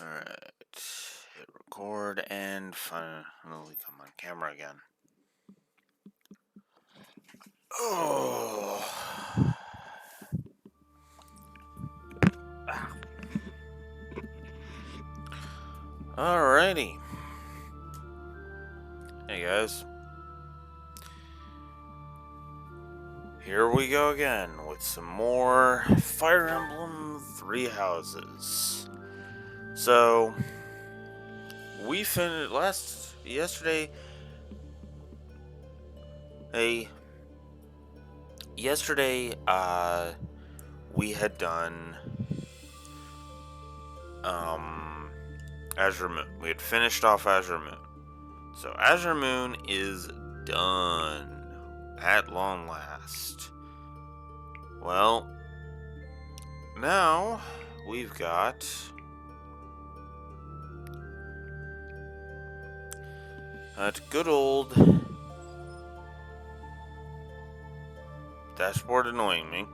Alright. Hit record and finally come on camera again. Oh. Alrighty. Hey guys. Here we go again with some more Fire Emblem Three Houses. So we finished yesterday. We had done Azure Moon. We had finished off Azure Moon. So Azure Moon is done at long last. Well, now we've got that good old dashboard annoying me.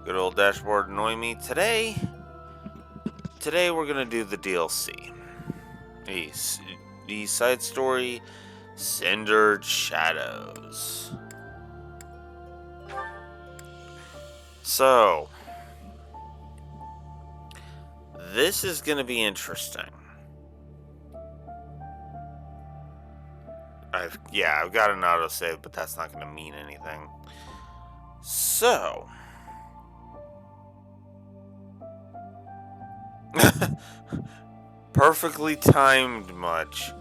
Good old dashboard annoying me. Today we're gonna do the DLC. The side story, Cindered Shadows. So, this is gonna be interesting. I've got an autosave, but that's not gonna mean anything. So, perfectly timed much.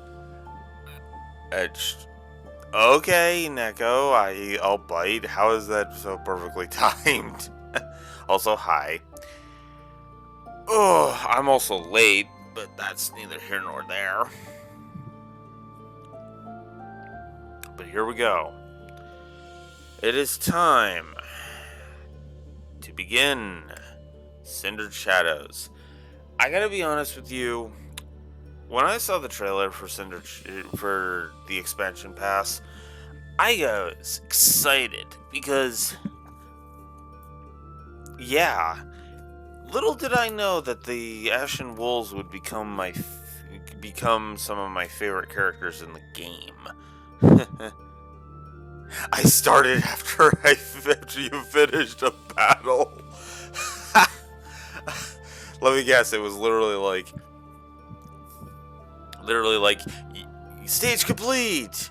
Okay, Neko, I'll bite. How is that so perfectly timed? Also, hi. Oh, I'm also late, but that's neither here nor there. But here we go. It is time to begin Cindered Shadows. I gotta be honest with you. When I saw the trailer for for the expansion pass, I was excited because, little did I know that the Ashen Wolves would become some of my favorite characters in the game. I started after you finished a battle. Let me guess, it was literally like, stage complete.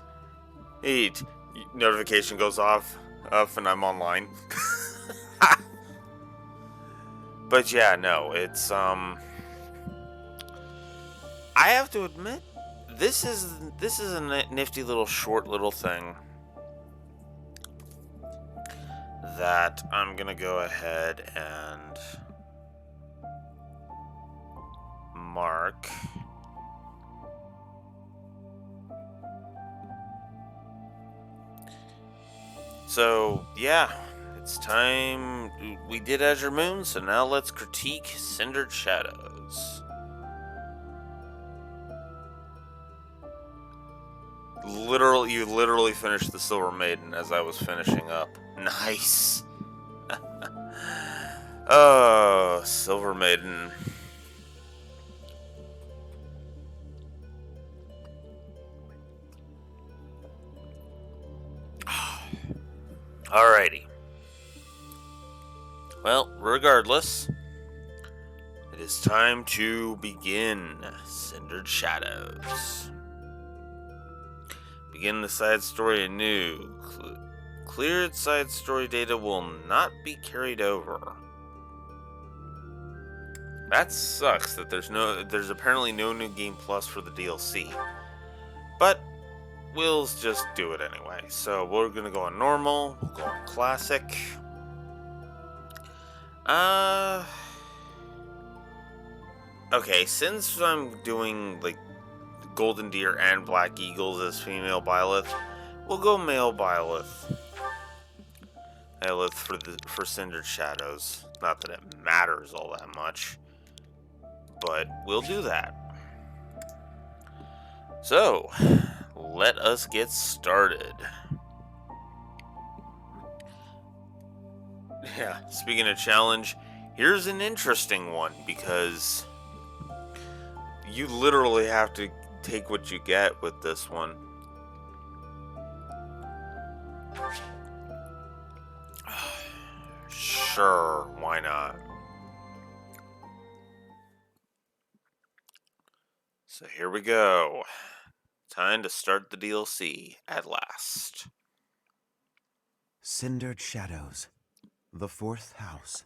Notification goes off, and I'm online. But yeah, no, it's I have to admit, this is a nifty little short little thing that I'm gonna go ahead and mark. So, yeah, it's time. We did Azure Moon, so now let's critique Cindered Shadows. You literally finished the Silver Maiden as I was finishing up. Nice. Oh, Silver Maiden. Alrighty. Well, regardless, it is time to begin Cindered Shadows. Begin the side story anew. Cleared side story data will not be carried over. That sucks that there's apparently no new game plus for the DLC. But we'll just do it anyway. So we're gonna go on normal, we'll go on classic. Okay, since I'm doing like Golden Deer and Black Eagles as female Byleth, we'll go male Byleth. For Cindered Shadows. Not that it matters all that much, but we'll do that. So, let us get started. Yeah, speaking of challenge, here's an interesting one because You literally have to take what you get with this one. Sure, why not? So here we go. Time to start the DLC at last. Cindered Shadows, the fourth house.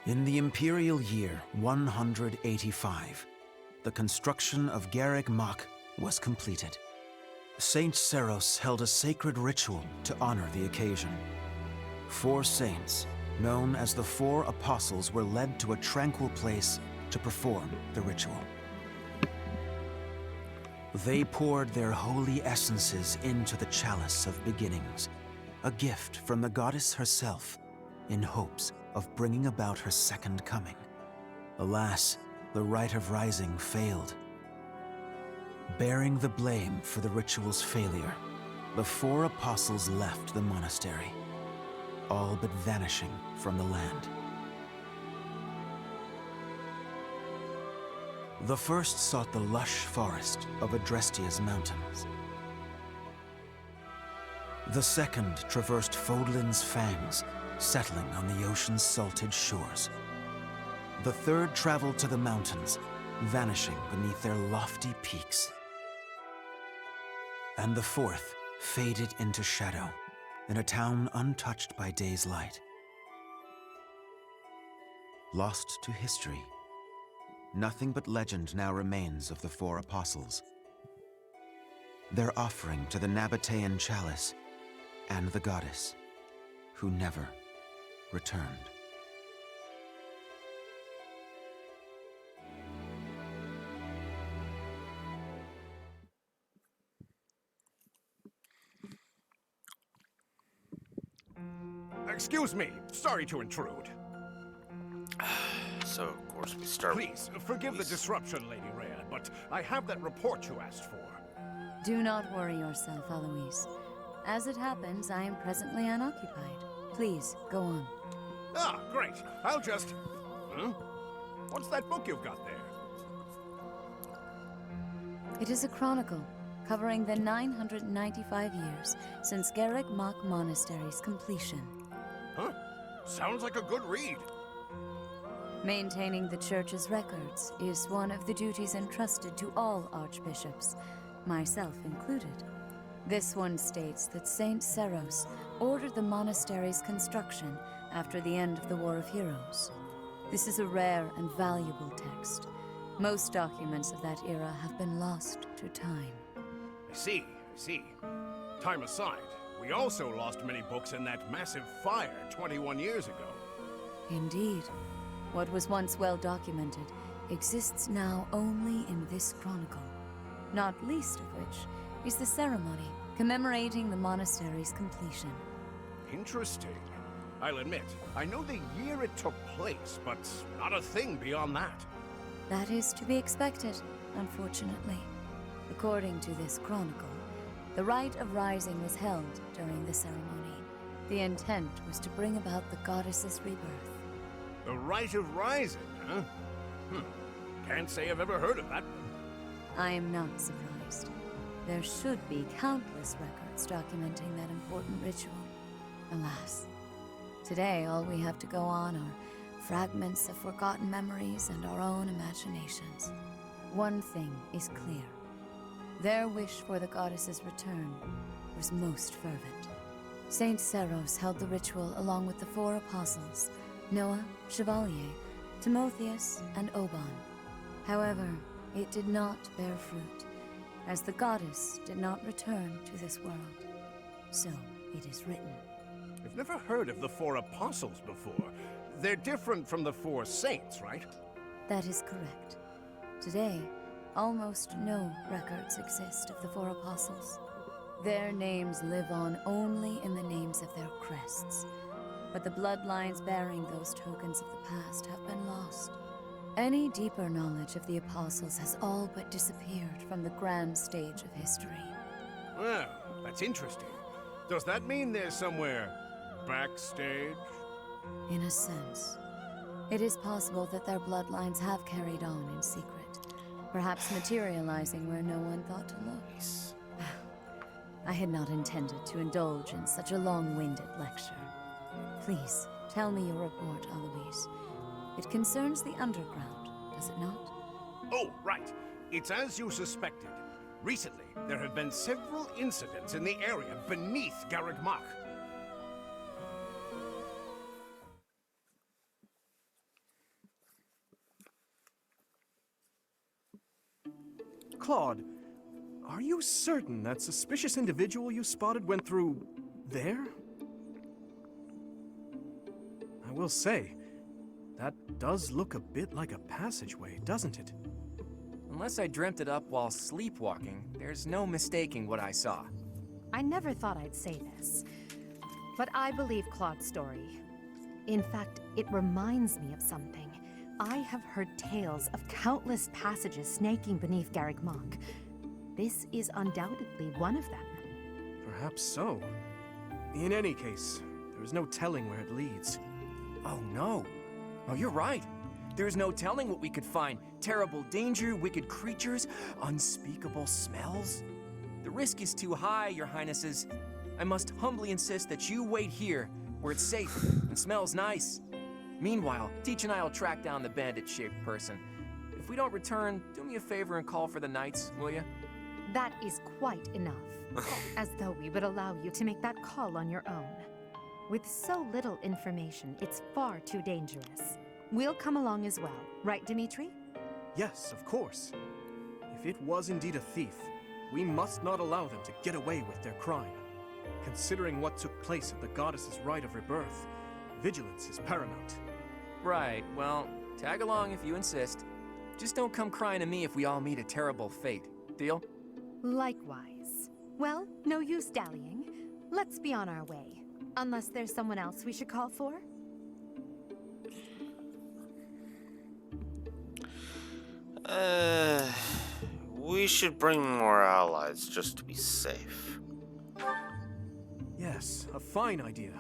In the imperial year 185, the construction of Garreg Mach was completed. Saint Seros held a sacred ritual to honor the occasion. 4 saints, known as the 4 Apostles, were led to a tranquil place to perform the ritual. They poured their holy essences into the Chalice of Beginnings, a gift from the goddess herself, in hopes of bringing about her second coming. Alas, the rite of rising failed. Bearing the blame for the ritual's failure, the 4 apostles left the monastery, all but vanishing from the land. The first sought the lush forest of Adrestia's mountains. The second traversed Fodlin's fangs, settling on the ocean's salted shores. The third traveled to the mountains, vanishing beneath their lofty peaks. And the fourth faded into shadow, in a town untouched by day's light. Lost to history, nothing but legend now remains of the 4 apostles. Their offering to the Nabatean Chalice and the goddess, who never returned. Excuse me, sorry to intrude. So, of course, we start... Please, forgive the disruption, Lady Rhea, but I have that report you asked for. Do not worry yourself, Eloise. As it happens, I am presently unoccupied. Please, go on. Ah, great. I'll just... What's that book you've got there? It is a chronicle covering the 995 years since Garreg Mach Monastery's completion. Huh? Sounds like a good read. Maintaining the church's records is one of the duties entrusted to all archbishops, myself included. This one states that Saint Seros ordered the monastery's construction after the end of the War of Heroes. This is a rare and valuable text. Most documents of that era have been lost to time. I see. Time aside, we also lost many books in that massive fire 21 years ago. Indeed. What was once well documented exists now only in this chronicle, not least of which is the ceremony commemorating the monastery's completion. Interesting. I'll admit, I know the year it took place, but not a thing beyond that. That is to be expected, unfortunately. According to this chronicle, the rite of rising was held during the ceremony. The intent was to bring about the goddess's rebirth. The Rite of Rising, huh? Can't say I've ever heard of that one. I am not surprised. There should be countless records documenting that important ritual. Alas, today all we have to go on are fragments of forgotten memories and our own imaginations. One thing is clear. Their wish for the goddess's return was most fervent. Saint Seros held the ritual along with the 4 apostles, Noah, Chevalier, Timotheus, and Oban. However, it did not bear fruit, as the goddess did not return to this world. So it is written. I've never heard of the 4 apostles before. They're different from the 4 saints, right? That is correct. Today, almost no records exist of the 4 apostles. Their names live on only in the names of their crests, but the bloodlines bearing those tokens of the past have been lost. Any deeper knowledge of the apostles has all but disappeared from the grand stage of history. Well, that's interesting. Does that mean there's somewhere backstage? In a sense. It is possible that their bloodlines have carried on in secret, perhaps materializing where no one thought to look. I had not intended to indulge in such a long-winded lecture. Please, tell me your report, Alois. It concerns the underground, does it not? Oh, right. It's as you suspected. Recently, there have been several incidents in the area beneath Garreg Mach. Claude, are you certain that suspicious individual you spotted went through there? I will say, that does look a bit like a passageway, doesn't it? Unless I dreamt it up while sleepwalking, there's no mistaking what I saw. I never thought I'd say this, but I believe Claude's story. In fact, it reminds me of something. I have heard tales of countless passages snaking beneath Garreg Mach. This is undoubtedly one of them. Perhaps so. In any case, there is no telling where it leads. Oh no. Oh, you're right. There's no telling what we could find. Terrible danger, wicked creatures, unspeakable smells. The risk is too high, your highnesses. I must humbly insist that you wait here, where it's safe and smells nice. Meanwhile, Teach and I will track down the bandit-shaped person. If we don't return, do me a favor and call for the knights, will you? That is quite enough. As though we would allow you to make that call on your own. With so little information, it's far too dangerous. We'll come along as well, right, Dimitri? Yes, of course. If it was indeed a thief, we must not allow them to get away with their crime. Considering what took place at the goddess's rite of rebirth, vigilance is paramount. Right, well, tag along if you insist. Just don't come crying to me if we all meet a terrible fate. Deal? Likewise. Well, no use dallying. Let's be on our way. Unless there's someone else we should call for? We should bring more allies just to be safe. Yes, a fine idea.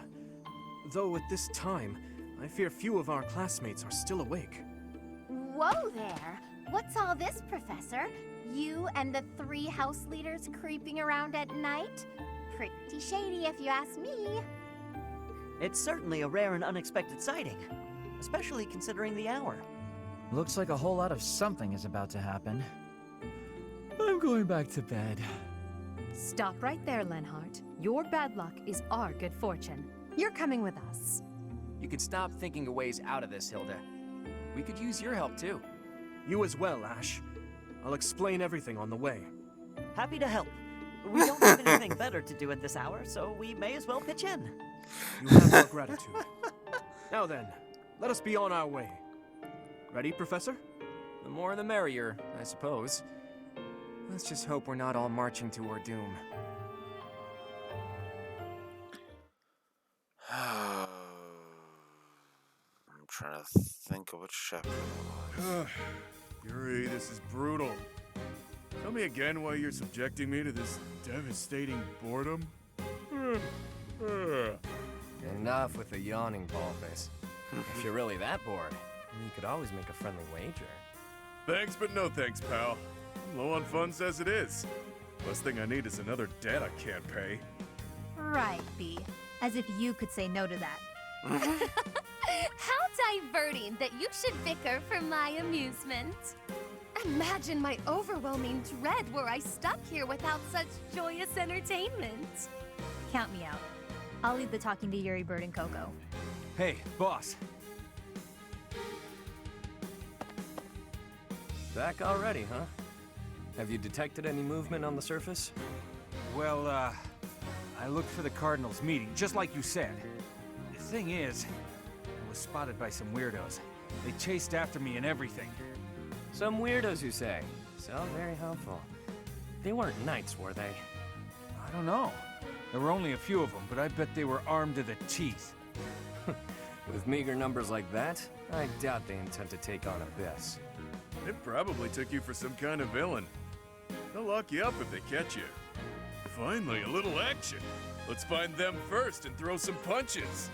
Though at this time, I fear few of our classmates are still awake. Whoa there! What's all this, Professor? You and the 3 house leaders creeping around at night? Pretty shady if you ask me. It's certainly a rare and unexpected sighting, especially considering the hour. Looks like a whole lot of something is about to happen. I'm going back to bed. Stop right there, Lenhart. Your bad luck is our good fortune. You're coming with us. You could stop thinking of ways out of this, Hilda. We could use your help, too. You as well, Ash. I'll explain everything on the way. Happy to help. We don't have anything better to do at this hour, so we may as well pitch in. You have our gratitude. Now then, let us be on our way. Ready, Professor? The more the merrier, I suppose. Let's just hope we're not all marching to our doom. I'm trying to think of which chapter it was. Yuri, this is brutal. Tell me again why you're subjecting me to this devastating boredom? Enough with the yawning, Ballface. If you're really that bored, you could always make a friendly wager. Thanks, but no thanks, pal. I'm low on funds as it is. Last thing I need is another debt I can't pay. Right, B. As if you could say no to that. How diverting that you should bicker for my amusement. Imagine my overwhelming dread were I stuck here without such joyous entertainment. Count me out. I'll leave the talking to Yuri, Bird, and Coco. Hey, boss. Back already, huh? Have you detected any movement on the surface? Well, I looked for the Cardinals meeting, just like you said. The thing is, I was spotted by some weirdos. They chased after me and everything. Some weirdos, you say? Sound very helpful. They weren't knights, were they? I don't know. There were only a few of them, but I bet they were armed to the teeth. With meager numbers like that, I doubt they intend to take on Abyss. They probably took you for some kind of villain. They'll lock you up if they catch you. Finally, a little action. Let's find them first and throw some punches.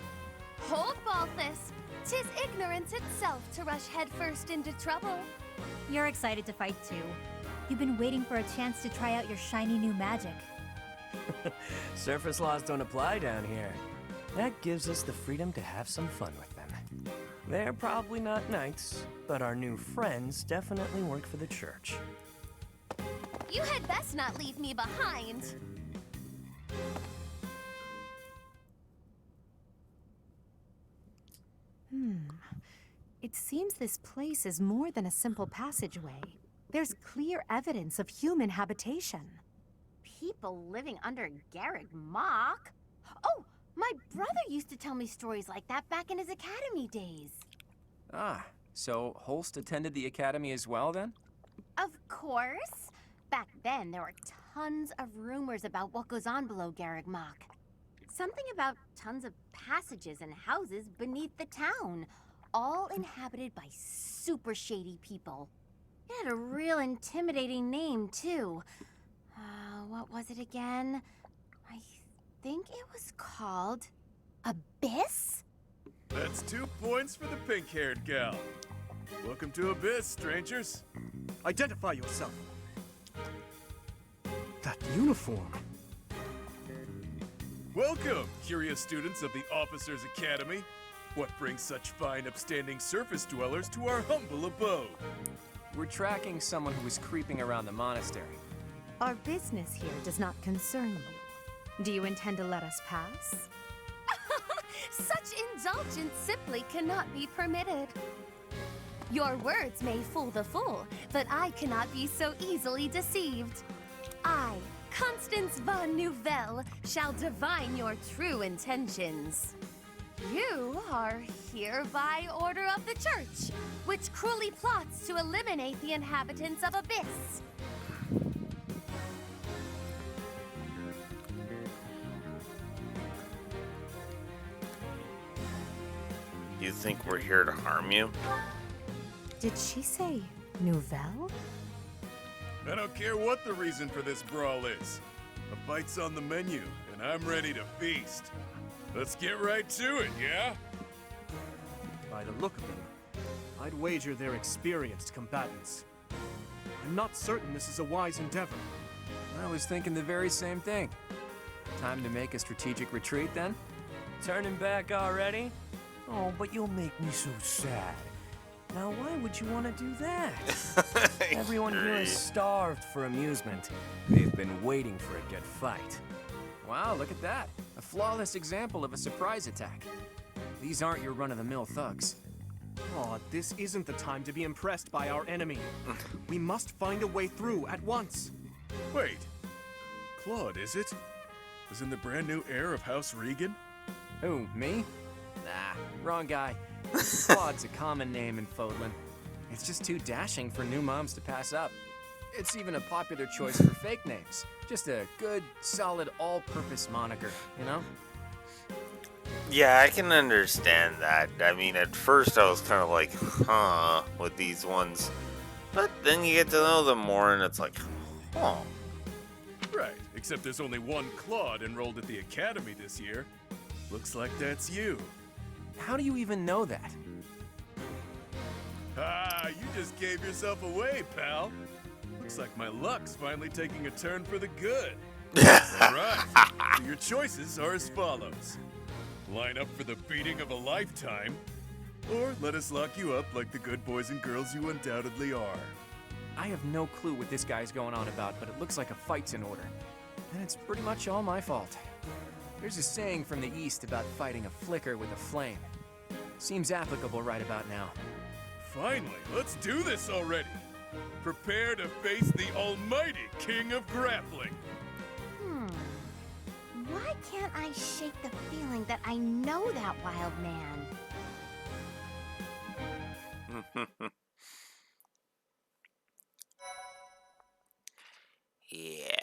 Hold, Balthus. 'Tis ignorance itself to rush headfirst into trouble. You're excited to fight too. You've been waiting for a chance to try out your shiny new magic. Surface laws don't apply down here. That gives us the freedom to have some fun with them. They're probably not knights, but our new friends definitely work for the church. You had best not leave me behind. It seems this place is more than a simple passageway. There's clear evidence of human habitation. People living under Garreg Mach? Oh, my brother used to tell me stories like that back in his academy days. Ah, so Holst attended the academy as well then? Of course. Back then, there were tons of rumors about what goes on below Garreg Mach. Something about tons of passages and houses beneath the town, all inhabited by super shady people. It had a real intimidating name, too. What was it again? I think it was called Abyss? That's 2 points for the pink-haired gal. Welcome to Abyss, strangers. Identify yourself. That uniform. Welcome, curious students of the Officers' Academy. What brings such fine, upstanding surface dwellers to our humble abode? We're tracking someone who was creeping around the monastery. Our business here does not concern you. Do you intend to let us pass? Such indulgence simply cannot be permitted. Your words may fool the fool, but I cannot be so easily deceived. I, Constance von Nouvelle, shall divine your true intentions. You are here by order of the church, which cruelly plots to eliminate the inhabitants of Abyss. You think we're here to harm you? Did she say Nouvelle? I don't care what the reason for this brawl is. A bite's on the menu, and I'm ready to feast. Let's get right to it, yeah? By the look of them, I'd wager they're experienced combatants. I'm not certain this is a wise endeavor. I was thinking the very same thing. Time to make a strategic retreat then? Turning back already? Oh, but you'll make me so sad. Now, why would you want to do that? Everyone here is starved for amusement. They've been waiting for a good fight. Wow, look at that. A flawless example of a surprise attack. These aren't your run-of-the-mill thugs. Aw, this isn't the time to be impressed by our enemy. We must find a way through at once. Wait. Claude, is it? As in the brand new heir of House Regan? Who, me? Nah, wrong guy. Claude's a common name in Fodlan. It's just too dashing for new moms to pass up. It's even a popular choice for fake names. Just a good, solid, all-purpose moniker, you know? Yeah, I can understand that. I mean, at first I was kind of like, huh, with these ones. But then you get to know them more and it's like, huh. Right, except there's only one Claude enrolled at the academy this year. Looks like that's you. How do you even know that? Ah, you just gave yourself away, pal. Looks like my luck's finally taking a turn for the good. Alright, so your choices are as follows. Line up for the beating of a lifetime, or let us lock you up like the good boys and girls you undoubtedly are. I have no clue what this guy's going on about, but it looks like a fight's in order. And it's pretty much all my fault. There's a saying from the East about fighting a flicker with a flame. Seems applicable right about now. Finally, let's do this already. Prepare to face the almighty King of Grappling. Why can't I shake the feeling that I know that wild man? Yeah.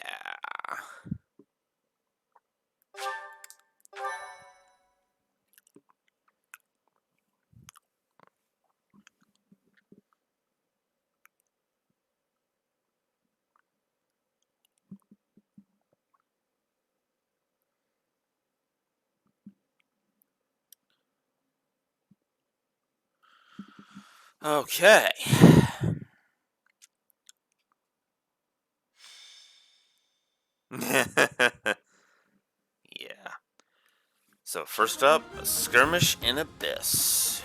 Okay. Yeah. So first up, Skirmish and Abyss.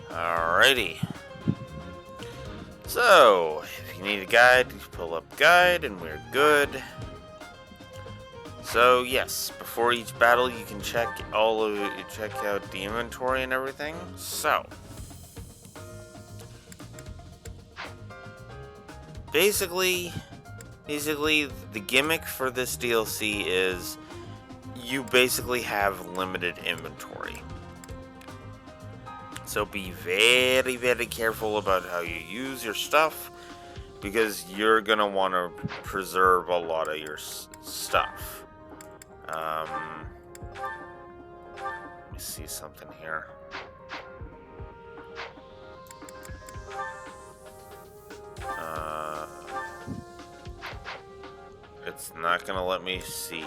Alrighty. So, if you need a guide, you pull up guide and we're good. So yes, before each battle you can check out the inventory and everything. So basically the gimmick for this DLC is you basically have limited inventory. So be very, very careful about how you use your stuff, because you're gonna want to preserve a lot of your stuff. Let me see something here. It's not gonna let me see.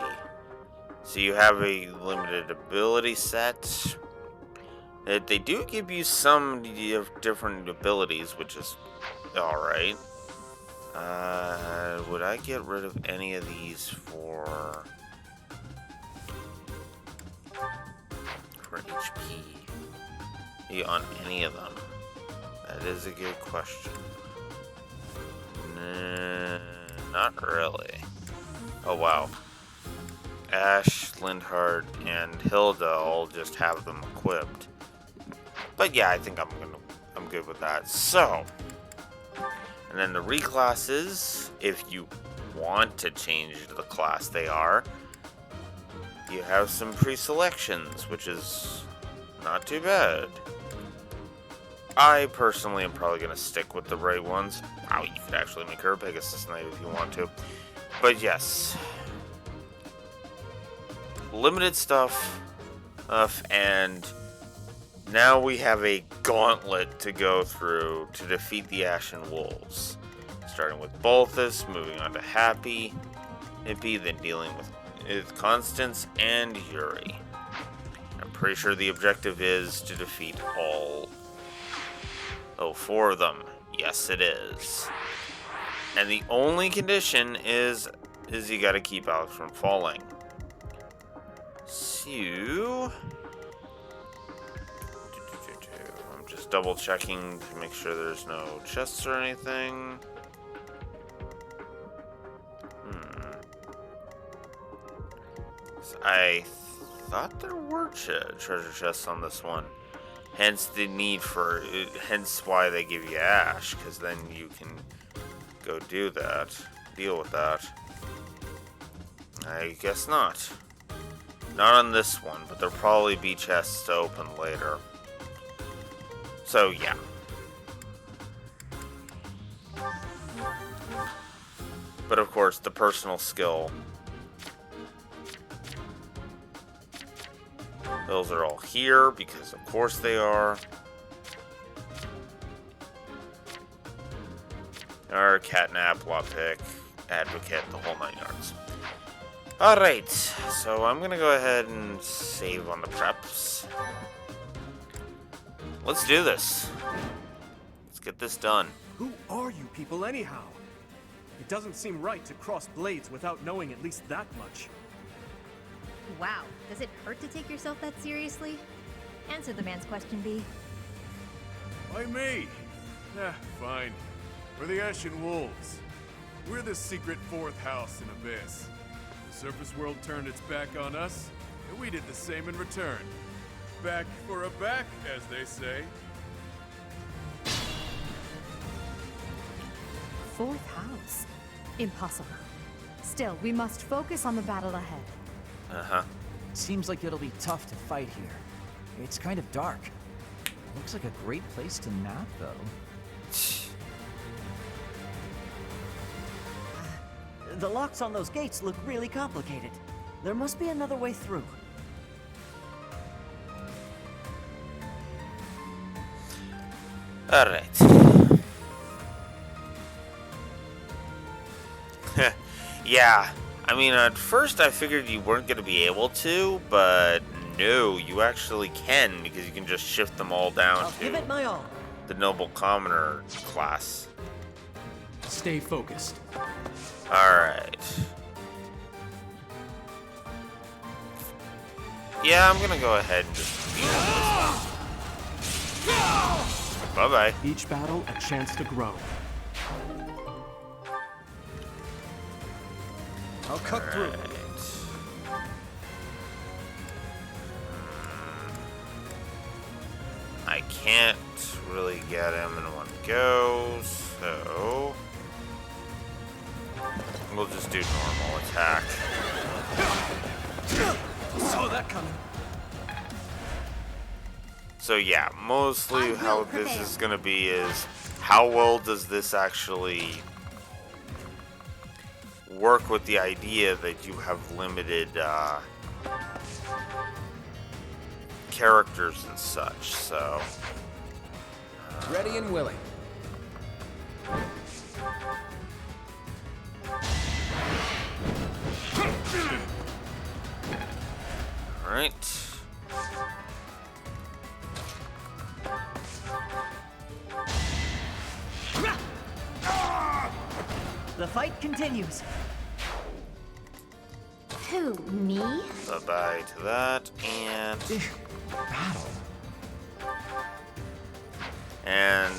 So you have a limited ability set. They do give you some different abilities, which is alright. Would I get rid of any of these for HP on any of them? That is a good question. Not really. Oh wow. Ash, Lindhard, and Hilda all just have them equipped. But yeah, I think I'm good with that. So, and then the reclasses, if you want to change the class they are, you have some pre-selections, which is not too bad. I personally am probably going to stick with the right ones. Wow, you could actually make her a Pegasus Knight if you want to. But yes, limited stuff, and now we have a gauntlet to go through to defeat the Ashen Wolves. Starting with Balthus, moving on to Happy, Hippie, then dealing with Constance and Yuri. I'm pretty sure the objective is to defeat all 4 of them. Yes, it is. And the only condition is you gotta keep Alex from falling. So I'm just double checking to make sure there's no chests or anything. So I thought there were treasure chests on this one. Hence the need for it, hence why they give you Ash, because then you can go deal with that. I guess not. Not on this one, but there'll probably be chests to open later. So yeah. But of course, the personal skill, those are all here, because of course they are. Our Catnap, Lockpick, Advocate, the whole 9 yards. Alright, so I'm gonna go ahead and save on the preps. Let's do this. Let's get this done. Who are you people anyhow? It doesn't seem right to cross blades without knowing at least that much. Wow, does it hurt to take yourself that seriously? Answer the man's question, B. Why me? Fine. We're the Ashen Wolves. We're the secret 4th house in Abyss. The surface world turned its back on us, and we did the same in return. Back for a back, as they say. 4th house? Impossible. Still, we must focus on the battle ahead. Uh-huh. Seems like it'll be tough to fight here. It's kind of dark. Looks like a great place to nap, though. The locks on those gates look really complicated. There must be another way through. Alright. Yeah, I mean, at first I figured you weren't going to be able to, but no, you actually can, because you can just shift them all down I'll give to it my all. the Noble Commoner class. Stay focused. Alright. Yeah, I'm gonna go ahead and just beat up this one. Bye-bye. Each battle a chance to grow. I'll cut through. I can't really get him in one go, so we'll just do normal attack. Saw that coming. So yeah, mostly how this is gonna be is how well does this actually work with the idea that you have limited characters and such, so Ready and willing. alright. The fight continues. Who, me? Bye-bye to that, and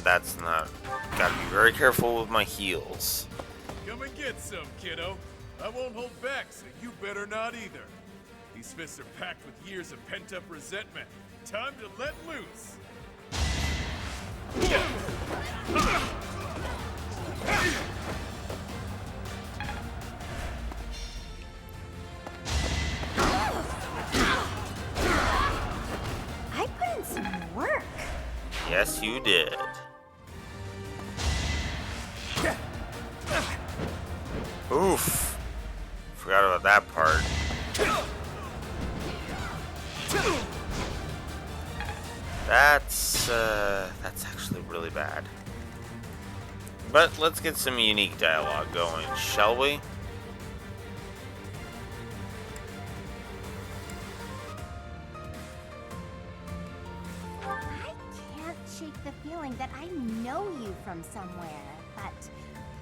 that's not. Gotta be very careful with my heals. Come and get some, kiddo. I won't hold back, so you better not either. These fists are packed with years of pent-up resentment. Time to let loose. I put in some work. Yes, you did. Oof. Forgot about that part. That's actually really bad. But let's get some unique dialogue going, shall we? I can't shake the feeling that I know you from somewhere, but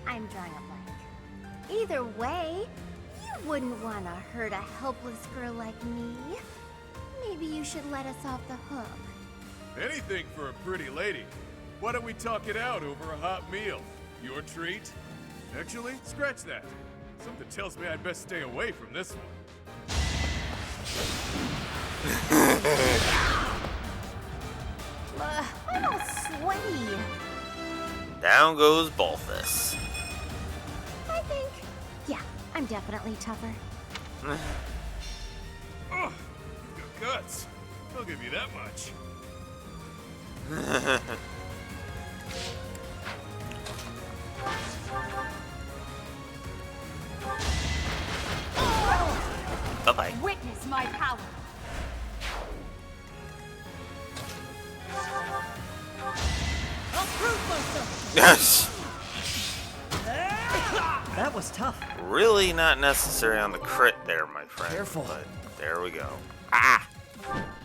I'm drawing a blank. Either way, you wouldn't want to hurt a helpless girl like me. Maybe you should let us off the hook. Anything for a pretty lady. Why don't we talk it out over a hot meal? Your treat? Actually, scratch that. Something tells me I'd best stay away from this one. I'm all sweaty. Down goes Balthus. I think, yeah, I'm definitely tougher. Oh, you've got guts. I'll give you that much. Bye-bye. Witness my power. I'll prove myself. Yes. That was tough. Really not necessary on the crit there, my friend. Careful. But there we go. Ah!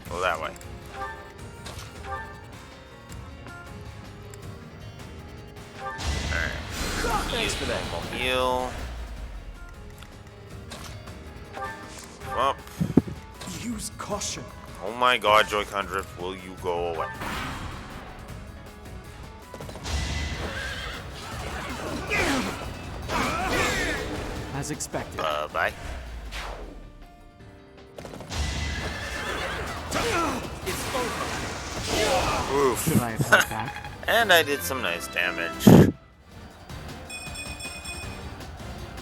Go that way. Alright. Thanks for that. Heal. Up. Use caution. Oh my god, Joy-Con Drift, will you go away? As expected. Bye-bye. It's over. Oof. Should I have held back? And I did some nice damage.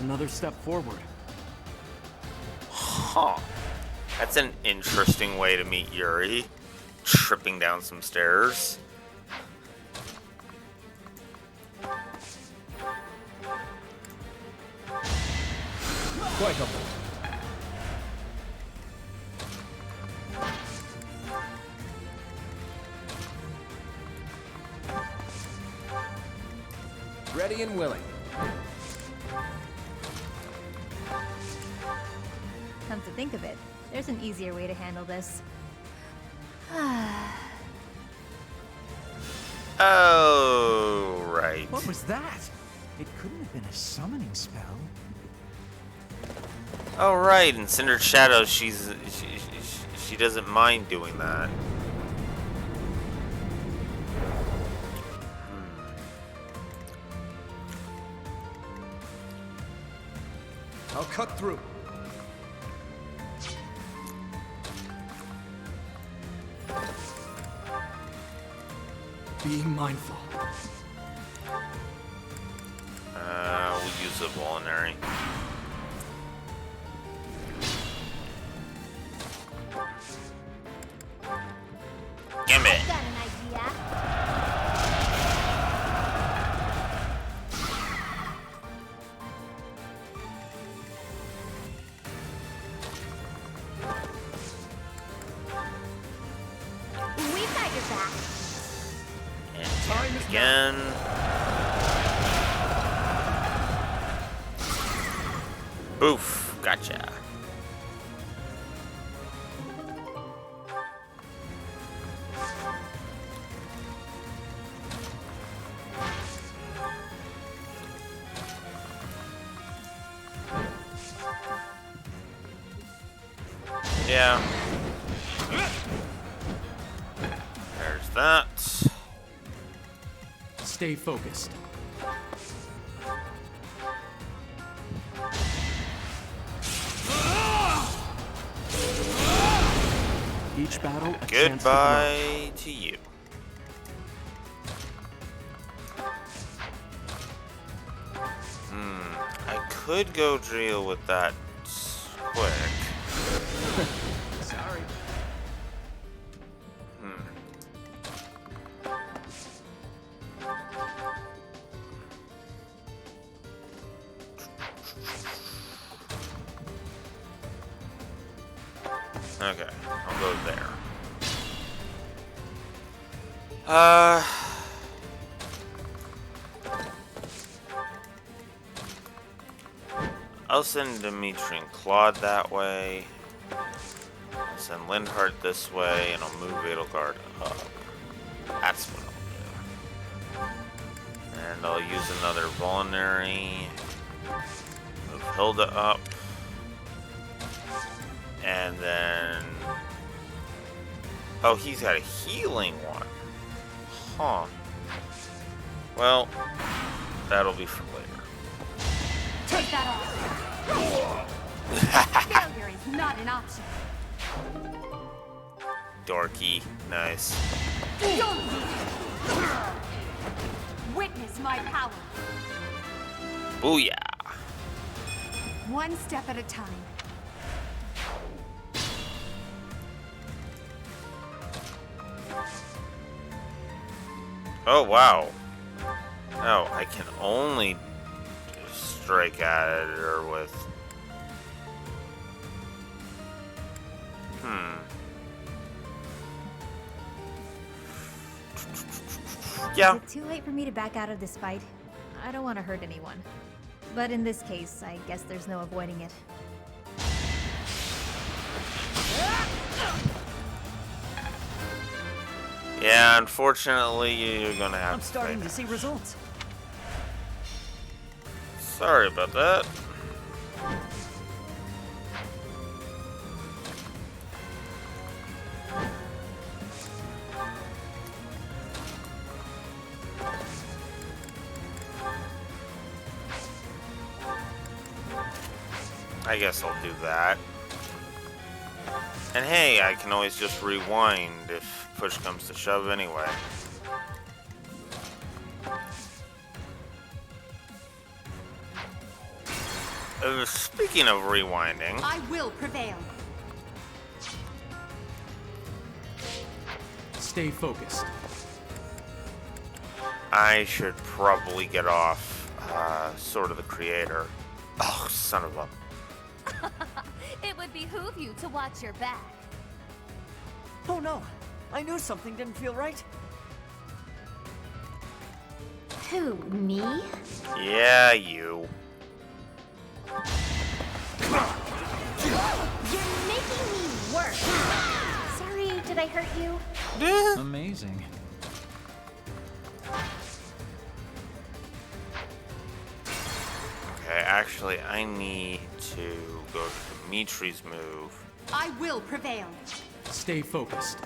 Another step forward. Huh. That's an interesting way to meet Yuri. Tripping down some stairs. Quite helpful. Ready and willing. Come to think of it, there's an easier way to handle this. Oh, right. What was that? It couldn't have been a summoning spell. Oh, right. In Cindered Shadows, she doesn't mind doing that. I'll cut through. Being mindful. We'll use a vulnerary. Damn it. Got an idea. We got your back. And time again. Boof. Gotcha. Yeah. There's that. Stay focused. Each battle, a chance to Goodbye to you. I could go deal with that quick. Sorry. Okay, I'll go there. I'll send Dimitri and Claude that way. I'll send Lindhart this way, and I'll move Edelgard up. That's what I'll do. And I'll use another vulnerary. Move Hilda up. And then... Oh, he's got a healing one. Huh. Well, that'll be for later. Take that off. Failure is not an option. Dorky. Nice. Don't witness my power. Booyah. One step at a time. Oh, wow. Oh, I can only strike at her with... Yeah. Is it too late for me to back out of this fight? I don't want to hurt anyone. But in this case, I guess there's no avoiding it. Yeah, unfortunately, you're gonna have I'm to starting fight to see results. Sorry about that. I guess I'll do that. And hey, I can always just rewind if push comes to shove anyway. Speaking of rewinding... I will prevail. Stay focused. I should probably get off Sword of the Creator. Oh, son of a... It would behoove you to watch your back. Oh no, I knew something didn't feel right. Who, me? Yeah, you. You're making me work. Sorry, did I hurt you? Amazing. Okay, actually, I need to go to Dimitri's move. I will prevail. Stay focused.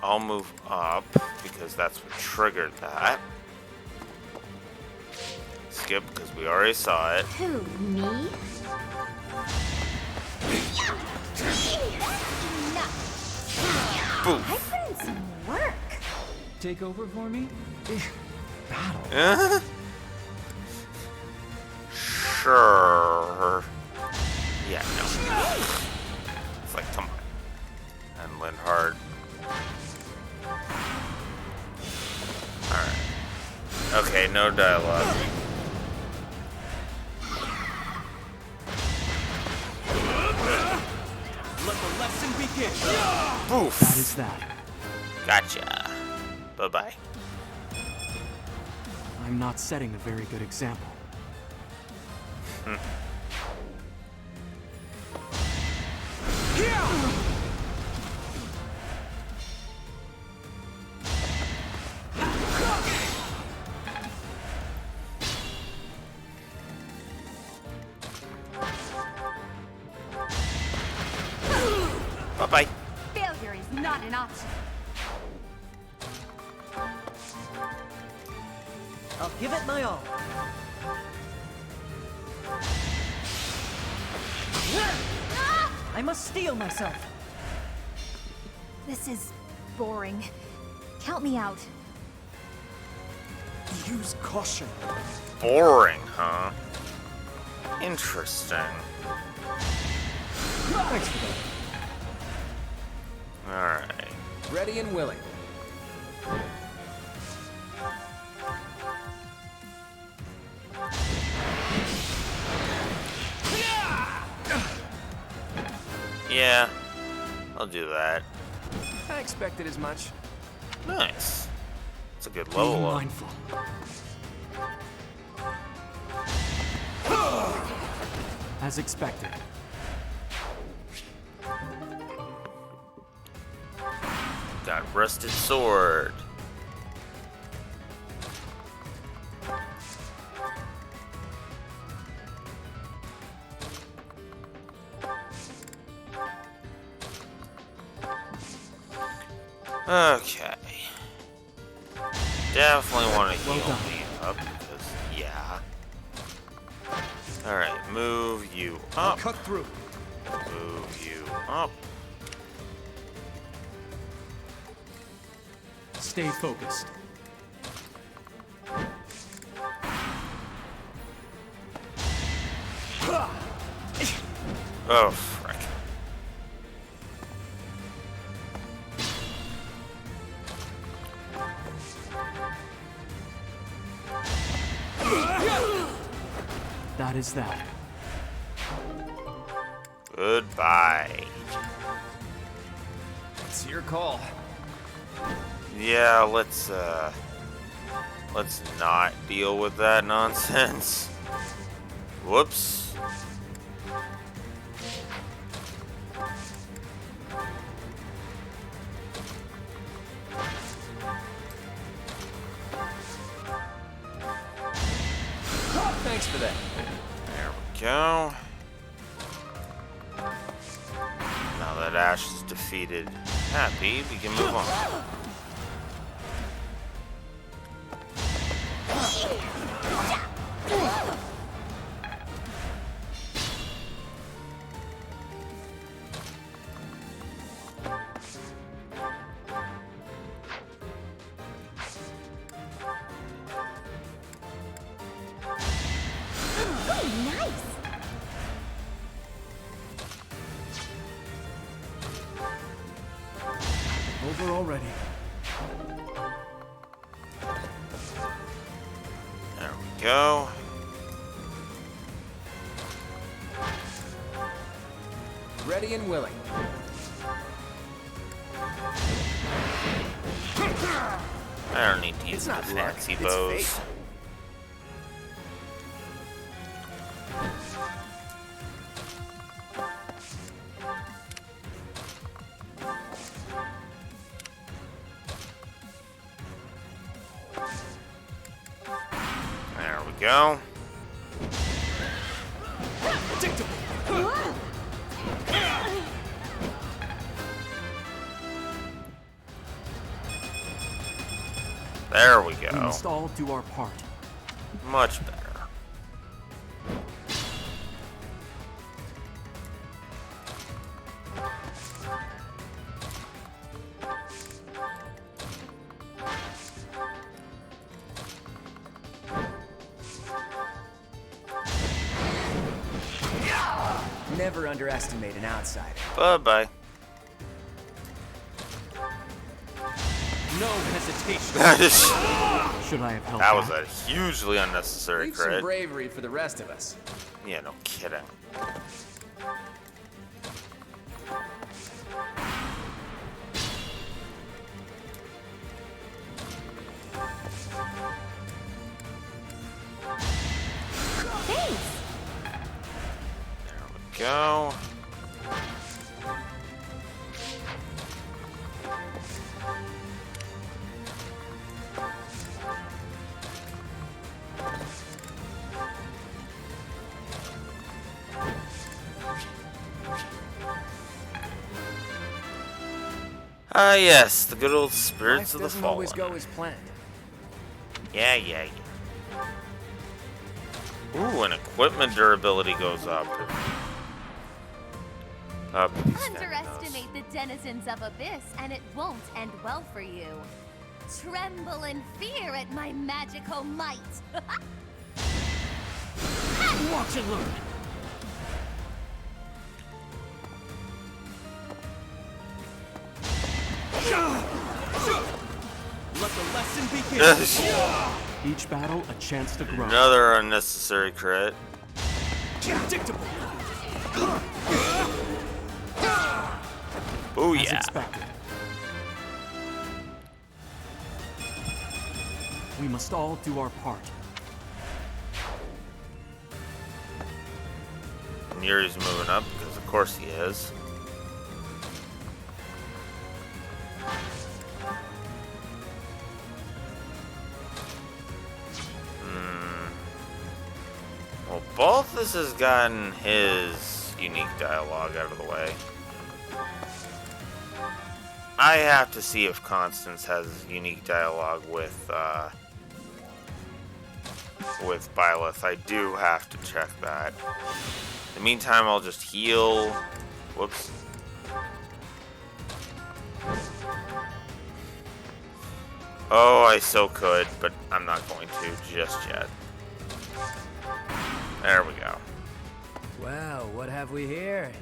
I'll move up because that's what triggered that. Skip because we already saw it. Who, me? Boom. I put in some work. Take over for me? Battle. Sure. Yeah, no. It's like, come on. And Linhard. Alright. Okay, no dialogue. Let the lesson begin. Boof. That is that. Gotcha. Bye-bye. I'm not setting a very good example. Bye-bye. Failure is not an option. I'll give it my all. I must steel myself. This is boring. Count me out. Use caution. Boring, huh? Interesting. Thanks for that. Alright. Ready and willing. Yeah, I'll do that. I expected as much. Nice. It's a good Be level up. mindful. As expected. Got rusted sword. Okay. Definitely want to heal me up because, yeah. Alright, move you up. Cut through. Move you up. Stay focused. Oh, frick. That is that. Goodbye. It's your call. Yeah, let's not deal with that nonsense. Whoops. Thanks for that. There we go. Now that Ash is defeated, happy, we can move on. Over already. There we go. Ready and willing. I don't need to use It's the not luck, fancy it's bows. fate. There we go. There we go. We must all do our part. Much better. Never underestimate an outsider. Bye-bye. No hesitation. Should I have helped That was out? a hugely unnecessary Leave some crit. bravery for the rest of us. Yeah, no kidding. Thanks. There we go. Ah, yes, the good old spirits Life of the doesn't fallen. always go as planned. Yeah. Ooh, and equipment durability goes up. Up. Underestimate the denizens of Abyss, and it won't end well for you. Tremble in fear at my magical might. Watch and learn. Let the lesson begin. Each battle a chance to grow. Another unnecessary crit. Predictable. Oh As yeah. expected. We must all do our part. And Yuri's moving up because of course he is. Well, Balthus has gotten his unique dialogue out of the way. I have to see if Constance has unique dialogue with Byleth. I do have to check that. In the meantime, I'll just heal. Whoops. Oh, I so could, but I'm not going to just yet. There we go. Wow, what have we here?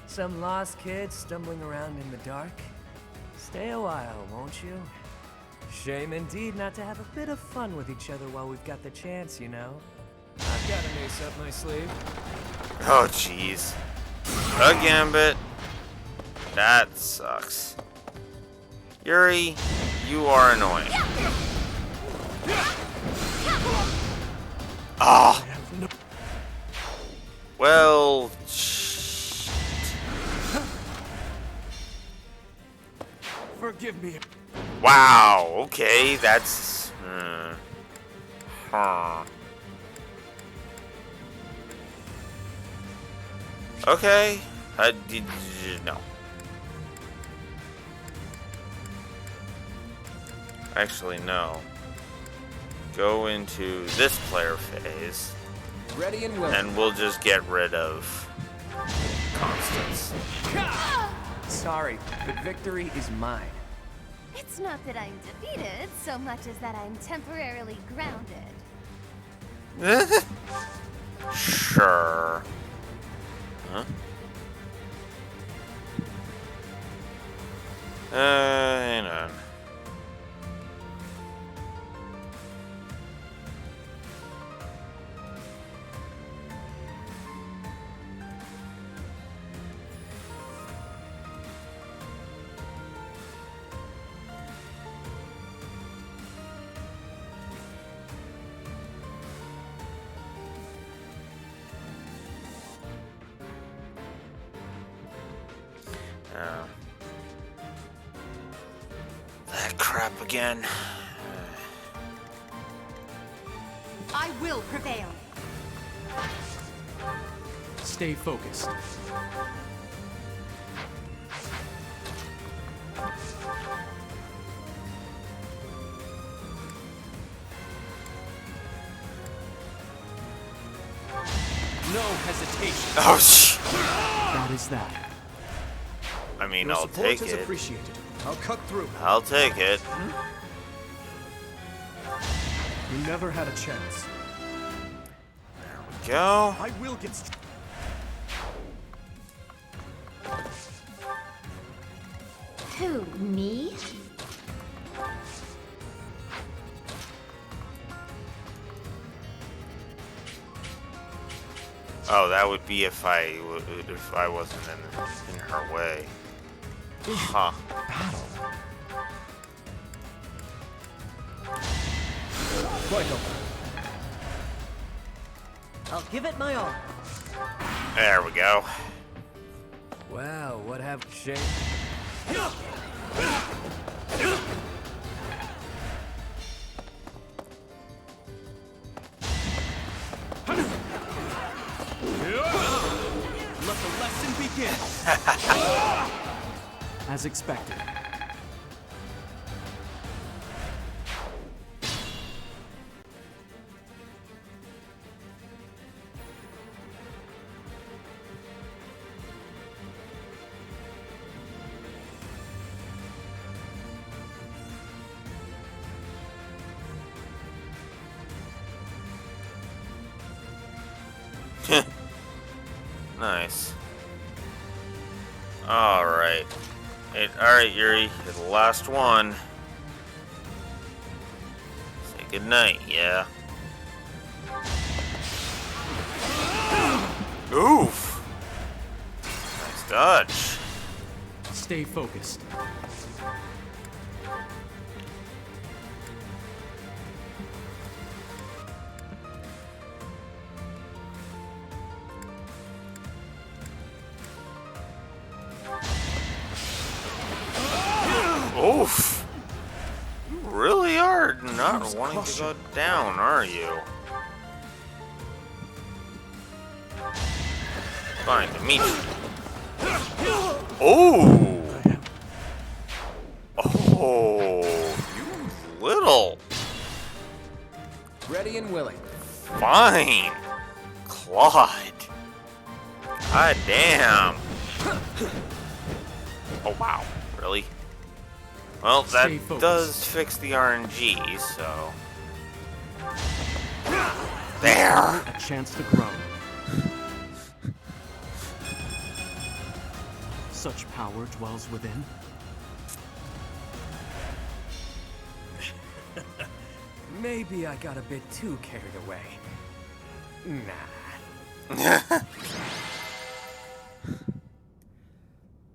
Some lost kids stumbling around in the dark? Stay a while, won't you? Shame indeed not to have a bit of fun with each other while we've got the chance, you know? I've got an ace up my sleeve. Oh, jeez. A gambit. That sucks. Yuri, you are annoying. Ah. Oh. Well, Forgive me. wow. Okay, that's. Huh. Okay. I did no. Actually, no. Go into this player phase. Ready and willing. And we'll just get rid of Constance. Sorry, but victory is mine. It's not that I'm defeated so much as that I'm temporarily grounded. Sure. Huh? Hang on. that crap again. I will prevail. Stay focused. No hesitation. Oh, shit. That is that. I mean, Your I'll support take is it. appreciated. I'll cut through. I'll take it. You never had a chance. Go. I will get. Who, me? Oh, that would be if I wasn't in her way. Huh. Quite open. I'll give it my all. There we go. Wow, what have Shane? Let the lesson begin. As expected. Nice. Alright. Alright, Yuri. You're the last one. Say goodnight, yeah. Oof! Nice dodge. Stay focused. Oof! You really are not wanting to go down, are you? Fine to meet you. Oh! Oh, you little. Ready and willing. Fine. Claude. God damn. Oh, wow. Really? Well, that does fix the RNG, so... There! A chance to grow. Such power dwells within. Maybe I got a bit too carried away. Nah.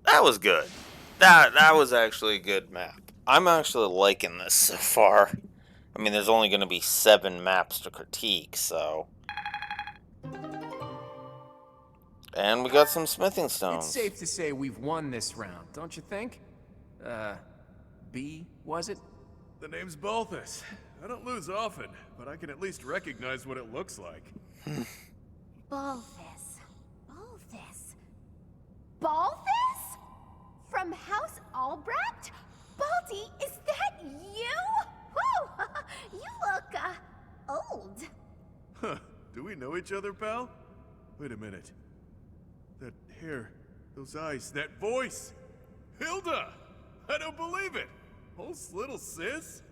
That was good. That was actually a good map. I'm actually liking this so far. I mean, there's only going to be 7 maps to critique, so... And we got some smithing stones. It's safe to say we've won this round, don't you think? B, was it? The name's Balthus. I don't lose often, but I can at least recognize what it looks like. Balthus. Balthus. Balthus? From House Albrecht? Baldy, is that you? Whew! You look, old. Huh. Do we know each other, pal? Wait a minute. That hair, those eyes, that voice! Hilda! I don't believe it! Oh, little sis?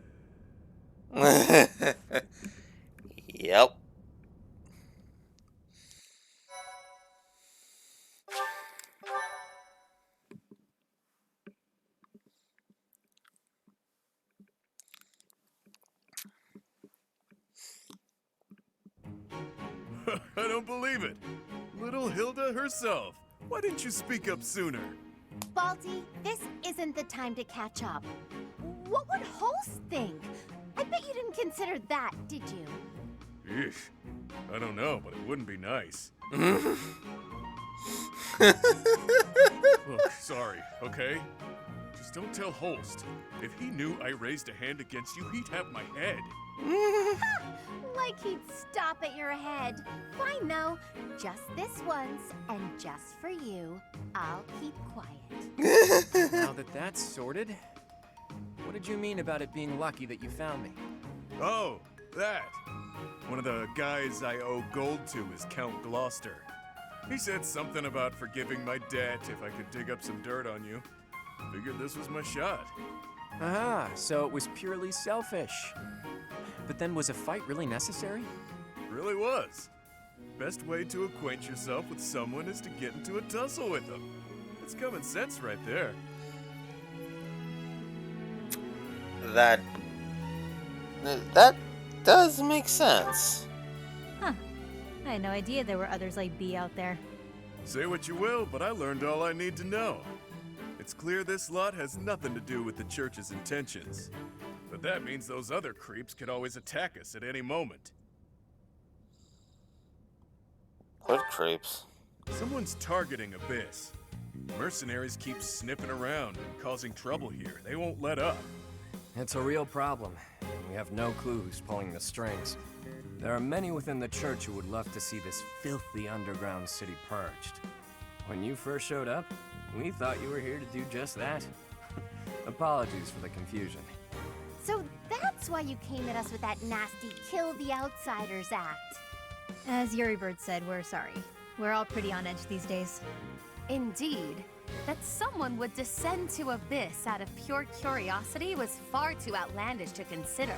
Yep. I don't believe it. Little Hilda herself. Why didn't you speak up sooner? Baldy, this isn't the time to catch up. What would Holst think? I bet you didn't consider that, did you? Eesh. I don't know, but it wouldn't be nice. Look, sorry, okay? Just Just don't tell Holst. If he knew I raised a hand against you, he'd have my head. Like he'd stop at your head. Fine, though. Just this once, and just for you, I'll keep quiet. Now that that's sorted, what did you mean about it being lucky that you found me? Oh, that. One of the guys I owe gold to is Count Gloucester. He said something about forgiving my debt if I could dig up some dirt on you. Figured this was my shot. Ah, so it was purely selfish. But then was a fight really necessary? Really was. Best way to acquaint yourself with someone is to get into a tussle with them. It's common sense right there. That does make sense. Huh. I had no idea there were others like B out there. Say what you will, but I learned all I need to know. It's clear this lot has nothing to do with the church's intentions. But that means those other creeps could always attack us at any moment. What creeps? Someone's targeting Abyss. Mercenaries keep sniffing around and causing trouble here. They won't let up. It's a real problem. We have no clue who's pulling the strings. There are many within the church who would love to see this filthy underground city purged. When you first showed up, we thought you were here to do just that. Apologies for the confusion. So that's why you came at us with that nasty Kill the Outsiders act. As Yuribird said, we're sorry. We're all pretty on edge these days. Indeed. That someone would descend to Abyss out of pure curiosity was far too outlandish to consider.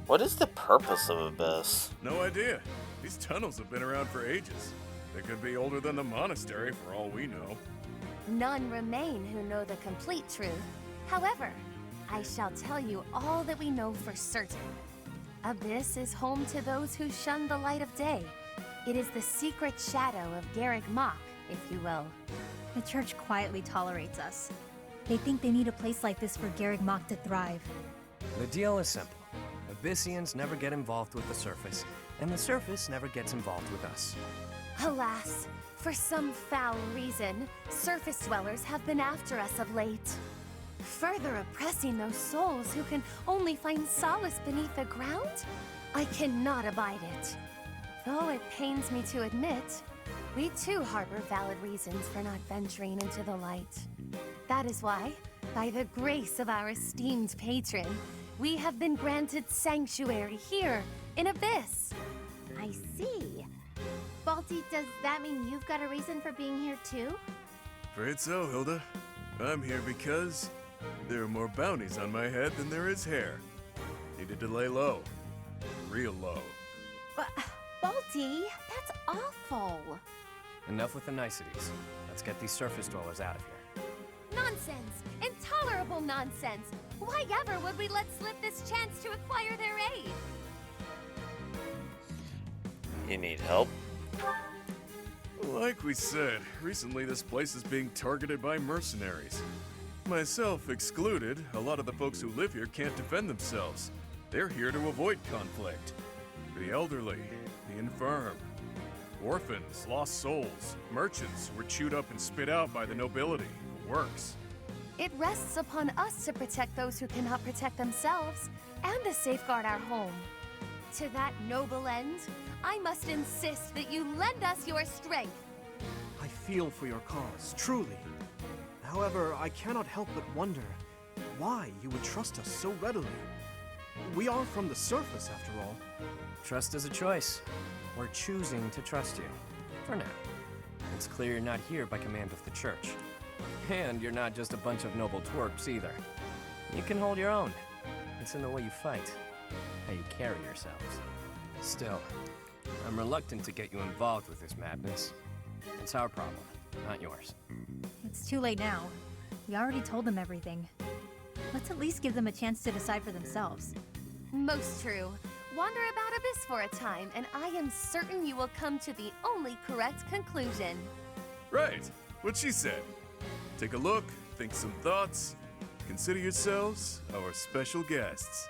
What is the purpose of Abyss? No idea. These tunnels have been around for ages. They could be older than the monastery for all we know. None remain who know the complete truth. However, I shall tell you all that we know for certain. Abyss is home to those who shun the light of day. It is the secret shadow of Garreg Mach, if you will. The church quietly tolerates us. They think they need a place like this for Garreg Mach to thrive. The deal is simple. Abyssians never get involved with the surface, and the surface never gets involved with us. Alas, for some foul reason, surface dwellers have been after us of late. Further oppressing those souls who can only find solace beneath the ground? I cannot abide it. Though it pains me to admit, we too harbor valid reasons for not venturing into the light. That is why, by the grace of our esteemed patron, we have been granted sanctuary here in Abyss. I see. Balti, does that mean you've got a reason for being here too? Afraid so, Hilda. I'm here because there are more bounties on my head than there is hair. Needed to lay low. Real low. Balti, that's awful. Enough with the niceties. Let's get these surface dwellers out of here. Nonsense! Intolerable nonsense! Why ever would we let slip this chance to acquire their aid? You need help? Like we said, recently this place is being targeted by mercenaries. Myself excluded, a lot of the folks who live here can't defend themselves. They're here to avoid conflict. The elderly, the infirm, orphans, lost souls, merchants who were chewed up and spit out by the nobility, the works. It rests upon us to protect those who cannot protect themselves, and to safeguard our home. To that noble end, I must insist that you lend us your strength. I feel for your cause, truly. However, I cannot help but wonder why you would trust us so readily. We are from the surface, after all. Trust is a choice. We're choosing to trust you. For now. It's clear you're not here by command of the church. And you're not just a bunch of noble twerps either. You can hold your own. It's in the way you fight, how you carry yourselves. Still, I'm reluctant to get you involved with this madness. It's our problem, not yours. It's too late now. We already told them everything. Let's at least give them a chance to decide for themselves. Most true. Wander about Abyss for a time, and I am certain you will come to the only correct conclusion. Right, what she said. Take a look, think some thoughts, consider yourselves our special guests.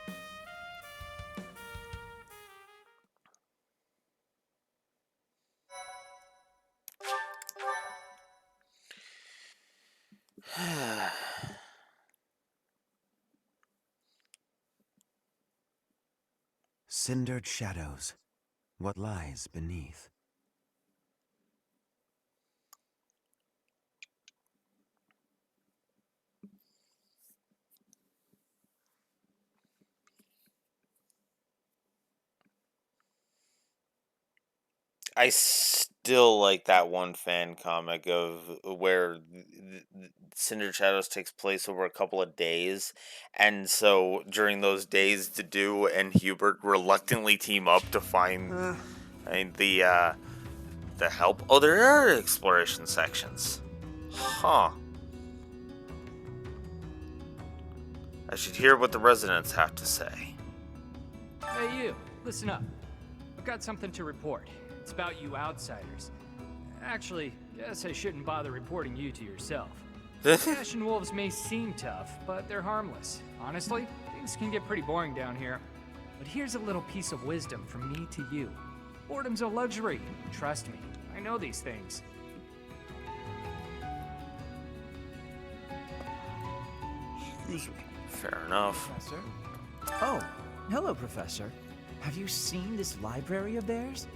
Cindered shadows. What lies beneath? I still like that one fan comic of where Cinder Shadows takes place over a couple of days, and so during those days, Dedu and Hubert reluctantly team up to find the help. Oh, there are exploration sections. Huh. I should hear what the residents have to say. Hey you, listen up. I've got something to report. It's about you outsiders. Actually, guess I shouldn't bother reporting you to yourself. Ashen wolves may seem tough, but they're harmless. Honestly, things can get pretty boring down here. But here's a little piece of wisdom from me to you. Boredom's a luxury. Trust me, I know these things. Excuse me. Fair enough. Professor? Oh, hello, Professor. Have you seen this library of theirs?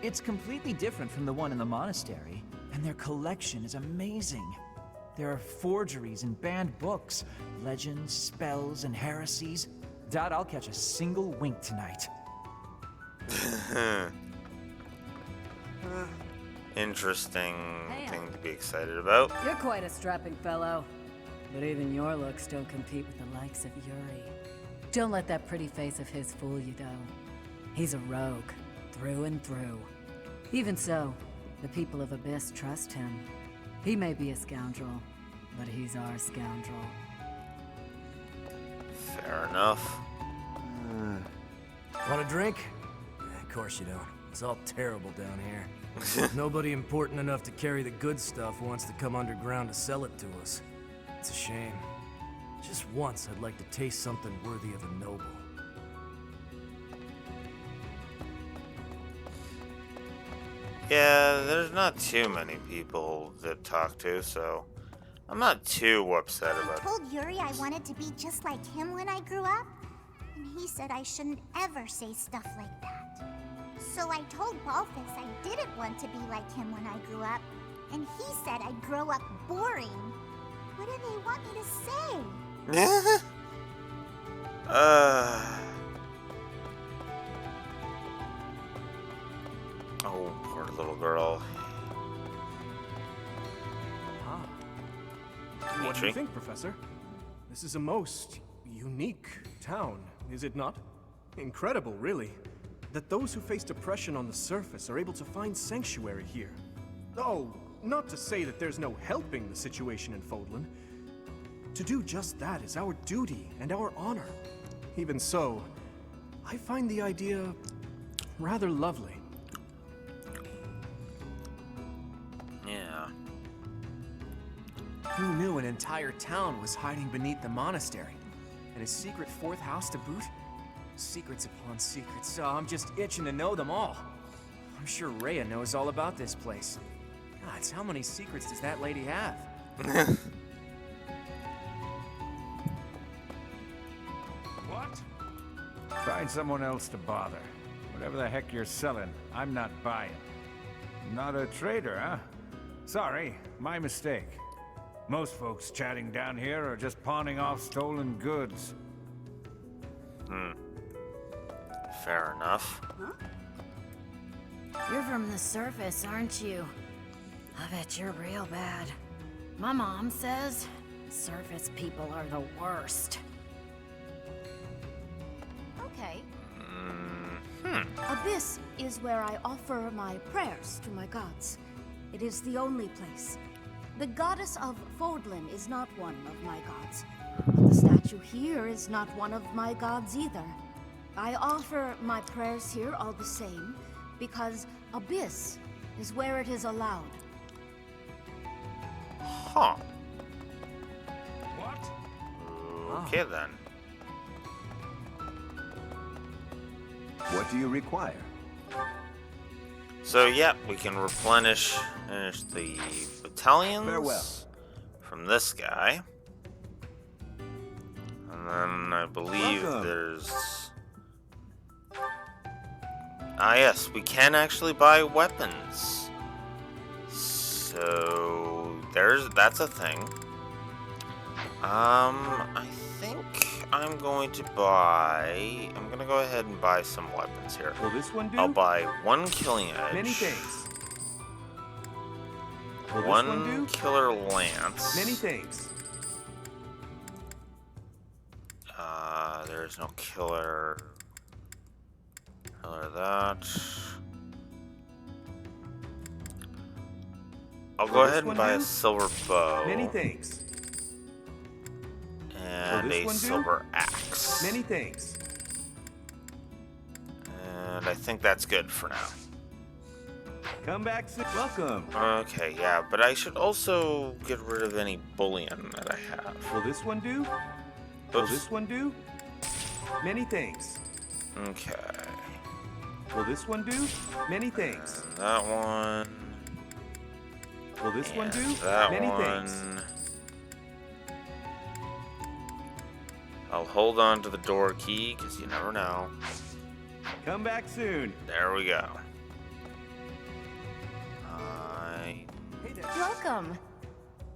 It's completely different from the one in the monastery, and their collection is amazing. There are forgeries and banned books, legends, spells, and heresies. Doubt I'll catch a single wink tonight. Interesting thing to be excited about. You're quite a strapping fellow. But even your looks don't compete with the likes of Yuri. Don't let that pretty face of his fool you, though. He's a rogue, through and through. Even so, the people of Abyss trust him. He may be a scoundrel, but he's our scoundrel. Fair enough. Want a drink? Of course you don't. It's all terrible down here. Nobody important enough to carry the good stuff wants to come underground to sell it to us. It's a shame. Just once I'd like to taste something worthy of a noble. Yeah, there's not too many people to talk to, so I'm not too upset about I told Yuri I wanted to be just like him when I grew up, and he said I shouldn't ever say stuff like that. So I told Balthus I didn't want to be like him when I grew up, and he said I'd grow up boring. What do they want me to say? Oh, poor little girl. What do you think, Professor? This is a most unique town, is it not? Incredible, really, that those who face depression on the surface are able to find sanctuary here. Oh, not to say that there's no helping the situation in Fodlan. To do just that is our duty and our honor. Even so, I find the idea rather lovely. Yeah. Who knew an entire town was hiding beneath the monastery? And a secret fourth house to boot? Secrets upon secrets, so I'm just itching to know them all. I'm sure Rhea knows all about this place. Gods, how many secrets does that lady have? What? Find someone else to bother. Whatever the heck you're selling, I'm not buying. Not a trader, huh? Sorry, my mistake. Most folks chatting down here are just pawning off stolen goods. Fair enough. You're from the surface, aren't you? I bet you're real bad. My mom says surface people are the worst. Okay. Abyss is where I offer my prayers to my gods. It is the only place. The goddess of Fodlan is not one of my gods. But the statue here is not one of my gods either. I offer my prayers here all the same, because Abyss is where it is allowed. Huh. What? Okay then. What do you require? So yeah, we can replenish the battalions Farewell. from from this guy. And then I believe there's... Ah, yes, we can actually buy weapons. So that's a thing. I think I'm going to go ahead and buy some weapons here. Will this one do? I'll buy one killing edge. Many thanks. Will one this one do? killer lance. Many thanks. There's no killer. Killer that. I'll go ahead and buy a silver bow. Many thanks. And a silver axe. Many thanks. And I think that's good for now. Come back soon. Welcome. Okay, yeah, but I should also get rid of any bullion that I have. Will this one do? Will this one do? Many thanks. Okay. Will this one do? Many thanks. And that one. Will this one do? That Many one. thanks. I'll hold on to the door key, because you never know. Come back soon. There we go. Welcome.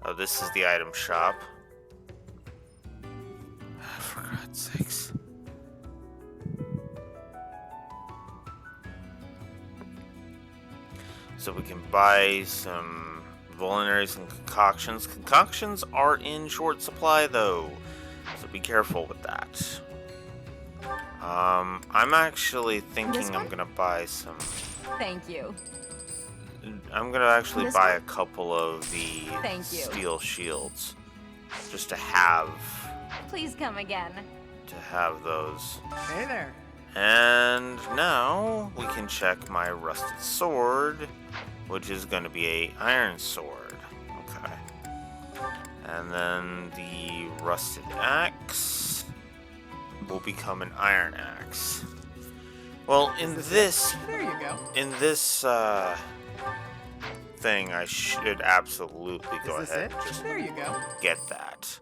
Oh, this is the item shop. For God's sakes. So we can buy some vulneraries and concoctions. Concoctions are in short supply, though, so be careful with that. I'm actually thinking I'm gonna buy some. Thank you. I'm gonna actually buy a couple of the Thank you. steel shields, just to have. Please come again. To have those. Hey there. And now we can check my rusted sword, which is going to be a iron sword. Okay. And then the rusted axe will become an iron axe. Well, in this There you go. in this thing, I should absolutely go ahead and just There you go. get that.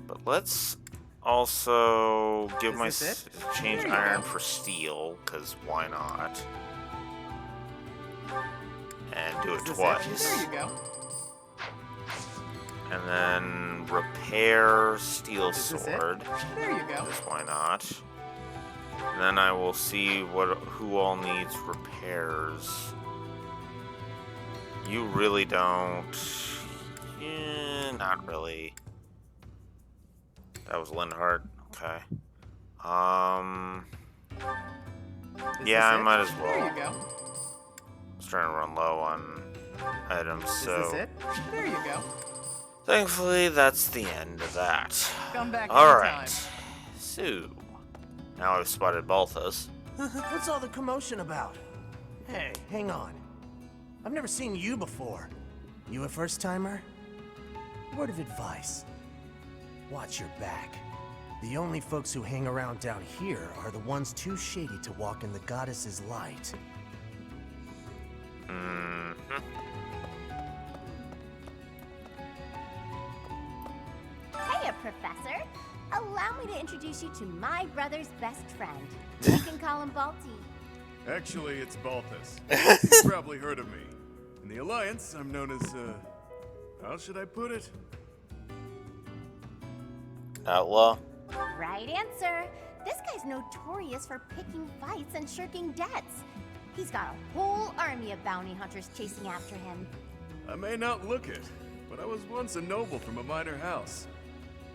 But let's also give my change There you iron go. for steel, because why not? And do it twice. There you go. And then repair steel sword. There you go. Because why not? And then I will see who all needs repairs. You really don't. Not really. That was Linhart. Okay. Yeah, I might as well. There you go. I was trying to run low on items, so. Is this it? There you go. Thankfully, that's the end of that. Come back Alright. So, now I've spotted Balthus. What's all the commotion about? Hey, hang on. I've never seen you before. You a first-timer? Word of advice. Watch your back. The only folks who hang around down here are the ones too shady to walk in the goddess's light. Hiya, Professor. Allow me to introduce you to my brother's best friend. You can call him Balti. Actually, it's Balthus. You've probably heard of me. In the Alliance, I'm known as, how should I put it? Outlaw? Right answer. This guy's notorious for picking fights and shirking debts. He's got a whole army of bounty hunters chasing after him. I may not look it, but I was once a noble from a minor house.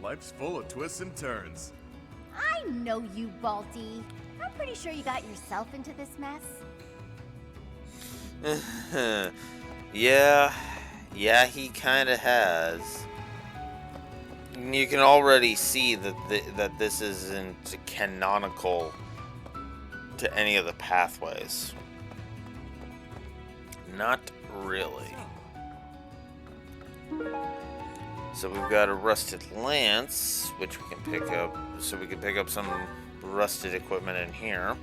Life's full of twists and turns. I know you, Balti. I'm pretty sure you got yourself into this mess. Yeah, he kind of has. You can already see that this isn't canonical to any of the pathways. Not really. So we've got a rusted lance, which we can pick up. So we can pick up some rusted equipment in here.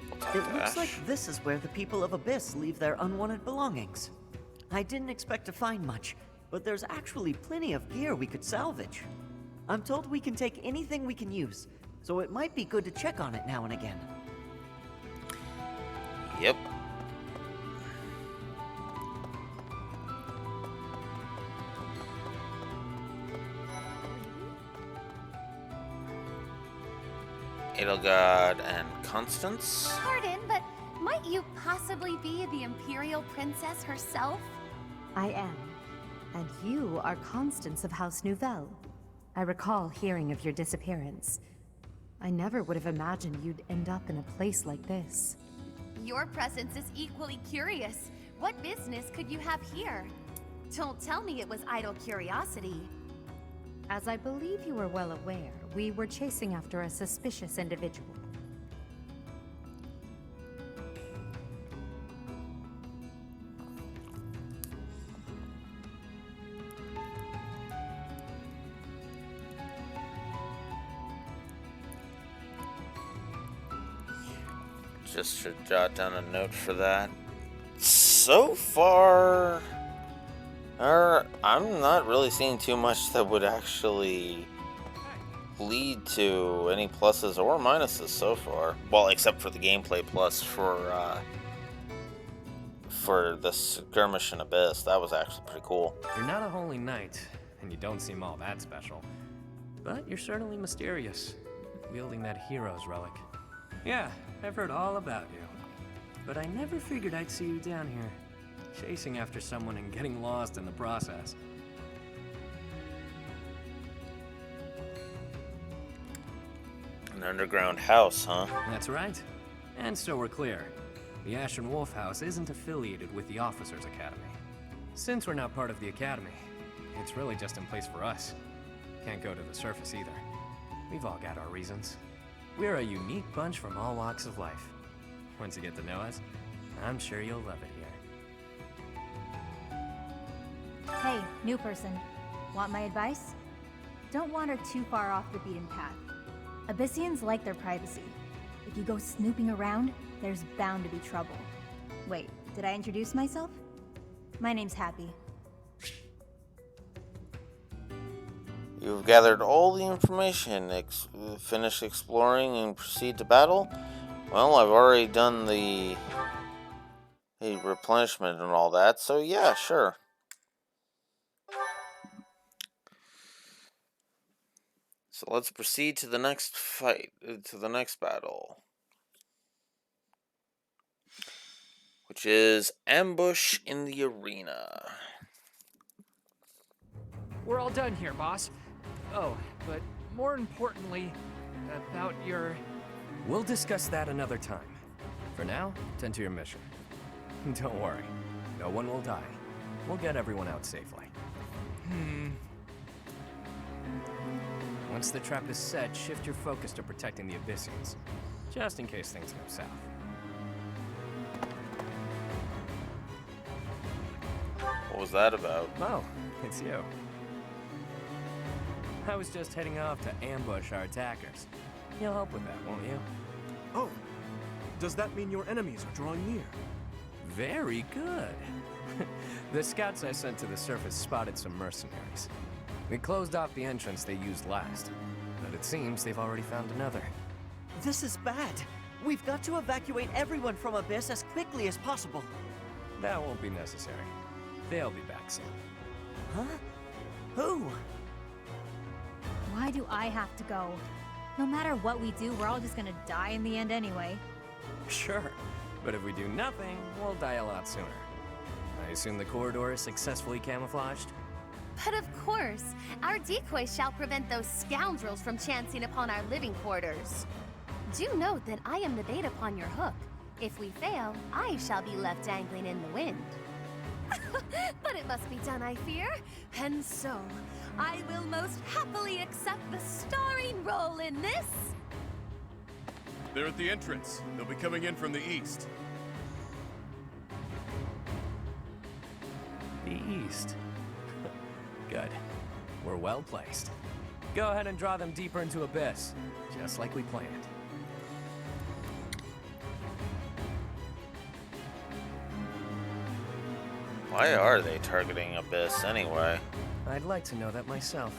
We'll take It looks that. like this is where the people of Abyss leave their unwanted belongings. I didn't expect to find much, but there's actually plenty of gear we could salvage. I'm told we can take anything we can use, so it might be good to check on it now and again. Yep. Edelgard and Constance? Pardon, but might you possibly be the Imperial Princess herself? I am. And you are Constance of House Nouvelle. I recall hearing of your disappearance. I never would have imagined you'd end up in a place like this. Your presence is equally curious. What business could you have here? Don't tell me it was idle curiosity. As I believe you are well aware, we were chasing after a suspicious individual. Just should jot down a note for that. So far, I'm not really seeing too much that would actually lead to any pluses or minuses so far. Well, except for the gameplay plus for the Skirmish and Abyss. That was actually pretty cool. You're not a holy knight, and you don't seem all that special. But you're certainly mysterious, wielding that hero's relic. Yeah, I've heard all about you. But I never figured I'd see you down here, chasing after someone and getting lost in the process. An underground house, huh? That's right. And so we're clear. The Ashen Wolf House isn't affiliated with the Officers Academy. Since we're not part of the Academy, it's really just in place for us. Can't go to the surface either. We've all got our reasons. We're a unique bunch from all walks of life. Once you get to know us, I'm sure you'll love it here. Hey, new person. Want my advice? Don't wander too far off the beaten path. Abyssians like their privacy. If you go snooping around, there's bound to be trouble. Wait, did I introduce myself? My name's Happy. You've gathered all the information, finish exploring, and proceed to battle? Well, I've already done the replenishment and all that, so yeah, sure. So let's proceed to the next fight, to the next battle. Which is Ambush in the Arena. We're all done here, boss. Oh, but more importantly, about your... We'll discuss that another time. For now, tend to your mission. Don't worry, no one will die. We'll get everyone out safely. Once the trap is set, shift your focus to protecting the Abyssians, just in case things go south. What was that about? Oh, it's you. I was just heading off to ambush our attackers. You'll help with that, won't you? Oh, does that mean your enemies are drawing near? Very good. The scouts I sent to the surface spotted some mercenaries. We closed off the entrance they used last, but it seems they've already found another. This is bad. We've got to evacuate everyone from Abyss as quickly as possible. That won't be necessary. They'll be back soon. Huh? Who? Why do I have to go? No matter what we do, we're all just gonna die in the end anyway. Sure, but if we do nothing, we'll die a lot sooner. I assume the corridor is successfully camouflaged? But of course, our decoy shall prevent those scoundrels from chancing upon our living quarters. Do note that I am the bait upon your hook. If we fail, I shall be left dangling in the wind. But it must be done, I fear. And so, I will most happily accept the starring role in this. They're at the entrance. They'll be coming in from the east. The east. Good. We're well placed. Go ahead and draw them deeper into Abyss, just like we planned. Why are they targeting Abyss anyway? I'd like to know that myself.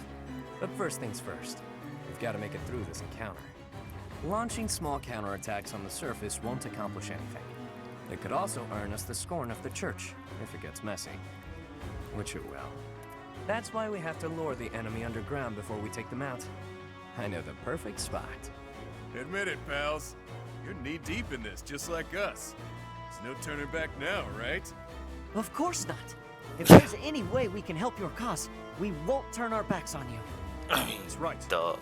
But first things first, we've got to make it through this encounter. Launching small counterattacks on the surface won't accomplish anything. It could also earn us the scorn of the church, if it gets messy. Which it will. That's why we have to lure the enemy underground before we take them out. I know the perfect spot. Admit it, pals. You're knee-deep in this, just like us. There's no turning back now, right? Of course not. If there's any way we can help your cause, we won't turn our backs on you. He's right. Duh.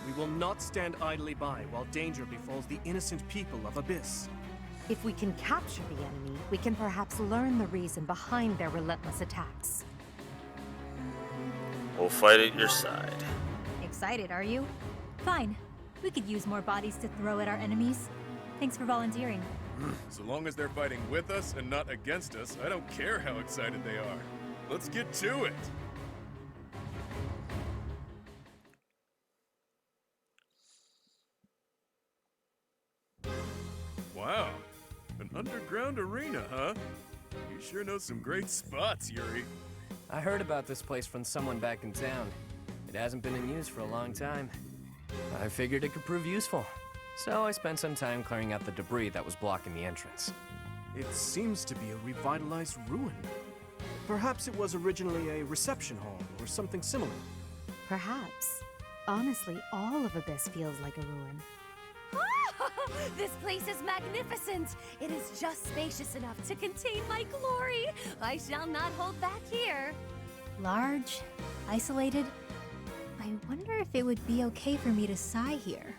We will not stand idly by while danger befalls the innocent people of Abyss. If we can capture the enemy, we can perhaps learn the reason behind their relentless attacks. We'll fight at your side. Excited, are you? Fine. We could use more bodies to throw at our enemies. Thanks for volunteering. So long as they're fighting with us and not against us, I don't care how excited they are. Let's get to it! Wow, an underground arena, huh? You sure know some great spots, Yuri. I heard about this place from someone back in town. It hasn't been in use for a long time. I figured it could prove useful. So I spent some time clearing out the debris that was blocking the entrance. It seems to be a revitalized ruin. Perhaps it was originally a reception hall or something similar. Perhaps. Honestly, all of Abyss feels like a ruin. This place is magnificent. It is just spacious enough to contain my glory. I shall not hold back here. Large, isolated. I wonder if it would be okay for me to sigh here.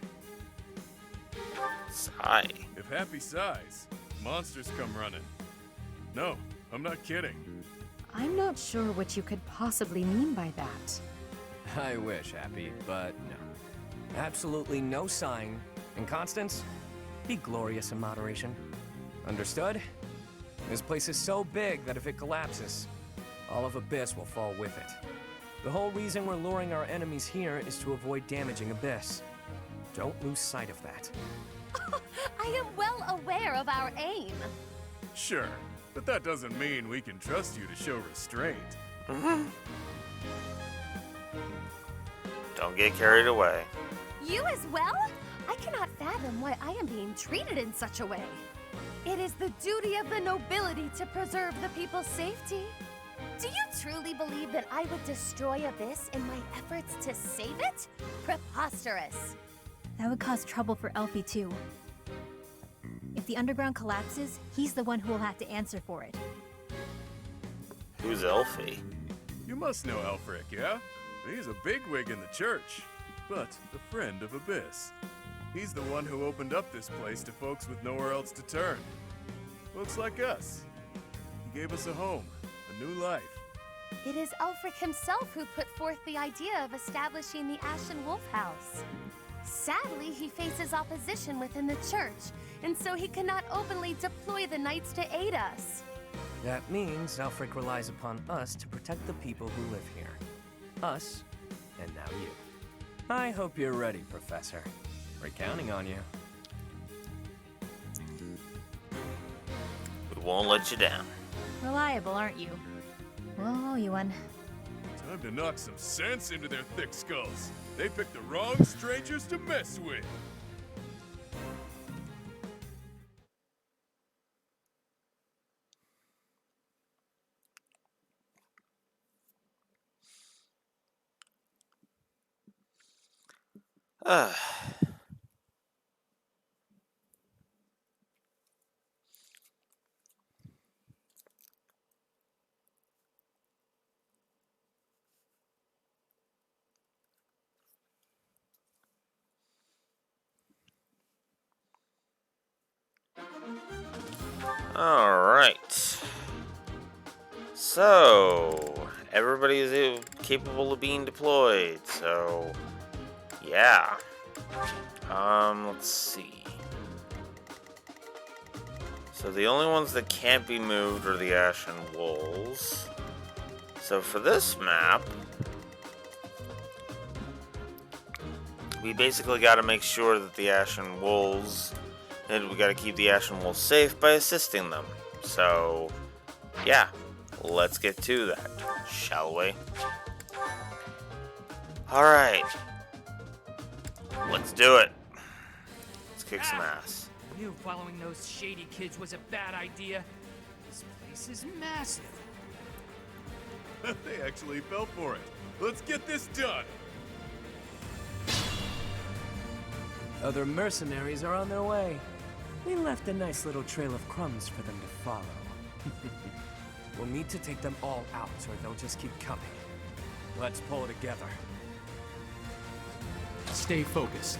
Sigh? If Happy sighs, monsters come running. No, I'm not kidding. I'm not sure what you could possibly mean by that. I wish, Happy, but no. Absolutely no sighing. And Constance, be glorious in moderation. Understood? This place is so big that if it collapses, all of Abyss will fall with it. The whole reason we're luring our enemies here is to avoid damaging Abyss. Don't lose sight of that. I am well aware of our aim. Sure, but that doesn't mean we can trust you to show restraint. Don't get carried away. You as well? I cannot fathom why I am being treated in such a way. It is the duty of the nobility to preserve the people's safety. Do you truly believe that I would destroy Abyss in my efforts to save it? Preposterous. That would cause trouble for Elfie too. If the underground collapses, he's the one who will have to answer for it. Who's Elfie? You must know Alfric, yeah? He's a bigwig in the church, but a friend of Abyss. He's the one who opened up this place to folks with nowhere else to turn. Folks like us. He gave us a home, a new life. It is Ulfric himself who put forth the idea of establishing the Ashen Wolf House. Sadly, he faces opposition within the church, and so he cannot openly deploy the knights to aid us. That means Alfric relies upon us to protect the people who live here. Us, and now you. I hope you're ready, Professor. We're counting on you. We won't let you down. Reliable, aren't you? We'll owe you one. Time to knock some sense into their thick skulls. They picked the wrong strangers to mess with. Alright. So, everybody is capable of being deployed, so yeah. Let's see. So the only ones that can't be moved are the Ashen Wolves. So for this map, we basically got to make sure that the Ashen Wolves, and we got to keep the Ashen Wolves safe by assisting them. So, yeah, let's get to that, shall we? Alright. Let's do it. Let's kick some ass. I knew following those shady kids was a bad idea. This place is massive. They actually fell for it. Let's get this done. Other mercenaries are on their way. We left a nice little trail of crumbs for them to follow. We'll need to take them all out, or they'll just keep coming. Let's pull together. Stay focused.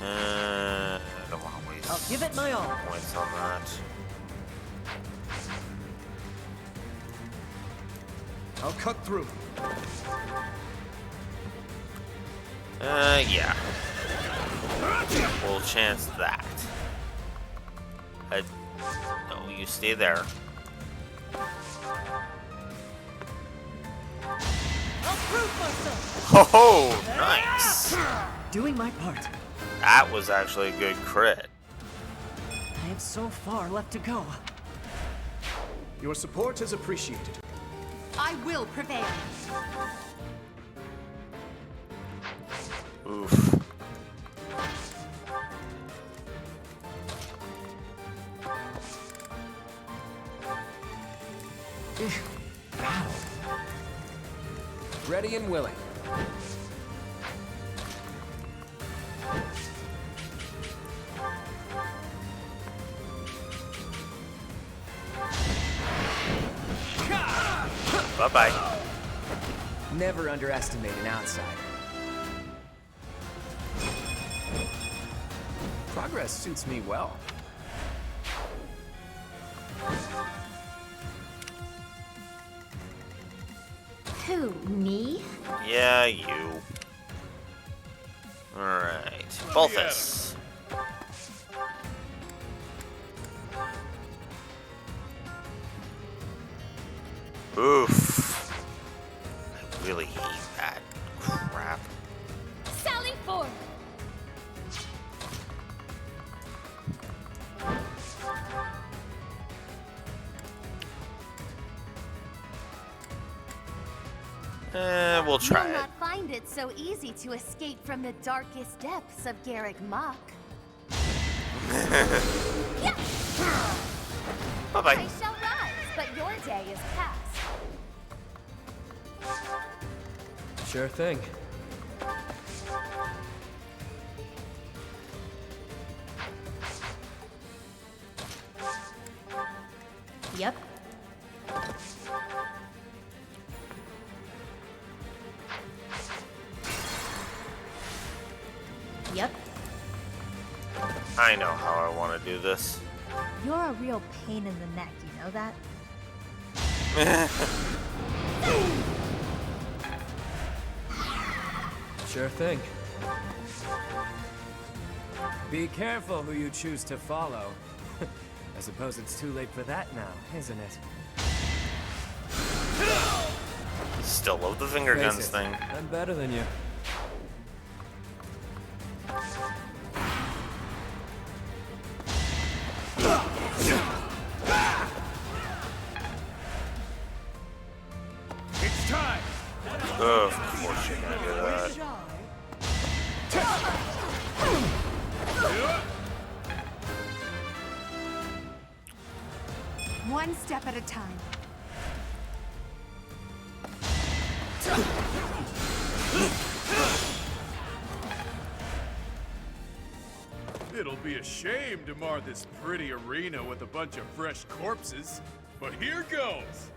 I don't want to waste I'll give it my all. points on that. I'll cut through. Yeah. Full chance of that. No, you stay there. Oh, nice. Doing my part. That was actually a good crit. I have so far left to go. Your support is appreciated. I will prevail. Oof. Ready and willing. Bye-bye. Never underestimate an outsider. Progress suits me well. Who, me? Yeah, you. Alright. Balthus. Oof. I really hate that crap. Sally forth! We'll try You'll it. not find it so easy to escape from the darkest depths of Garrick Mach. Bye-bye. I shall rise, but your day is past. Sure thing. Yep. Yep. I know how I want to do this. You're a real pain in the neck, you know that? Sure thing. Be careful who you choose to follow. I suppose it's too late for that now, isn't it? Still love the finger Face guns it, thing. I'm better than you. It's time! Oh, of course you're gonna do that. One step at a time. It'll be a shame to mar this pretty arena with a bunch of fresh corpses, but here goes!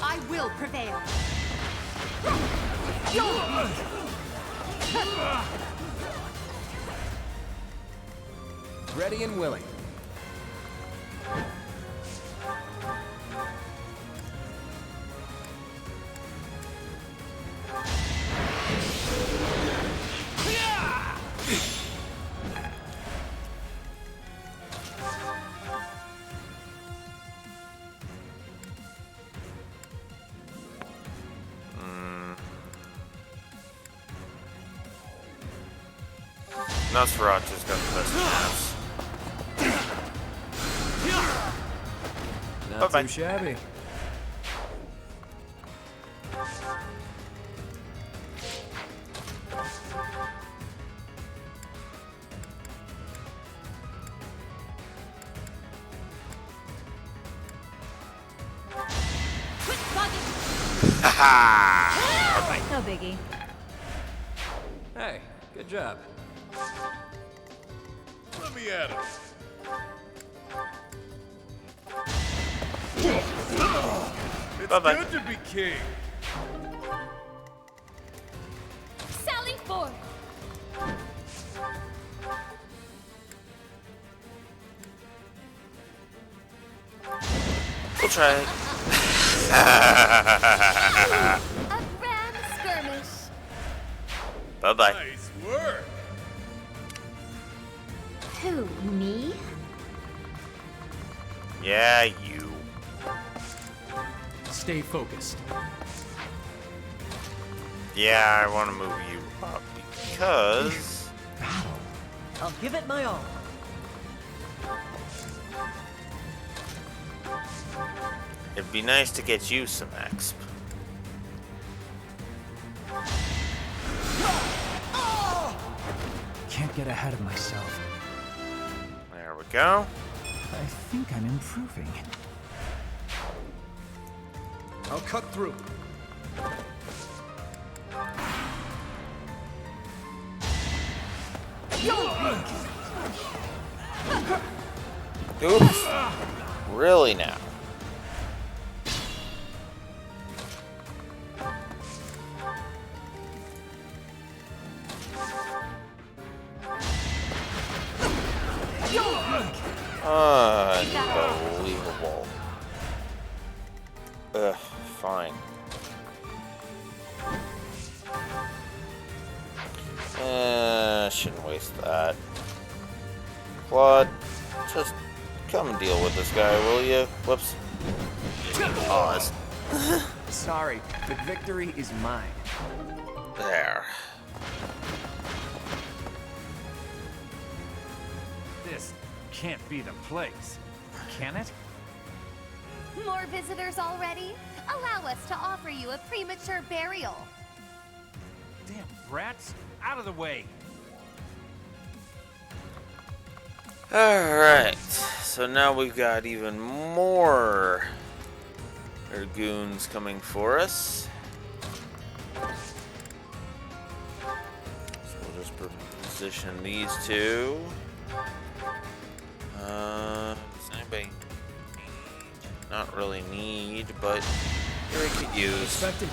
I will prevail. Ready and willing. Nosferatu's got the best chance. Not Bye-bye. too shabby. No biggie. Hey, good job. Let me at him. It's Bye-bye. good to be king. Sally forth! We'll try it. A grand skirmish. Bye-bye. Nice work. Who, me? Yeah, you. Stay focused. Yeah, I want to move you up because... I'll give it my all. It'd be nice to get you some exp. Can't get ahead of myself. There we go. I think I'm improving. I'll cut through. Oof. Really now? Unbelievable. Ugh, fine. Shouldn't waste that. Claude, just come and deal with this guy, will you? Whoops. Pause. Sorry, but victory is mine. There. This can't be the place, can it? More visitors already? Allow us to offer you a premature burial. Damn rats, out of the way. Alright, so now we've got even more Dragoons coming for us. So we'll just position these two. Does anybody need? Not really need, but very could use. Expected.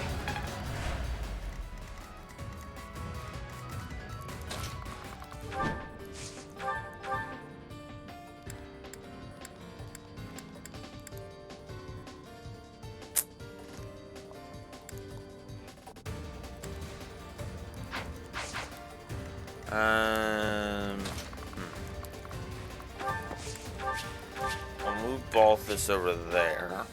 I'll move Balthus over there.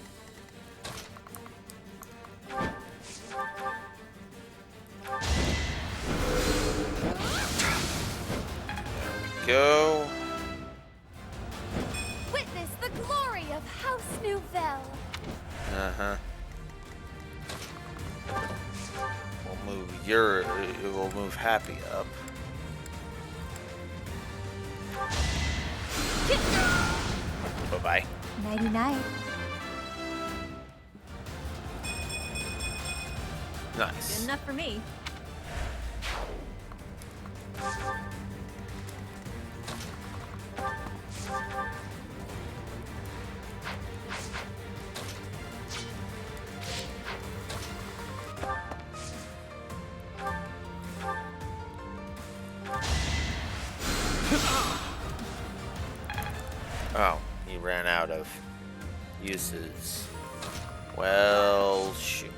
Go. Witness the glory of House Nouvelle. Uh-huh. We'll move Happy up. Bye-bye. Nighty-night. Nice. Good enough for me. Oh, he ran out of uses. Well, shoot.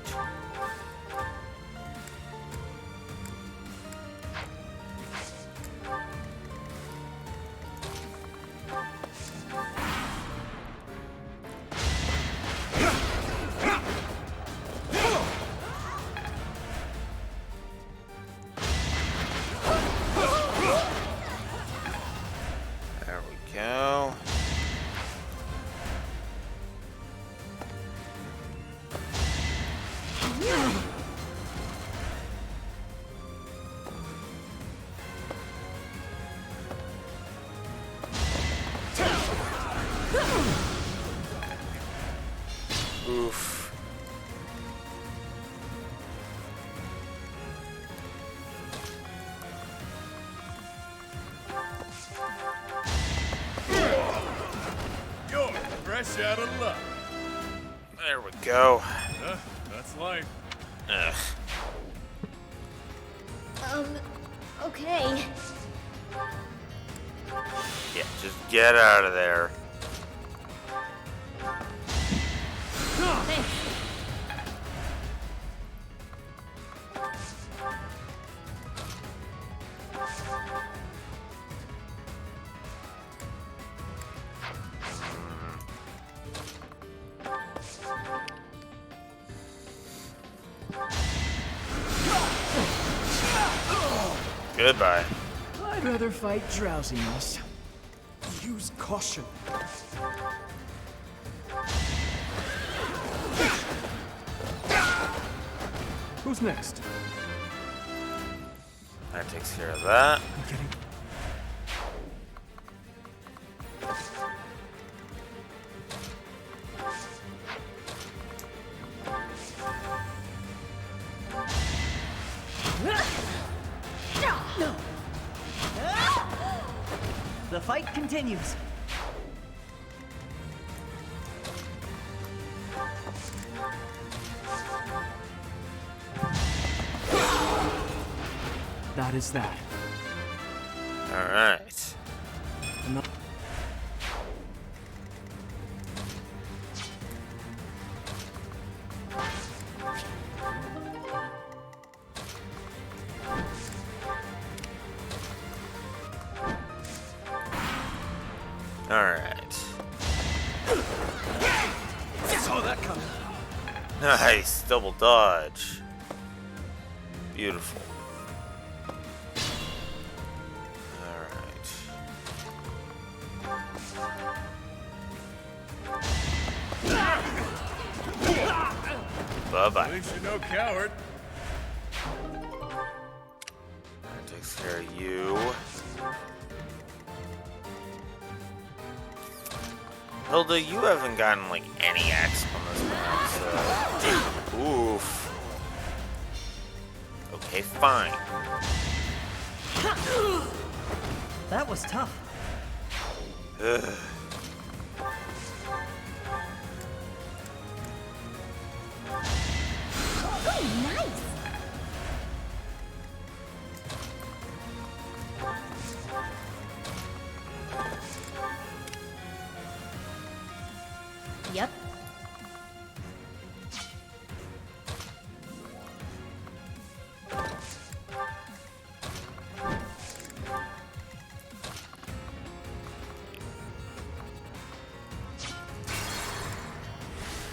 Oof. You're fresh out of luck. There we go. That's life. Ugh. Okay. Yeah, just get out of there. Thanks. Goodbye. I'd rather fight drowsiness. Use caution. Who's next? That takes care of that. I'm kidding. The fight continues. That is that. All right. All right. Saw that coming. Nice double dodge. Beautiful. Bye-bye. At least you're no coward. That takes care of you. Hilda, you haven't gotten like any X on this map, so oof. Okay, fine. That was tough. Ugh. Nice. Yep.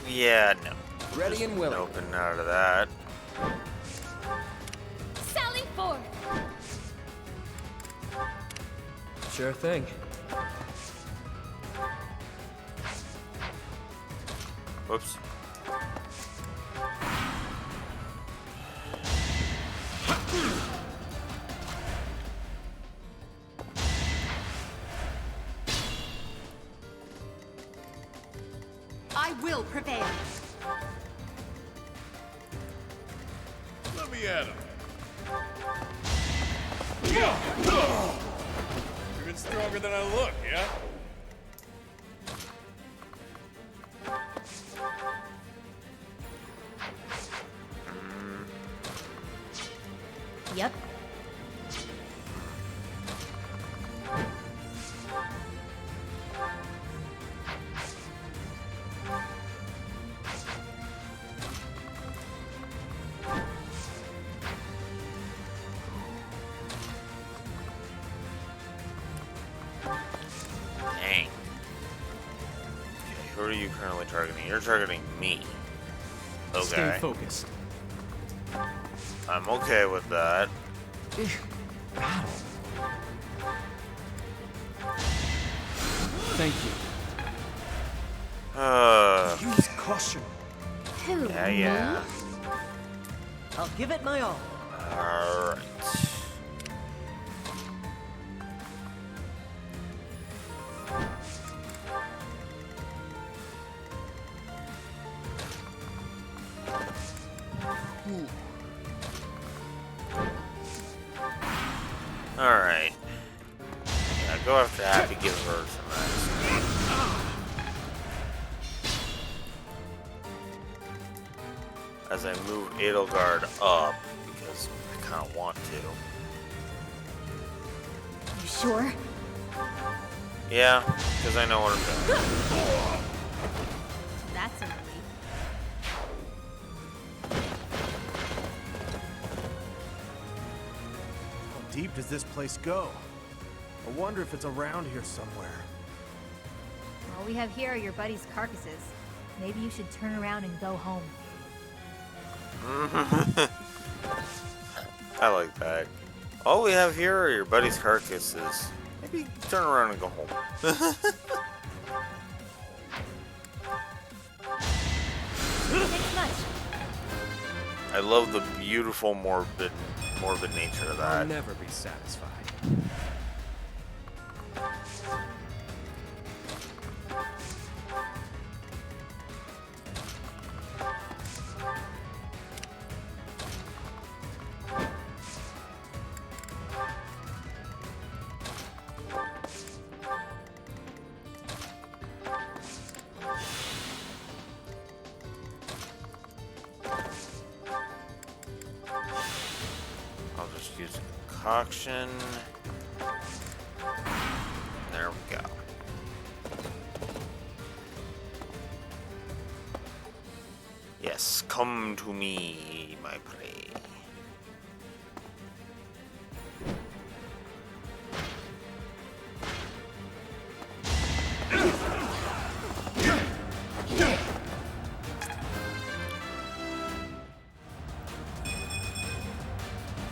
Yeah, no. Ready and willing. Open out of that. Sally forth! Sure thing. Whoops. I will prevail. Let me at him. Even stronger than I look, yeah? Yep. Dang. Okay, who are you currently targeting? You're targeting me. Okay. Stay focused. I'm okay with that. Battle. Thank you. Use caution. Who? Yeah, yeah. I'll give it my all. Alright. Alright. Yeah, go after Happy, give her some rest. As I move Edelgard up, because I kind of want to. You sure? Yeah, because I know what I'm doing. That's a relief. How deep does this place go? I wonder if it's around here somewhere. All we have here are your buddies' carcasses. Maybe you should turn around and go home. I like that. All we have here are your buddy's carcasses. Maybe turn around and go home. Thanks much. I love the beautiful, morbid nature of that. I'll never be satisfied. I'll just use a concoction. There we go. Yes, come to me, my prey.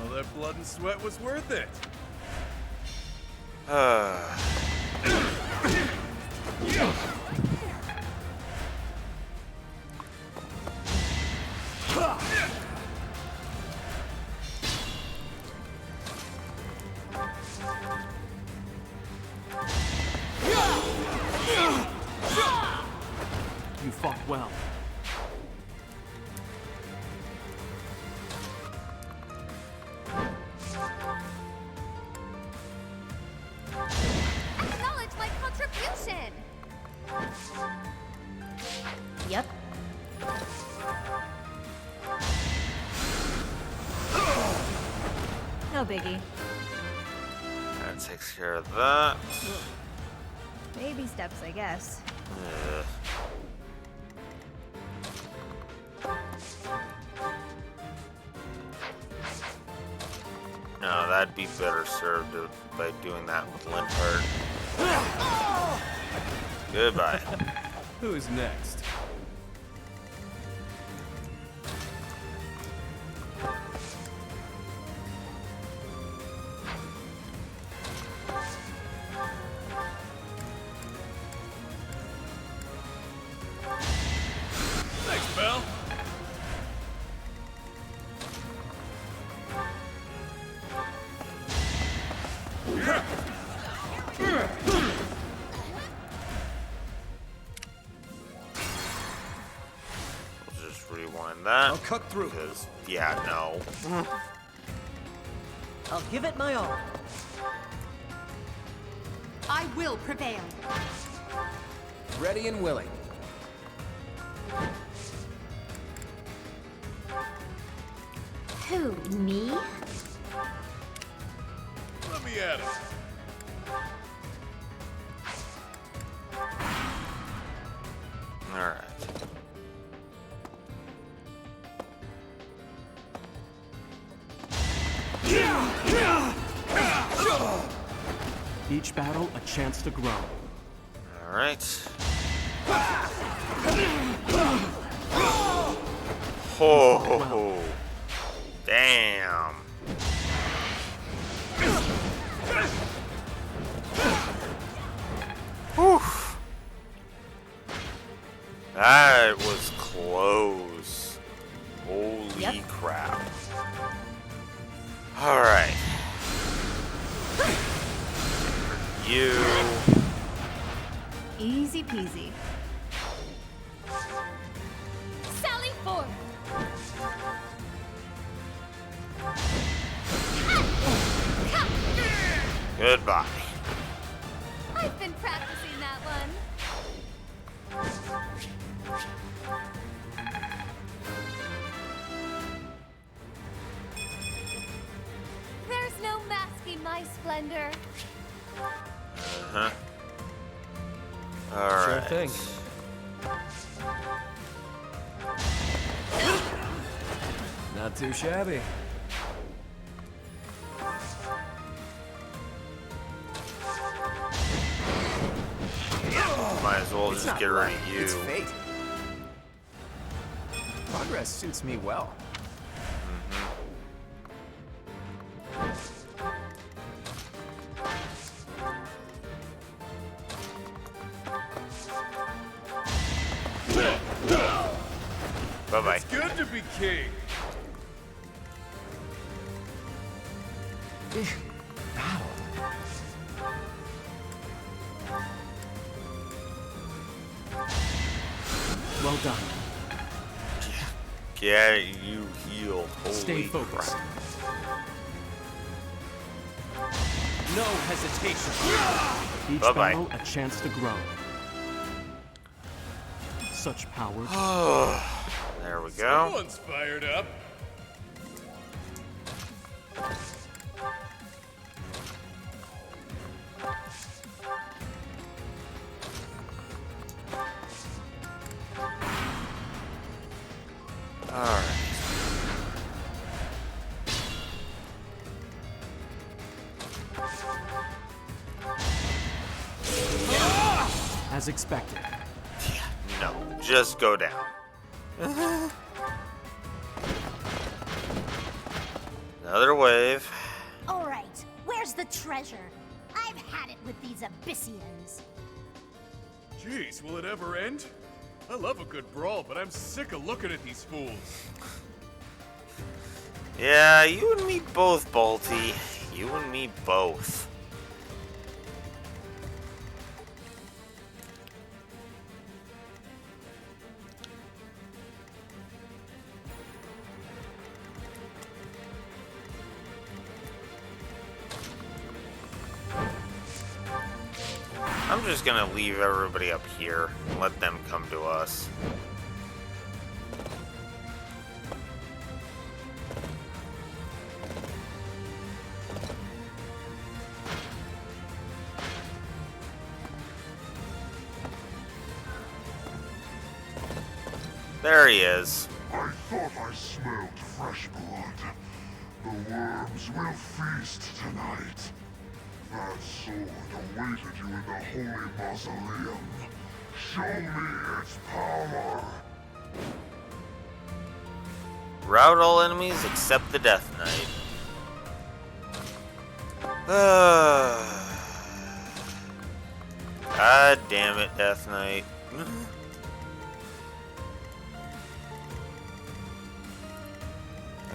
All that blood and sweat was worth it. You fought well. Acknowledge my contribution! Yep. No biggie. That takes care of that. Baby steps, I guess. Ugh. No, that'd be better served by doing that with Linhart. Goodbye. Who's next? Thanks, pal. We'll just rewind that. I'll cut through. Because, yeah, no. I'll give it my all. I will prevail. Ready and willing. Who, me? Let me at it. Alright. Each battle, a chance to grow. Alright. Oh, damn. Whew. That was close. Holy crap. Alright. You. Easy peasy. Sally forth! Goodbye. I've been practicing that one. There's no masking my splendor. Uh-huh. Alright. Sure thing. Not too shabby. Might as well It's just not get rid luck, of you. It's fate. Progress suits me well. Bye-bye. It's good to be king. Well done. Yeah, you healed. Holy Stay focused. crap. No hesitation. Each Bye-bye. battle a chance to grow. Such power. There we go. Someone's fired up. Alright. As expected. No, just go down. Another wave. All right, where's the treasure? I've had it with these Abyssians. Jeez, will it ever end? I love a good brawl, but I'm sick of looking at these fools. Yeah, you and me both, Balti. You and me both. I'm just gonna leave everybody up here and let them come to us. There he is. I thought I smelled fresh blood. The worms will feast tonight. That sword awaited you in the holy mausoleum. Show me its power. Rout all enemies except the Death Knight. God damn it, Death Knight.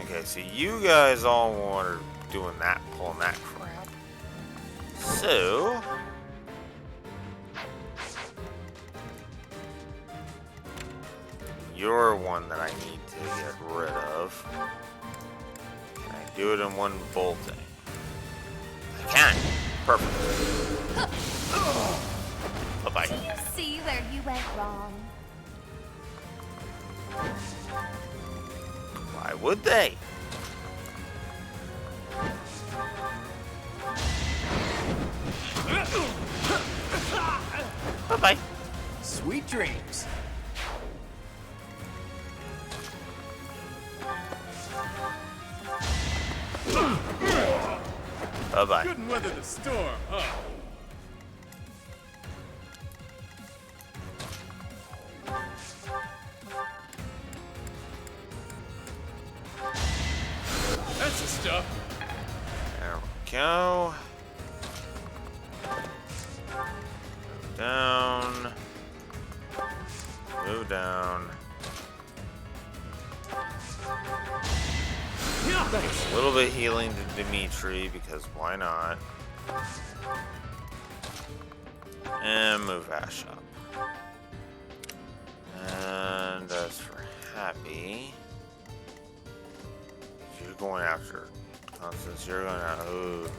Okay, so you guys all are doing that, pulling that crap. So... you're one that I need to get rid of. Can I do it in one bolting? I can. Perfect. Bye-bye. Do you see where you went wrong? Why would they? Bye-bye. Sweet dreams. Bye-bye. Couldn't weather the storm, huh? That's the stuff. There we go. Move down. Move down. A little bit healing to Dimitri, because why not? And move Ash up. And as for Happy, you're going after Constance. You're going to. Ooh.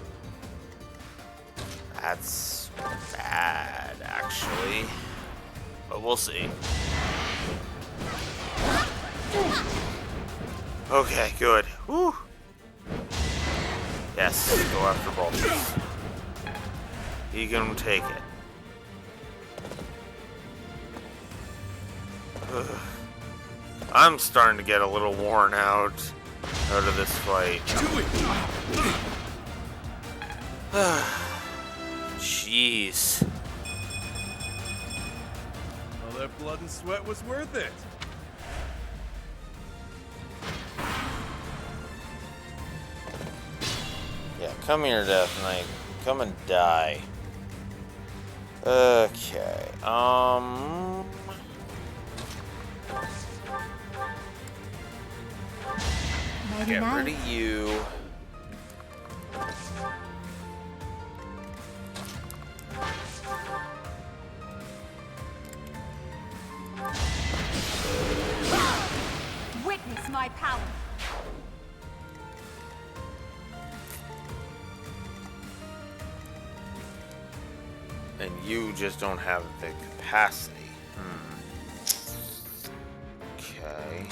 That's bad, actually. But we'll see. Okay, good. Woo. Yes, go after Balthus. He can take it. Ugh. I'm starting to get a little worn out of this fight. Jeez. All that blood and sweat was worth it. Yeah, come here, Death Knight. Come and die. Okay. Get rid of you. Witness my power. And you just don't have the capacity. Okay.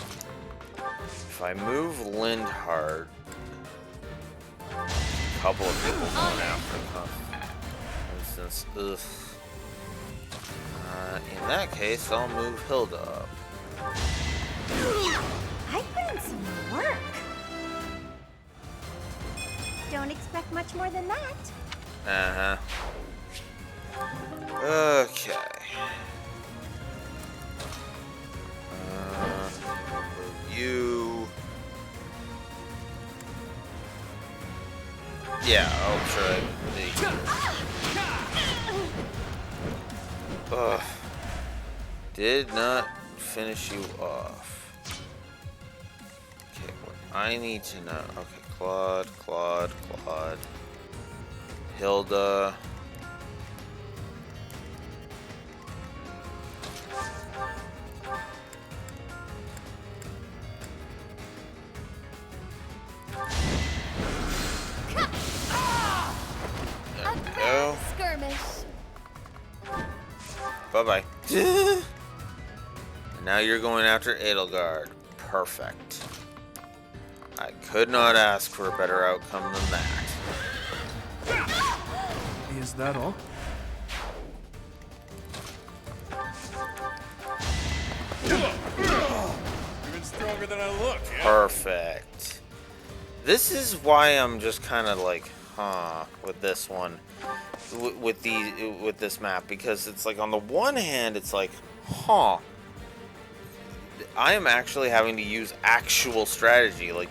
If I move Lindhart, a couple of people going after him. For instance, in that case, I'll move Hilda up. I put in some work. Don't expect much more than that. Okay. You. Yeah, I'll try the. Did not finish you off. Okay, what I need to know. Okay, Claude. Hilda. Go. Skirmish. Bye-bye. Now you're going after Edelgard. Perfect. I could not ask for a better outcome than that. Is that all? Even stronger than I look, yeah? Perfect. This is why I'm just kind of like, with this one, with this map, because it's like on the one hand, it's like, I am actually having to use actual strategy. Like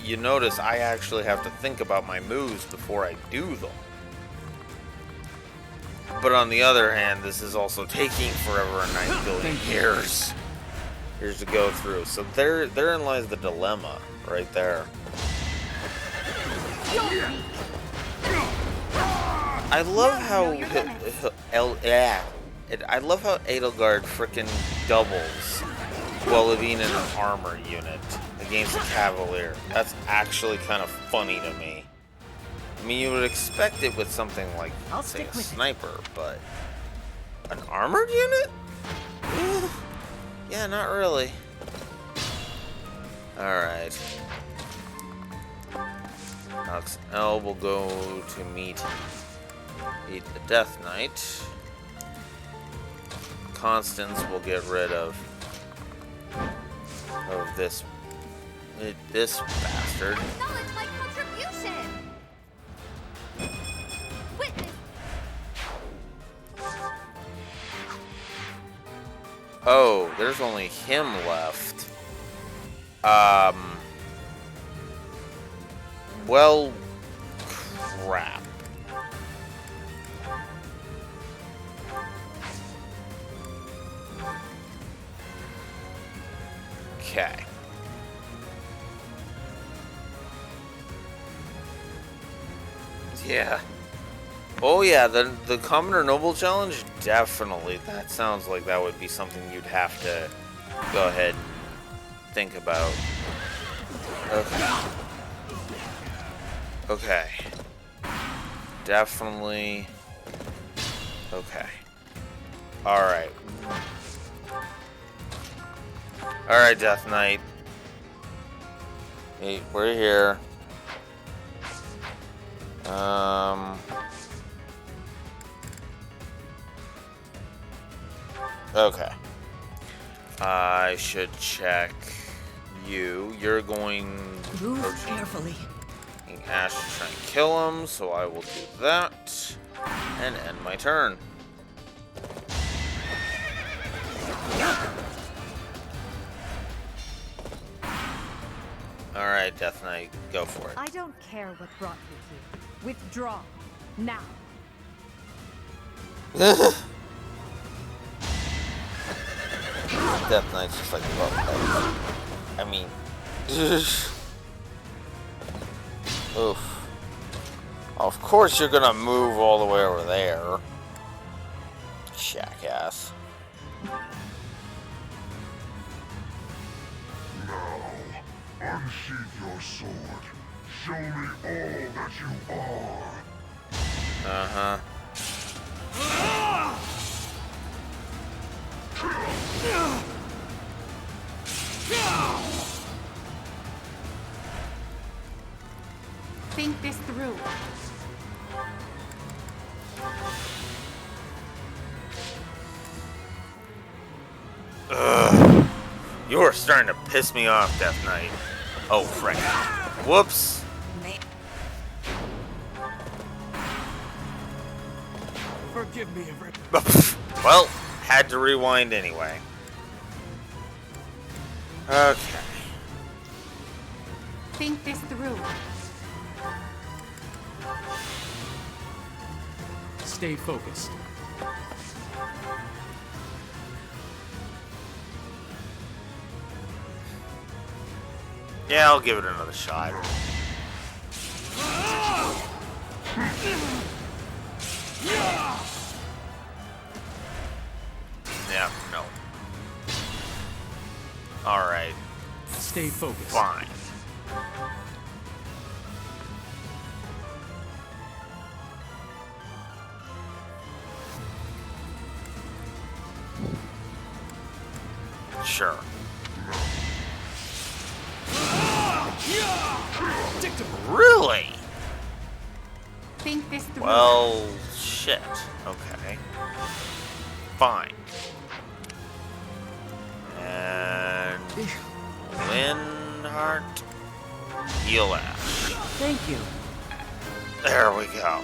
you notice, I actually have to think about my moves before I do them. But on the other hand, this is also taking forever and 9 billion years to go through. So therein lies the dilemma, right there. I love how I love how Edelgard frickin' doubles while being in an armor unit against a Cavalier. That's actually kind of funny to me. I mean, you would expect it with something like, say, a sniper, but an armored unit? Yeah, not really. Alright. Nox L will go to meet the Death Knight. Constance will get rid of this bastard. Acknowledge my contribution. Witness. Oh, there's only him left. Well, crap. Okay. Yeah. Oh yeah, the common or noble challenge, definitely. That sounds like that would be something you'd have to go ahead and think about. Okay. Okay. Definitely. Okay. Alright. Alright, Death Knight. Hey, we're here. Okay. I should check you. You're going... Move carefully. Ash to try and kill him, so I will do that. And end my turn. Alright, Death Knight, go for it. I don't care what brought you here. Withdraw. Now. Death Knight's just like, well, I mean... Oof. Of course you're gonna move all the way over there. Jackass. Unsheath your sword. Show me all that you are. Uh-huh. Think this through. Ugh. You're starting to piss me off, Death Knight. Oh, frick. Whoops. Forgive me, everyone. Well, had to rewind anyway. Okay. Think this through. Stay focused. Yeah, I'll give it another shot. Yeah, no. Alright. Stay focused. Fine. Sure. Really? Think this through. Well, shit. Okay. Fine. And Windheart, heal Ash. Thank you. There we go.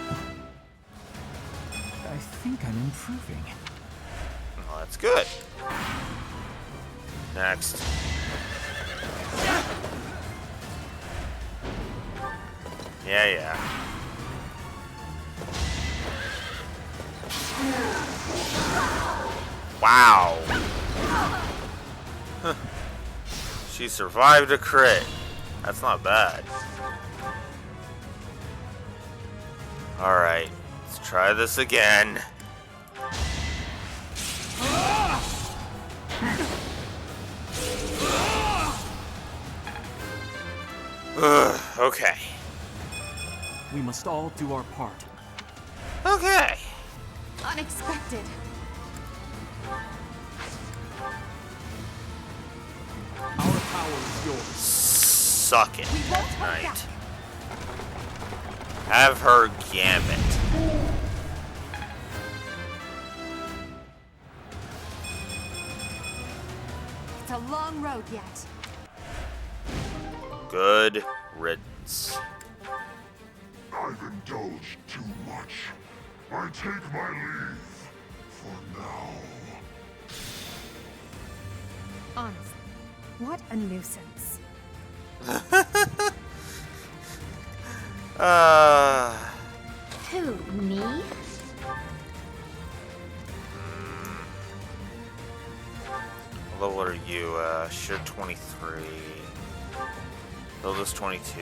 I think I'm improving. Well, that's good. Next. Yeah. Wow. Huh. She survived a crit. That's not bad. Alright, let's try this again. Okay. We must all do our part. Okay. Unexpected. Our power is yours. Suck it, Death Knight. Have her gambit. It's a long road yet. Good riddance. I've indulged too much. I take my leave for now. Honestly, what a nuisance. Who, me? What are you? You're 23. Hilda's 22.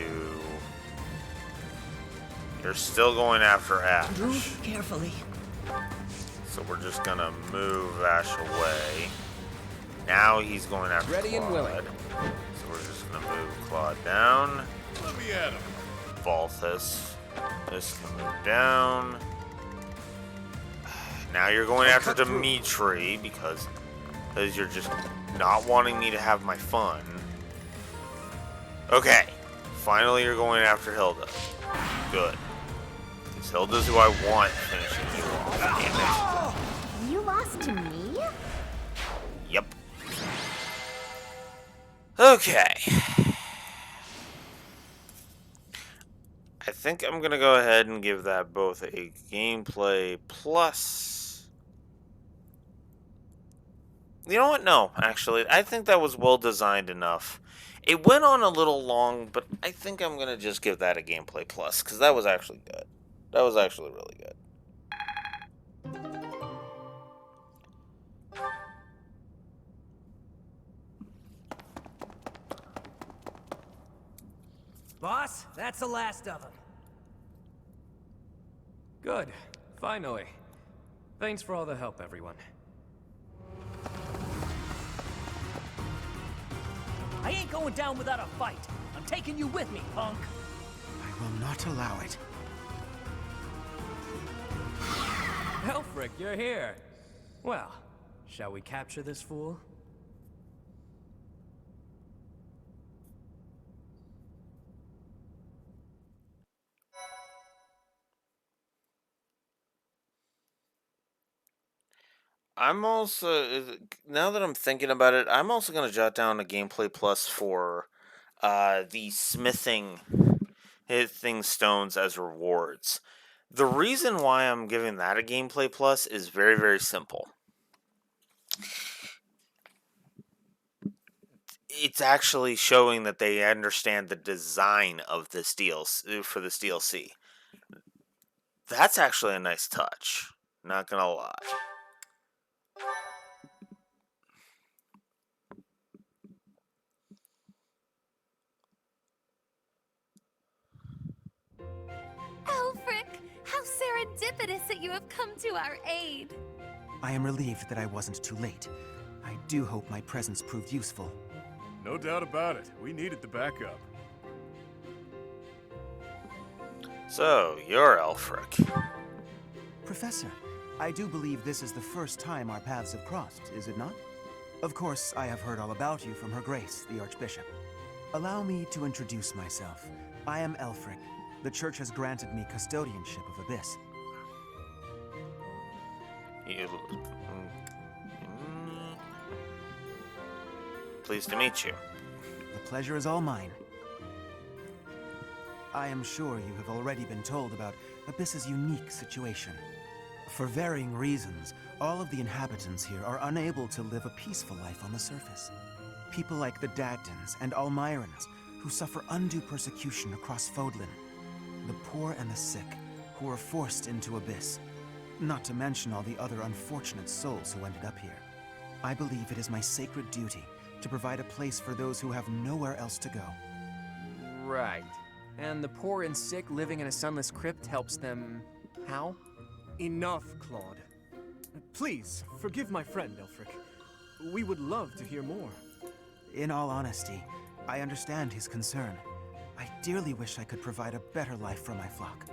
You're still going after Ash. Move carefully. So we're just gonna move Ash away. Now he's going after Ready Claude. and willing. So we're just gonna move Claude down. Let me at him. Balthus. This can move down. Now you're going after Dimitri because you're just not wanting me to have my fun. Okay. Finally you're going after Hilda. Good. Because Hilda's who I want finishing you off. Damn it. You lost to me? Yep. Okay. I think I'm going to go ahead and give that both a gameplay plus. You know what? No, actually. I think that was well designed enough. It went on a little long, but I think I'm going to just give that a gameplay plus because that was actually good. That was actually really good. Boss, that's the last of them. Good. Finally. Thanks for all the help, everyone. I ain't going down without a fight. I'm taking you with me, punk. I will not allow it. Elfric, you're here. Well, shall we capture this fool? I'm also, now that I'm thinking about it, I'm also going to jot down a gameplay plus for the smithing stones as rewards. The reason why I'm giving that a gameplay plus is very, very simple. It's actually showing that they understand the design of this DLC, for this DLC. That's actually a nice touch. Not going to lie. Alfric, how serendipitous that you have come to our aid. I am relieved that I wasn't too late. I do hope my presence proved useful. No doubt about it. We needed the backup. So, you're Alfric. Professor, I do believe this is the first time our paths have crossed, is it not? Of course, I have heard all about you from Her Grace, the Archbishop. Allow me to introduce myself. I am Elfric. The Church has granted me custodianship of Abyss. Pleased to meet you. The pleasure is all mine. I am sure you have already been told about Abyss's unique situation. For varying reasons, all of the inhabitants here are unable to live a peaceful life on the surface. People like the Dagdans and Almirans, who suffer undue persecution across Fodlan. The poor and the sick, who are forced into Abyss. Not to mention all the other unfortunate souls who ended up here. I believe it is my sacred duty to provide a place for those who have nowhere else to go. Right. And the poor and sick living in a sunless crypt helps them... how? Enough, Claude. Please, forgive my friend, Elfric. We would love to hear more. In all honesty, I understand his concern. I dearly wish I could provide a better life for my flock.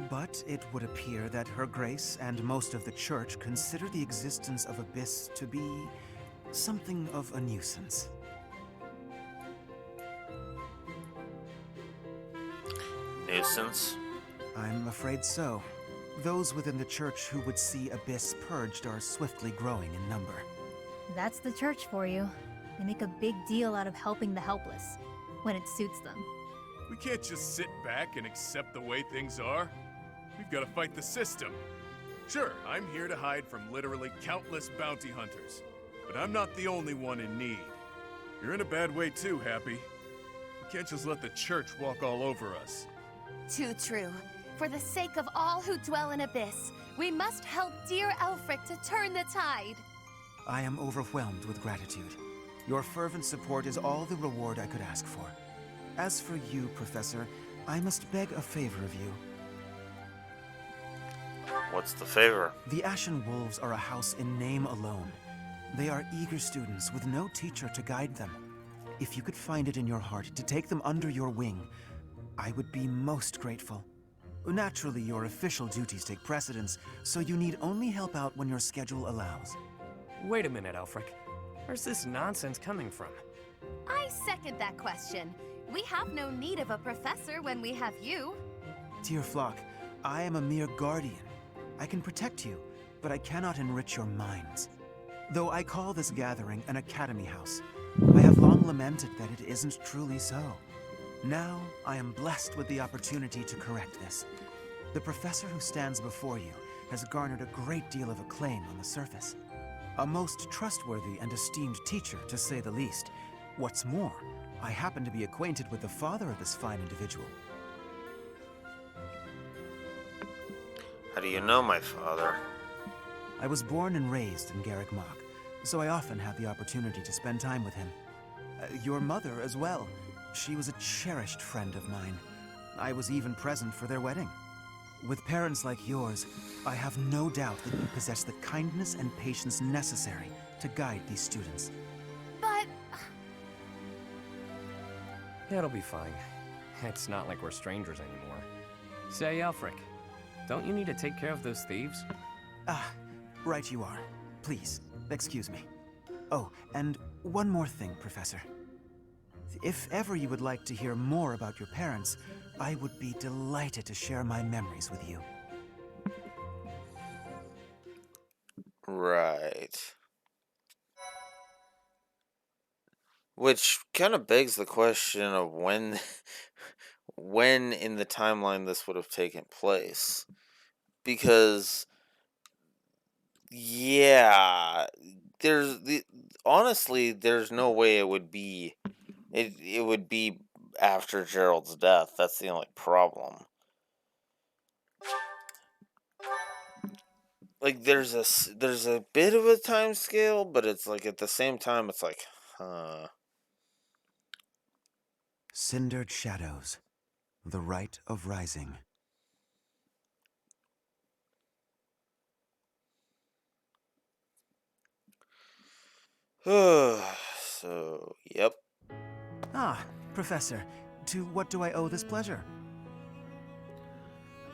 But it would appear that Her Grace and most of the Church consider the existence of Abyss to be something of a nuisance. Nuisance? I'm afraid so. Those within the Church who would see Abyss purged are swiftly growing in number. That's the Church for you. They make a big deal out of helping the helpless, when it suits them. We can't just sit back and accept the way things are. We've got to fight the system. Sure, I'm here to hide from literally countless bounty hunters, but I'm not the only one in need. You're in a bad way too, Happy. We can't just let the Church walk all over us. Too true. For the sake of all who dwell in Abyss, we must help dear Alfric to turn the tide. I am overwhelmed with gratitude. Your fervent support is all the reward I could ask for. As for you, Professor, I must beg a favor of you. What's the favor? The Ashen Wolves are a house in name alone. They are eager students with no teacher to guide them. If you could find it in your heart to take them under your wing, I would be most grateful. Naturally, your official duties take precedence, so you need only help out when your schedule allows. Wait a minute, Elfric. Where's this nonsense coming from? I second that question. We have no need of a professor when we have you. Dear flock, I am a mere guardian. I can protect you, but I cannot enrich your minds. Though I call this gathering an academy house, I have long lamented that it isn't truly so. Now, I am blessed with the opportunity to correct this. The professor who stands before you has garnered a great deal of acclaim on the surface. A most trustworthy and esteemed teacher, to say the least. What's more, I happen to be acquainted with the father of this fine individual. How do you know my father? I was born and raised in Garreg Mach, so I often had the opportunity to spend time with him. Your mother as well. She was a cherished friend of mine. I was even present for their wedding. With parents like yours, I have no doubt that you possess the kindness and patience necessary to guide these students. But... It'll be fine. It's not like we're strangers anymore. Say, Elfric, don't you need to take care of those thieves? Ah, right you are. Please, excuse me. Oh, and one more thing, Professor. If ever you would like to hear more about your parents, I would be delighted to share my memories with you. Right. Which kind of begs the question of when in the timeline this would have taken place. Because, yeah, honestly, there's no way it would be. It would be after Gerald's death. That's the only problem. Like, there's a bit of a time scale, but it's like at the same time, it's like, Cindered shadows, the rite of rising. So, yep. Ah, Professor, to what do I owe this pleasure?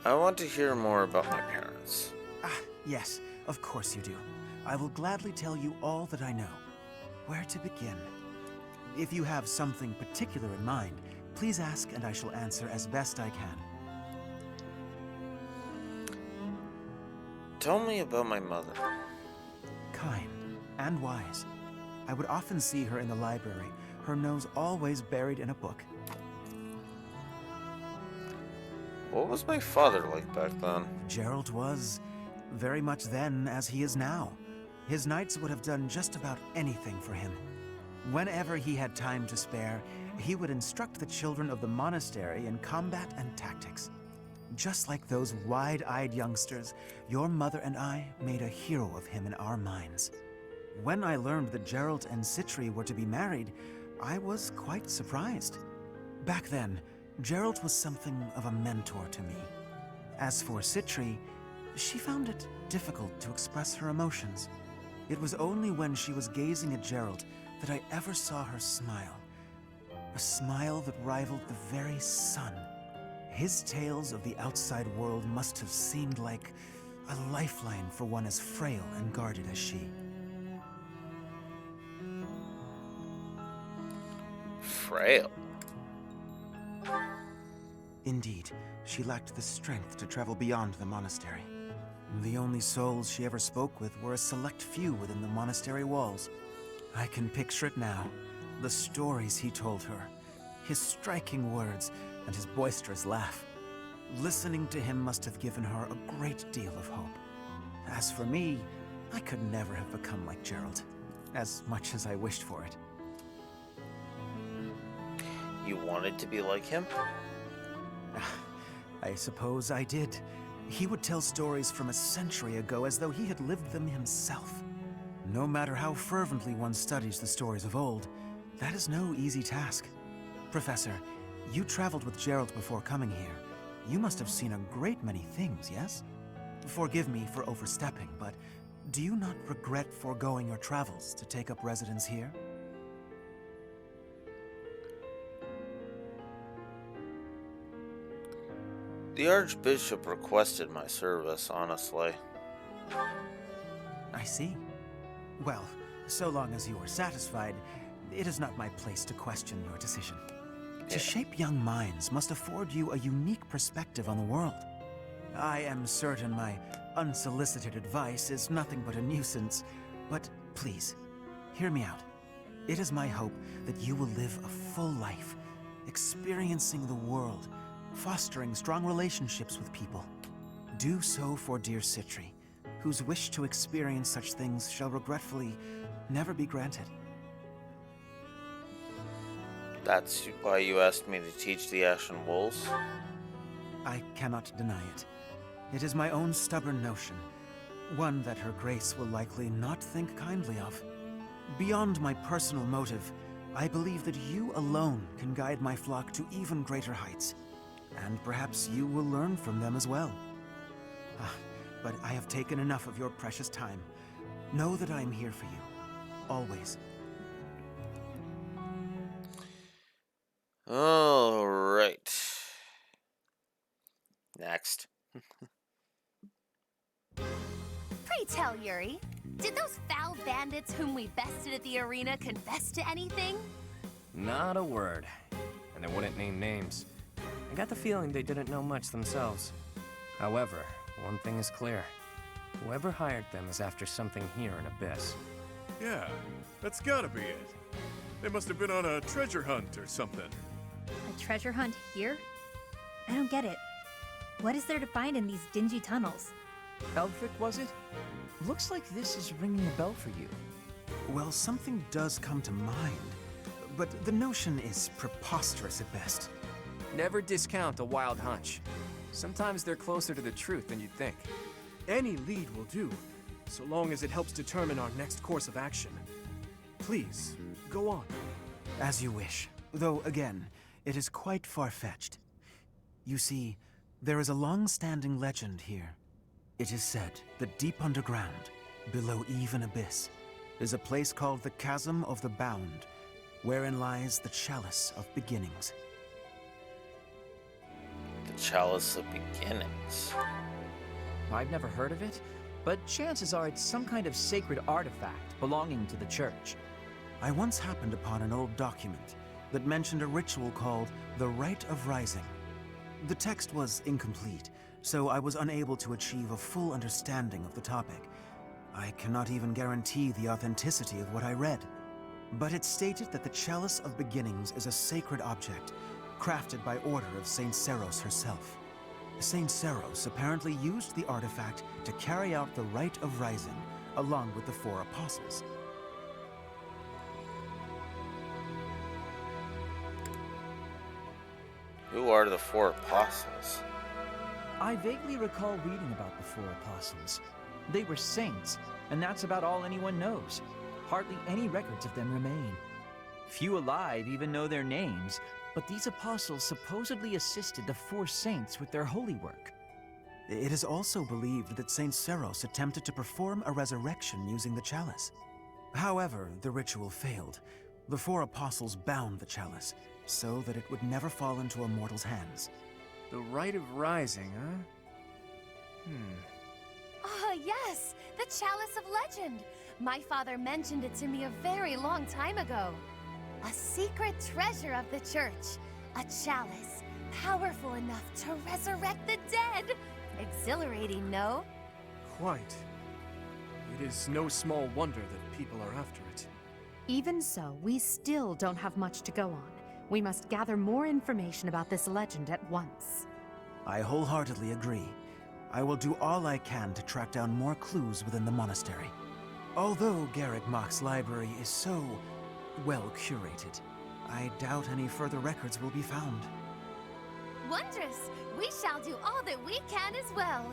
I want to hear more about my parents. Ah, yes, of course you do. I will gladly tell you all that I know. Where to begin? If you have something particular in mind, please ask and I shall answer as best I can. Tell me about my mother. Kind and wise. I would often see her in the library, her nose always buried in a book. What was my father like back then? Gerald was very much then as he is now. His knights would have done just about anything for him. Whenever he had time to spare, he would instruct the children of the monastery in combat and tactics. Just like those wide-eyed youngsters, your mother and I made a hero of him in our minds. When I learned that Gerald and Citri were to be married, I was quite surprised. Back then, Gerald was something of a mentor to me. As for Citri, she found it difficult to express her emotions. It was only when she was gazing at Gerald that I ever saw her smile. A smile that rivaled the very sun. His tales of the outside world must have seemed like a lifeline for one as frail and guarded as she. Frail? Indeed, she lacked the strength to travel beyond the monastery. The only souls she ever spoke with were a select few within the monastery walls. I can picture it now. The stories he told her, his striking words, and his boisterous laugh. Listening to him must have given her a great deal of hope. As for me, I could never have become like Gerald, as much as I wished for it. You wanted to be like him? I suppose I did. He would tell stories from a century ago as though he had lived them himself. No matter how fervently one studies the stories of old, that is no easy task. Professor, you traveled with Gerald before coming here. You must have seen a great many things, yes? Forgive me for overstepping, but do you not regret foregoing your travels to take up residence here? The Archbishop requested my service, honestly. I see. Well, so long as you are satisfied, it is not my place to question your decision. To shape young minds must afford you a unique perspective on the world. I am certain my unsolicited advice is nothing but a nuisance, but please, hear me out. It is my hope that you will live a full life, experiencing the world, fostering strong relationships with people. Do so for dear Citri, whose wish to experience such things shall regretfully never be granted. That's why you asked me to teach the Ashen Wolves? I cannot deny it. It is my own stubborn notion, one that Her Grace will likely not think kindly of. Beyond my personal motive, I believe that you alone can guide my flock to even greater heights, and perhaps you will learn from them as well. But I have taken enough of your precious time. Know that I am here for you, always. All right. Next. Pray tell, Yuri, did those foul bandits whom we bested at the arena confess to anything? Not a word. And they wouldn't name names. I got the feeling they didn't know much themselves. However, one thing is clear. Whoever hired them is after something here in Abyss. Yeah, that's gotta be it. They must have been on a treasure hunt or something. A treasure hunt here? I don't get it. What is there to find in these dingy tunnels? Eldrick, was it? Looks like this is ringing a bell for you. Well, something does come to mind, but the notion is preposterous at best. Never discount a wild hunch. Sometimes they're closer to the truth than you'd think. Any lead will do, so long as it helps determine our next course of action. Please, go on. As you wish, though again, it is quite far-fetched. You see, there is a long-standing legend here. It is said that deep underground, below even Abyss, is a place called the Chasm of the Bound, wherein lies the Chalice of Beginnings. The Chalice of Beginnings. I've never heard of it, but chances are it's some kind of sacred artifact belonging to the church. I once happened upon an old document that mentioned a ritual called the Rite of Rising. The text was incomplete, so I was unable to achieve a full understanding of the topic. I cannot even guarantee the authenticity of what I read. But it stated that the Chalice of Beginnings is a sacred object, crafted by order of Saint Seros herself. Saint Seros apparently used the artifact to carry out the Rite of Rising, along with the 4 apostles. Who are the 4 apostles? I vaguely recall reading about the 4 apostles. They were saints, and that's about all anyone knows. Hardly any records of them remain. Few alive even know their names, but these apostles supposedly assisted the 4 saints with their holy work. It is also believed that Saint Seros attempted to perform a resurrection using the chalice. However, the ritual failed. The 4 apostles bound the chalice, so that it would never fall into a mortal's hands. The Rite of Rising, huh? Ah, yes! The Chalice of Legend! My father mentioned it to me a very long time ago. A secret treasure of the church. A chalice, powerful enough to resurrect the dead. Exhilarating, no? Quite. It is no small wonder that people are after it. Even so, we still don't have much to go on. We must gather more information about this legend at once. I wholeheartedly agree. I will do all I can to track down more clues within the monastery. Although Garrick Mach's library is so well curated, I doubt any further records will be found. Wondrous! We shall do all that we can as well.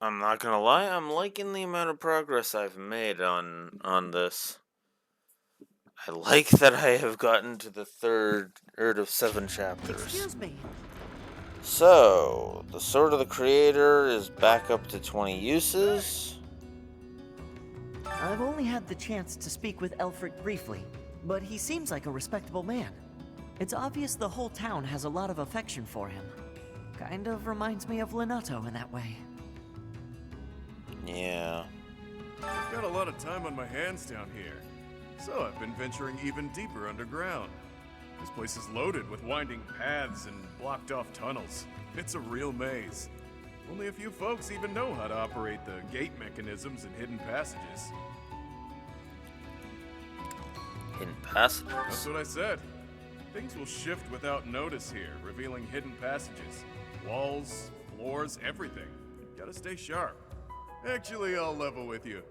I'm not gonna lie, I'm liking the amount of progress I've made on this. I like that I have gotten to the third of 7 chapters. Excuse me. So, the Sword of the Creator is back up to 20 uses. I've only had the chance to speak with Elfric briefly, but he seems like a respectable man. It's obvious the whole town has a lot of affection for him. Kind of reminds me of Lenato in that way. Yeah. I've got a lot of time on my hands down here, so I've been venturing even deeper underground. This place is loaded with winding paths and blocked off tunnels. It's a real maze. Only a few folks even know how to operate the gate mechanisms and hidden passages. Hidden passages? That's what I said. Things will shift without notice here, revealing hidden passages. Walls, floors, everything. Gotta stay sharp. Actually, I'll level with you.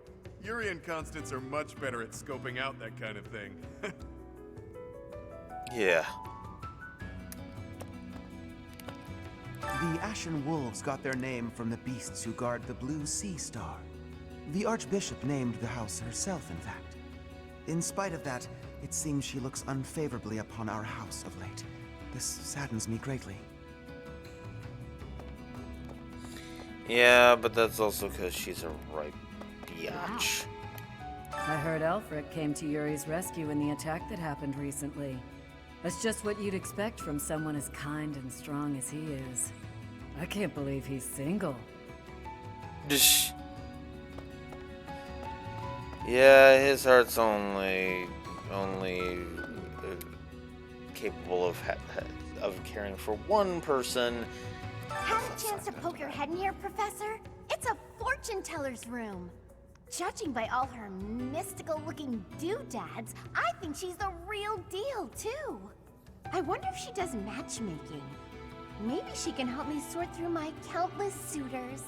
Yuri and Constance are much better at scoping out that kind of thing. Yeah. The Ashen Wolves got their name from the beasts who guard the Blue Sea Star. The Archbishop named the house herself, in fact. In spite of that, it seems she looks unfavorably upon our house of late. This saddens me greatly. Yeah, but that's also because she's a ripe biatch. I heard Elfric came to Yuri's rescue in the attack that happened recently. That's just what you'd expect from someone as kind and strong as he is. I can't believe he's single. Yeah, his heart's only capable of caring for one person. Had a chance to poke your head in here, Professor? It's a fortune teller's room. Judging by all her mystical-looking doodads, I think she's the real deal, too. I wonder if she does matchmaking. Maybe she can help me sort through my countless suitors.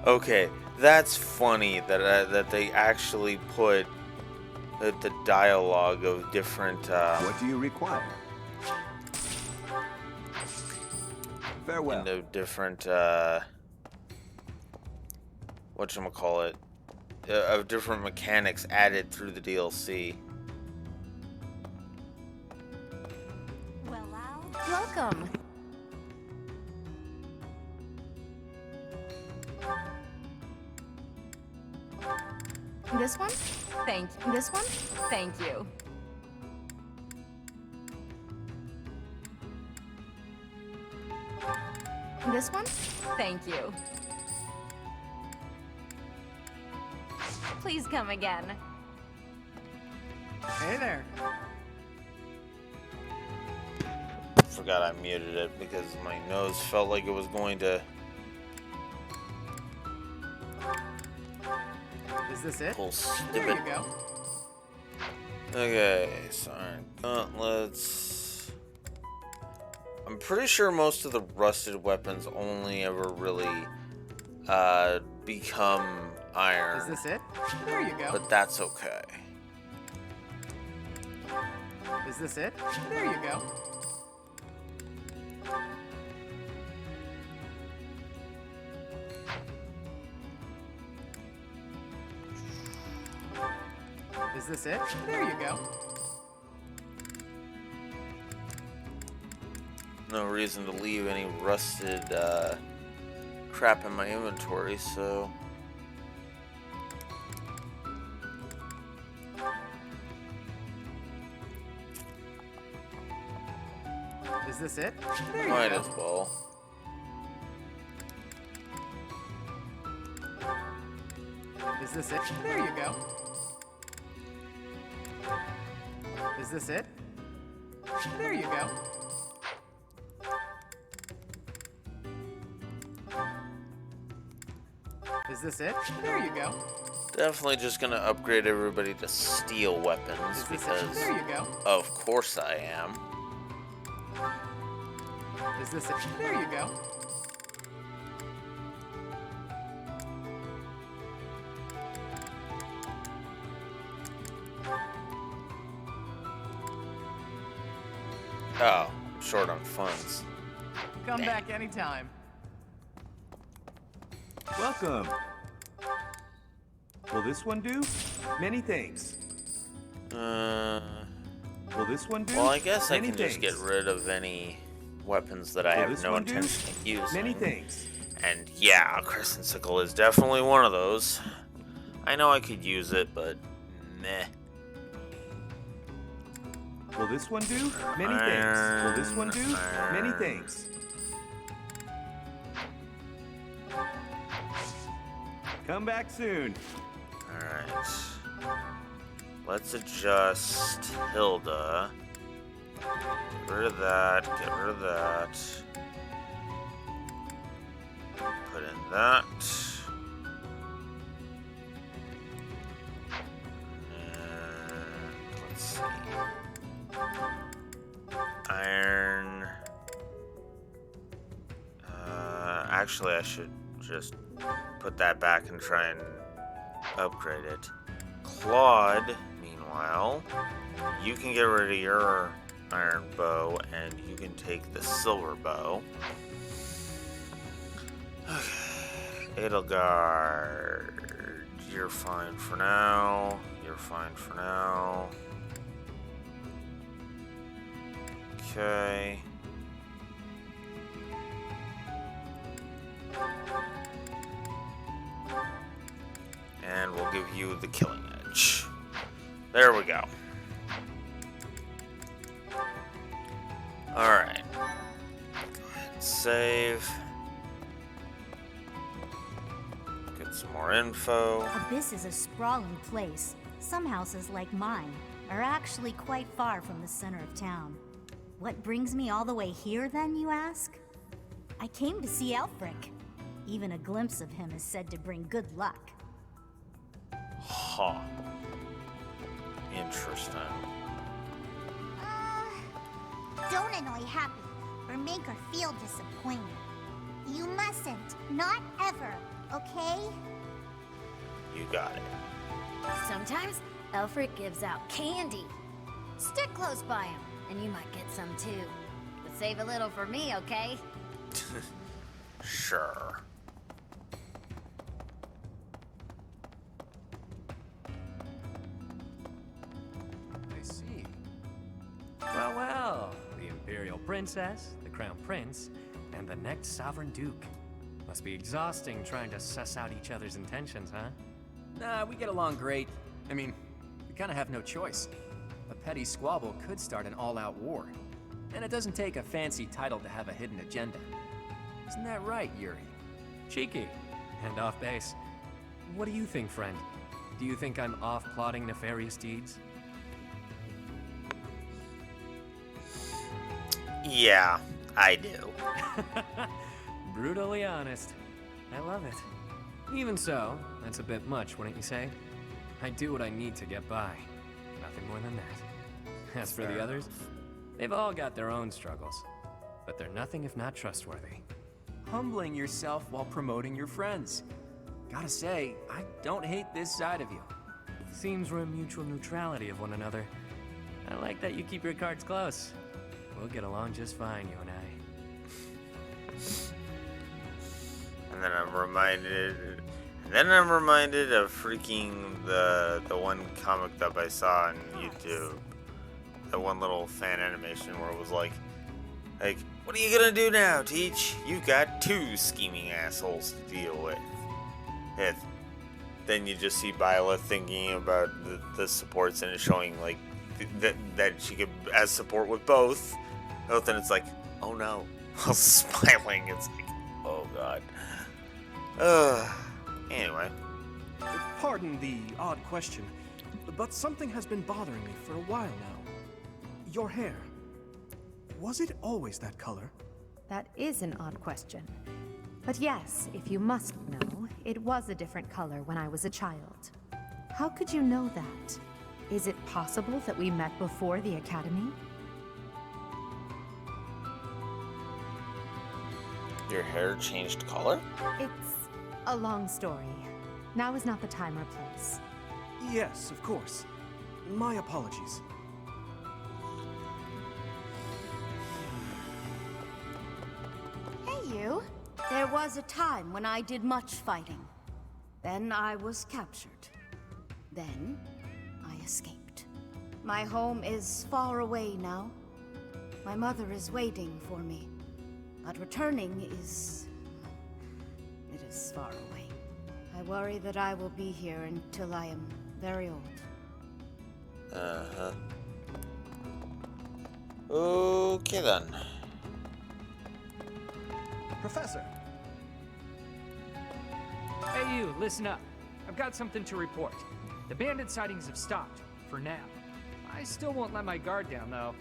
Okay, that's funny that they actually put the dialogue of different. What do you require? Farewell. Into different whatchamacallit, of different mechanics added through the DLC. Well, Welcome. This one? Thank you. This one? Thank you. This one? Thank you. Please come again. Hey there. Forgot I muted it because my nose felt like it was going to. Is this it? Pull There you go. Okay, so gauntlets. I'm pretty sure most of the rusted weapons only ever really become iron. Is this it? There you go. But that's okay. Is this it? There you go. Is this it? There you go. No reason to leave any rusted crap in my inventory, so. Is this it? There you Might go. as well. Is this it? There you go. Is this it? There you go. Is this it? There you go. Definitely just gonna upgrade everybody to steel weapons Is this it? because There you go. of course I am. Is this it? There you go. Oh, I'm short on funds. Come back anytime. Welcome. Will this one do? Many thanks. Will this one do? Well, I guess I Many can just get thanks. rid of any weapons that I Will have this no one do? intention of using. Many thanks. And yeah, Crescent Sickle is definitely one of those. I know I could use it, but meh. Will this one do? Many thanks. Will this one do? Many thanks. Come back soon. Alright. Let's adjust Hilda. Get rid of that. Get rid of that. Put in that. And let's see. Iron. Actually, I should just put that back and try and upgrade it. Claude, meanwhile, you can get rid of your iron bow and you can take the silver bow. Edelgard, you're fine for now. You're fine for now. Okay. And we'll give you the killing edge. There we go. Alright. Go ahead and save. Get some more info. Abyss is a sprawling place. Some houses, like mine, are actually quite far from the center of town. What brings me all the way here, then, you ask? I came to see Elfric. Even a glimpse of him is said to bring good luck. Huh. Interesting. Don't annoy Happy or make her feel disappointed. You mustn't. Not ever, okay? You got it. Sometimes Elfric gives out candy. Stick close by him, and you might get some too. But save a little for me, okay? Sure. I see. Well, well. The Imperial Princess, the Crown Prince, and the next Sovereign Duke. Must be exhausting trying to suss out each other's intentions, huh? Nah, we get along great. I mean, we kind of have no choice. A petty squabble could start an all-out war. And it doesn't take a fancy title to have a hidden agenda. Isn't that right, Yuri? Cheeky. And off base. What do you think, friend? Do you think I'm off plotting nefarious deeds? Yeah, I do. Brutally honest. I love it. Even so, that's a bit much, wouldn't you say? I do what I need to get by. Nothing more than that. As for the others, they've all got their own struggles. But they're nothing if not trustworthy. Humbling yourself while promoting your friends. Gotta say, I don't hate this side of you. Seems we're in mutual neutrality of one another. I like that you keep your cards close. We'll get along just fine, you and I. And then I'm reminded of freaking the one comic that I saw on YouTube. The one little fan animation where it was like, what are you gonna do now, Teach? You've got two scheming assholes to deal with. Then you just see Bila thinking about the supports and it's showing like that she could as support with both. Then it's like, oh no. While smiling, it's like, oh god. Anyway. Pardon the odd question, but something has been bothering me for a while now. Your hair. Was it always that color? That is an odd question. But yes, if you must know, it was a different color when I was a child. How could you know that? Is it possible that we met before the academy? Your hair changed color? It's a long story. Now is not the time or place. Yes, of course. My apologies. There was a time when I did much fighting. Then I was captured. Then I escaped. My home is far away now. My mother is waiting for me. But returning is... it is far away. I worry that I will be here until I am very old. Uh-huh. Okay then. Professor! Hey you, listen up. I've got something to report. The bandit sightings have stopped, for now. I still won't let my guard down, though.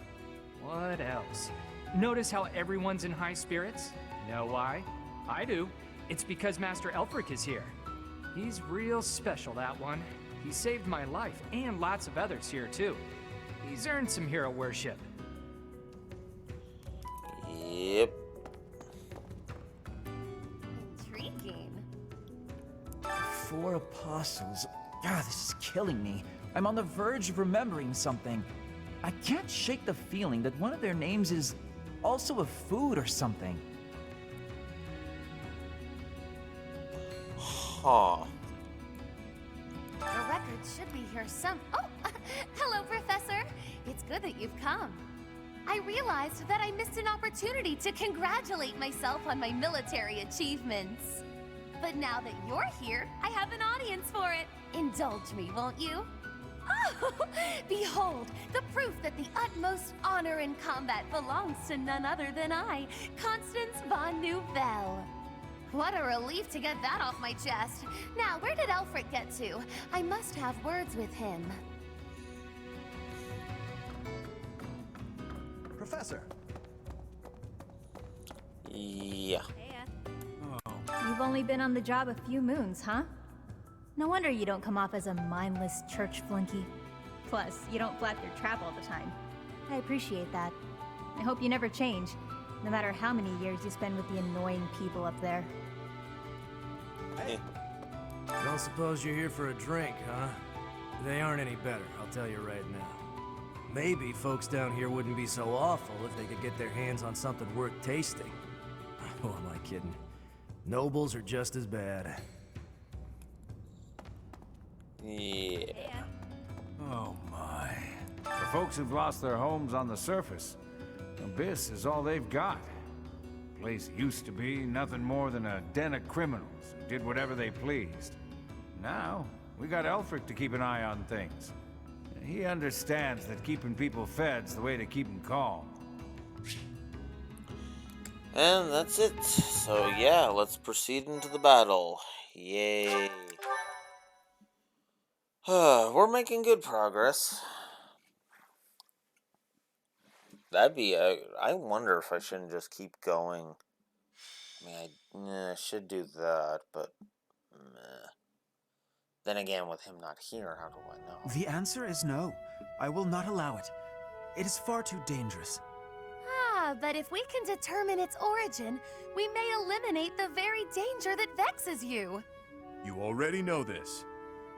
What else? Notice how everyone's in high spirits? Know why? I do. It's because Master Elfric is here. He's real special, that one. He saved my life, and lots of others here, too. He's earned some hero worship. Yep. Intriguing. 4 apostles. God, this is killing me. I'm on the verge of remembering something. I can't shake the feeling that one of their names is also a food or something. Huh. The records should be here some... Oh! Hello, Professor! It's good that you've come. I realized that I missed an opportunity to congratulate myself on my military achievements. But now that you're here, I have an audience for it. Indulge me, won't you? Oh! Behold, the proof that the utmost honor in combat belongs to none other than I, Constance von Nouvelle. What a relief to get that off my chest. Now, where did Elfric get to? I must have words with him. Professor! Yeah. You've only been on the job a few moons, huh? No wonder you don't come off as a mindless church flunky. Plus, you don't flap your trap all the time. I appreciate that. I hope you never change, no matter how many years you spend with the annoying people up there. Don't suppose you're here for a drink, huh? They aren't any better, I'll tell you right now. Maybe folks down here wouldn't be so awful if they could get their hands on something worth tasting. Who am I kidding? Nobles are just as bad. Yeah. Oh my. For folks who've lost their homes on the surface, Abyss is all they've got. The place used to be nothing more than a den of criminals who did whatever they pleased. Now, we got Elfric to keep an eye on things. He understands that keeping people fed's the way to keep them calm. And that's it. So yeah, let's proceed into the battle. Yay. We're making good progress. That'd be I wonder if I shouldn't just keep going. I mean, I should do that, but then again, with him not here, how do I know? The answer is no. I will not allow it. It is far too dangerous. Ah, but if we can determine its origin, we may eliminate the very danger that vexes you. You already know this,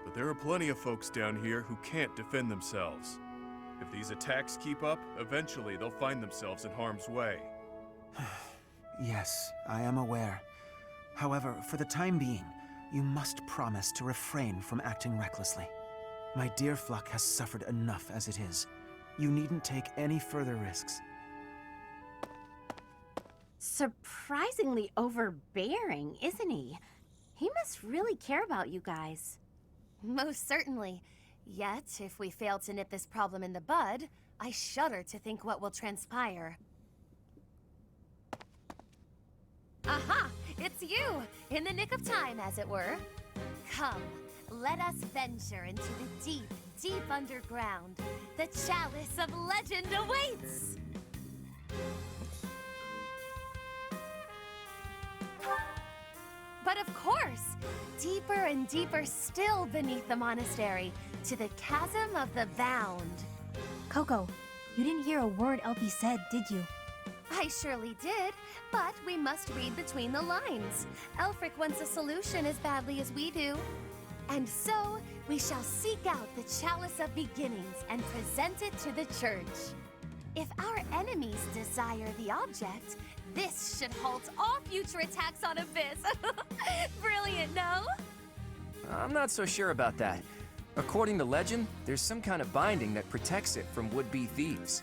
but there are plenty of folks down here who can't defend themselves. If these attacks keep up, eventually they'll find themselves in harm's way. Yes, I am aware. However, for the time being, you must promise to refrain from acting recklessly. My dear Fluck has suffered enough as it is. You needn't take any further risks. Surprisingly overbearing, isn't he? He must really care about you guys. Most certainly. Yet, if we fail to nip this problem in the bud, I shudder to think what will transpire. Aha! It's you! In the nick of time, as it were. Come, let us venture into the deep, deep underground. The Chalice of Legend awaits! But of course, deeper and deeper still beneath the monastery, to the Chasm of the Bound. Coco, you didn't hear a word Elfie said, did you? I surely did, but we must read between the lines. Elfric wants a solution as badly as we do. And so, we shall seek out the Chalice of Beginnings and present it to the church. If our enemies desire the object, this should halt all future attacks on Abyss. Brilliant, no? I'm not so sure about that. According to legend, there's some kind of binding that protects it from would-be thieves.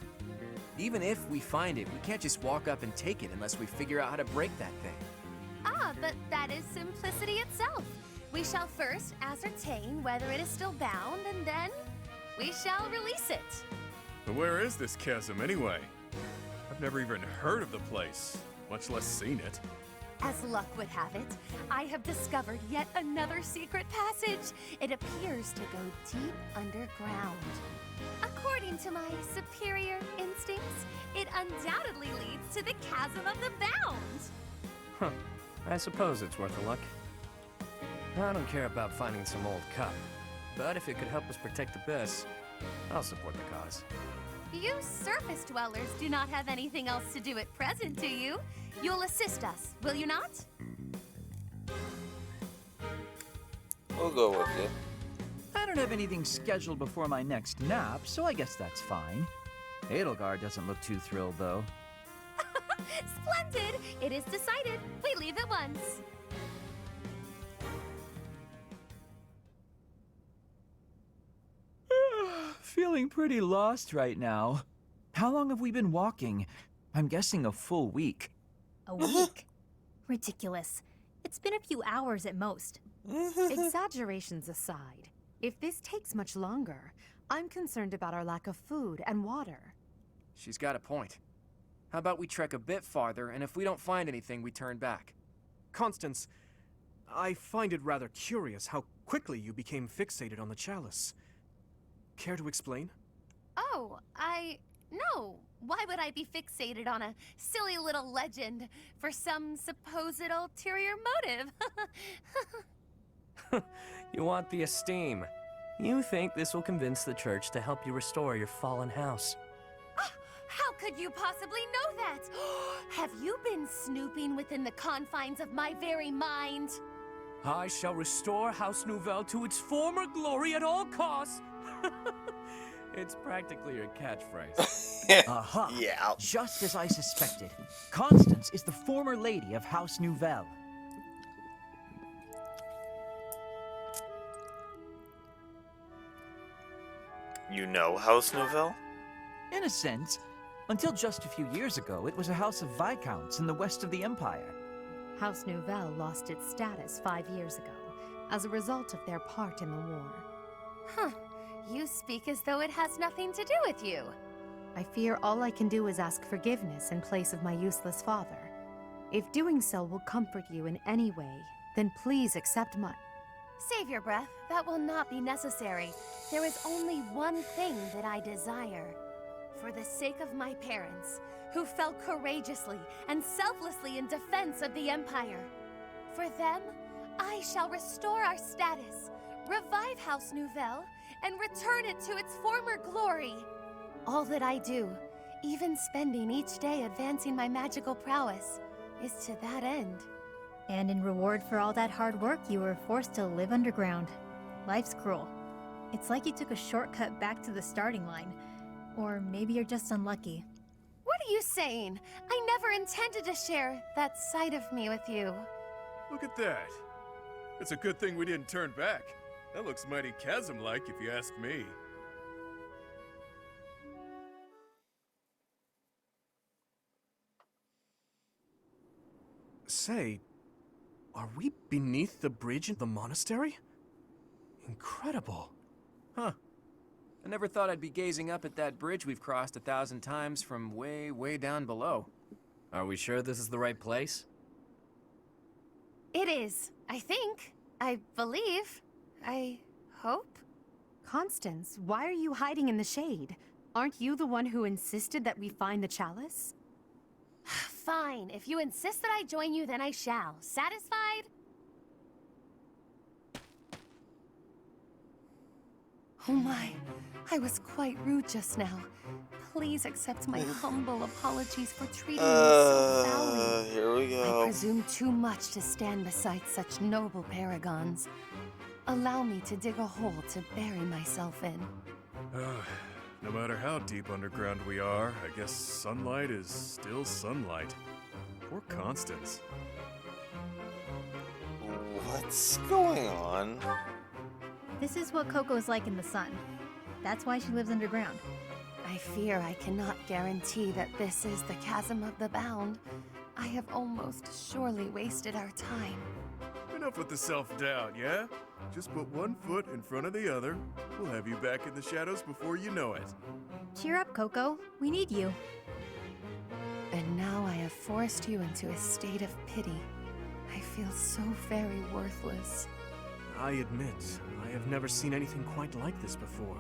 Even if we find it, we can't just walk up and take it unless we figure out how to break that thing. Ah, but that is simplicity itself. We shall first ascertain whether it is still bound, and then we shall release it. But where is this chasm anyway? I've never even heard of the place, much less seen it. As luck would have it, I have discovered yet another secret passage. It appears to go deep underground. According to my superior instincts, it undoubtedly leads to the Chasm of the Bound. Huh. I suppose it's worth a look. I don't care about finding some old cup, but if it could help us protect Abyss, I'll support the cause. You surface dwellers do not have anything else to do at present, do you? You'll assist us, will you not? We'll go with it. I don't have anything scheduled before my next nap, so I guess that's fine. Edelgard doesn't look too thrilled, though. Splendid! It is decided. We leave at once. Feeling pretty lost right now. How long have we been walking? I'm guessing a full week. A week? Ridiculous. It's been a few hours at most. Exaggerations aside, if this takes much longer, I'm concerned about our lack of food and water. She's got a point. How about we trek a bit farther, and if we don't find anything, we turn back? Constance, I find it rather curious how quickly you became fixated on the chalice. Care to explain? Oh, no. Why would I be fixated on a silly little legend for some supposed ulterior motive? You want the esteem. You think this will convince the church to help you restore your fallen house. How could you possibly know that? Have you been snooping within the confines of my very mind? I shall restore House Nouvelle to its former glory at all costs. It's practically your catchphrase. Aha! Yeah. Just as I suspected. Constance is the former lady of House Nouvelle. You know House Nouvelle? In a sense. Until just a few years ago, it was a house of viscounts in the west of the Empire. House Nouvelle lost its status 5 years ago as a result of their part in the war. Huh. You speak as though it has nothing to do with you. I fear all I can do is ask forgiveness in place of my useless father. If doing so will comfort you in any way, then please accept my... Save your breath. That will not be necessary. There is only one thing that I desire. For the sake of my parents, who fell courageously and selflessly in defense of the Empire. For them, I shall restore our status, revive House Nouvelle, and return it to its former glory. All that I do, even spending each day advancing my magical prowess, is to that end. And in reward for all that hard work, you were forced to live underground. Life's cruel. It's like you took a shortcut back to the starting line. Or maybe you're just unlucky. What are you saying? I never intended to share that side of me with you. Look at that. It's a good thing we didn't turn back. That looks mighty chasm-like, if you ask me. Say, are we beneath the bridge in the monastery? Incredible. Huh. I never thought I'd be gazing up at that bridge we've crossed 1,000 times from way, way down below. Are we sure this is the right place? It is, I think. I believe. I hope. Constance, why are you hiding in the shade? Aren't you the one who insisted that we find the chalice? Fine. If you insist that I join you, then I shall. Satisfied? Oh my. I was quite rude just now. Please accept my humble apologies for treating you so foully. Here we go. I presume too much to stand beside such noble paragons. Allow me to dig a hole to bury myself in. No matter how deep underground we are, I guess sunlight is still sunlight. Poor Constance. What's going on? This is what Coco's like in the sun. That's why she lives underground. I fear I cannot guarantee that this is the Chasm of the Bound. I have almost surely wasted our time. Enough with the self-doubt, yeah? Just put one foot in front of the other. We'll have you back in the shadows before you know it. Cheer up, Coco. We need you. And now I have forced you into a state of pity. I feel so very worthless. I admit, I have never seen anything quite like this before.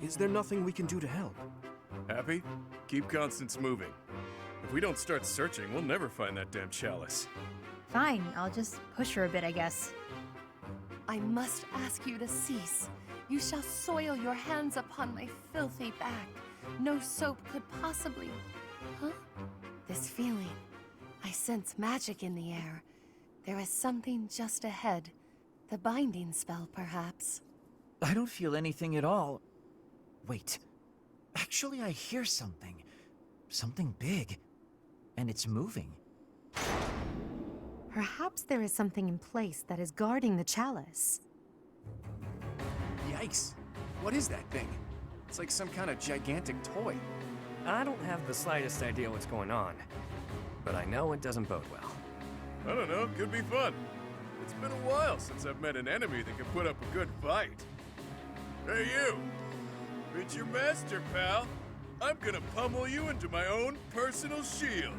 Is there nothing we can do to help? Happy? Keep Constance moving. If we don't start searching, we'll never find that damn chalice. Fine, I'll just push her a bit, I guess. I must ask you to cease. You shall soil your hands upon my filthy back. No soap could possibly... Huh? This feeling. I sense magic in the air. There is something just ahead. The binding spell, perhaps. I don't feel anything at all. Wait. Actually, I hear something. Something big. And it's moving. Perhaps there is something in place that is guarding the chalice. Yikes. What is that thing? It's like some kind of gigantic toy. I don't have the slightest idea what's going on, but I know it doesn't bode well. I don't know, could be fun. It's been a while since I've met an enemy that can put up a good fight. Hey you! Meet your master, pal. I'm gonna pummel you into my own personal shield.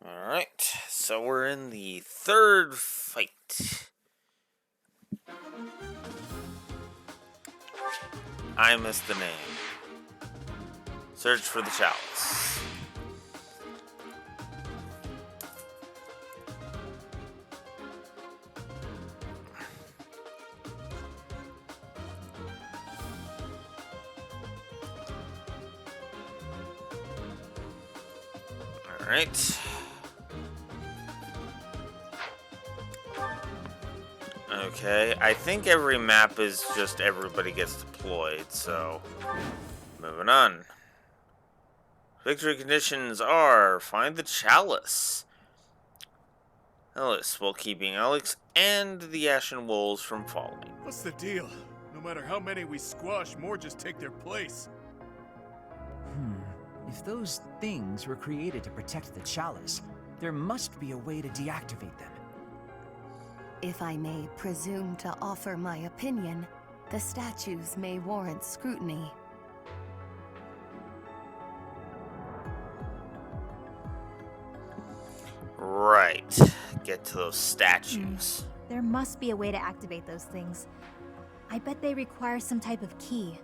Alright, so we're in the third fight. I missed the name. Search for the chalice. Alright. Okay, I think every map is just everybody gets deployed, so moving on. Victory conditions are find the chalice. Ellis, while keeping Alex and the Ashen Wolves from falling. What's the deal? No matter how many we squash, more just take their place. If those things were created to protect the chalice, there must be a way to deactivate them. If I may presume to offer my opinion, the statues may warrant scrutiny. Right. Get to those statues. There must be a way to activate those things. I bet they require some type of key.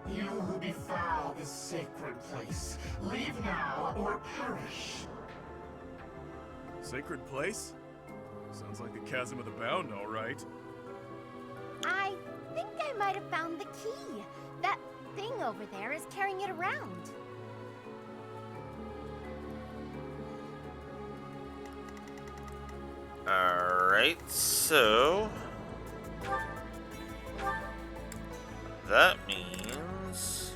You who defile this sacred place, leave now or perish. Sacred place? Sounds like the Chasm of the Bound, all right. I think I might have found the key. That thing over there is carrying it around. Alright, so that means,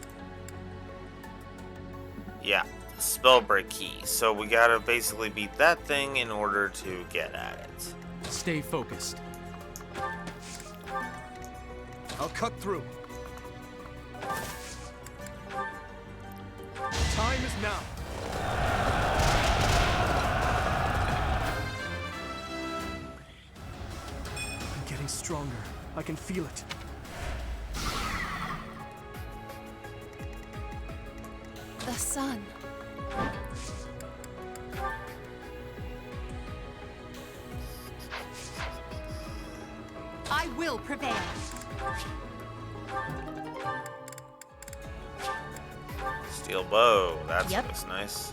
yeah, spellbreak key. So we gotta basically beat that thing in order to get at it. Stay focused. I'll cut through. Time is now. I'm getting stronger. I can feel it. The sun. I will prevail. Steel bow. That's Yep. what's nice.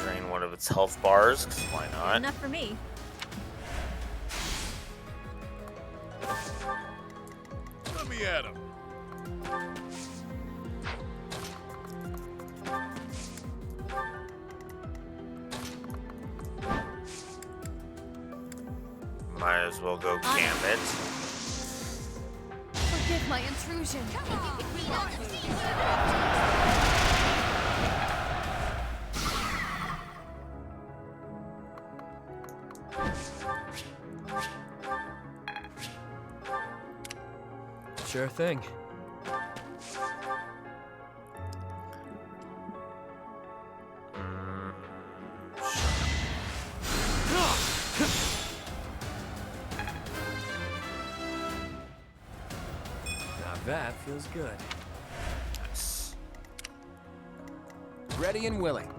Drain one of its health bars, 'cause why not? Enough for me. Let me at him. Might as well go Gambit. Forgive my intrusion. Sure thing. Now that feels good. Nice. Ready and willing.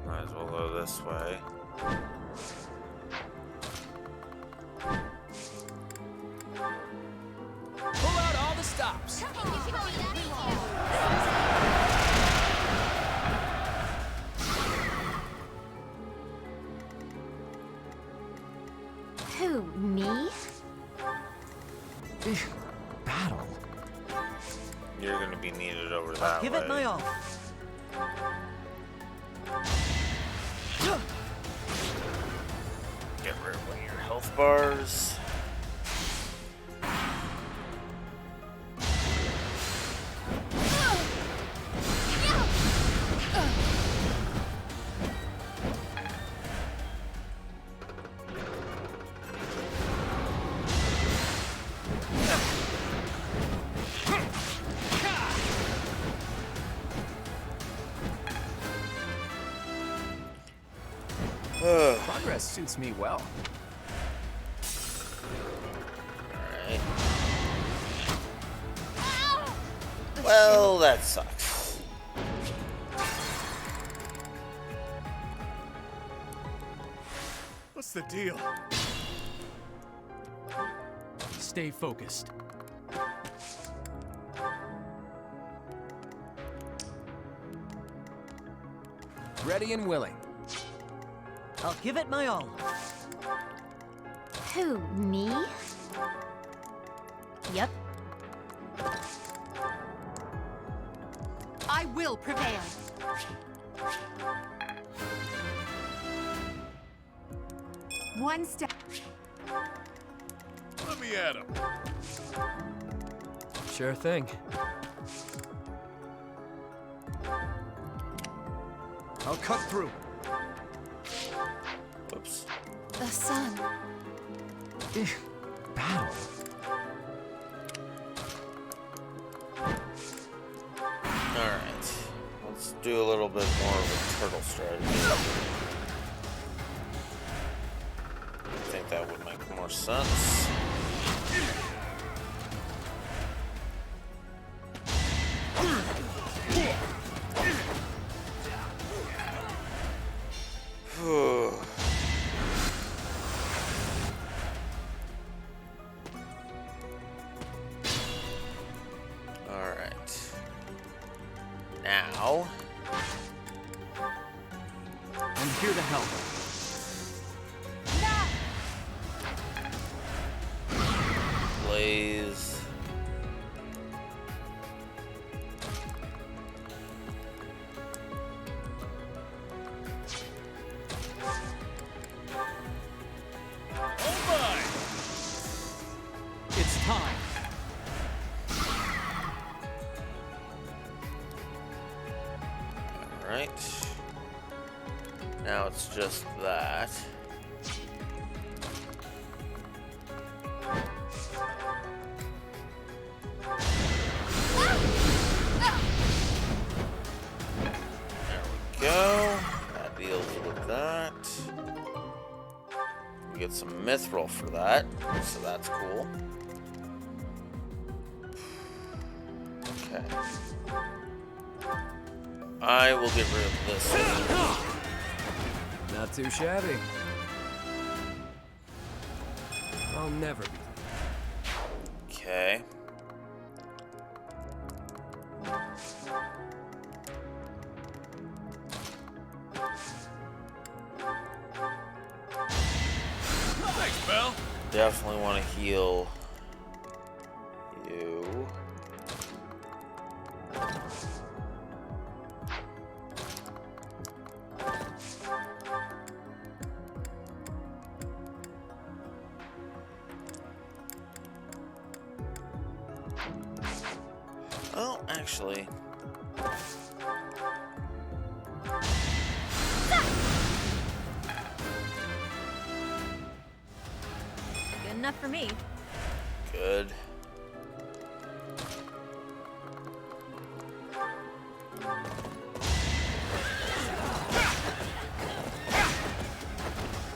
Might as well go this way. Pull out all the stops. Who, me? Battle. You're gonna be needed over that Give way. it my all. Get rid of one of your health bars. Progress suits me well. Alright. Well, that sucks. What's the deal? Stay focused. Ready and willing. I'll give it my all. Who, me? Yep. I will prevail. One step. Let me at him. Sure thing. I'll cut through. Whoops. The sun. Battle. Alright. Let's do a little bit more of a turtle strategy. I think that would make more sense. Whew. Alright. Now, I'm here to help. Blaze. It's time. Alright. Now it's just that. There we go. That deals with that. We get some mithril for that, so that's cool. Okay. I will get rid of this. Not too shabby. I'll never be. Okay. Thanks, pal. Definitely want to heal you. Oh, actually. Good enough for me. Good.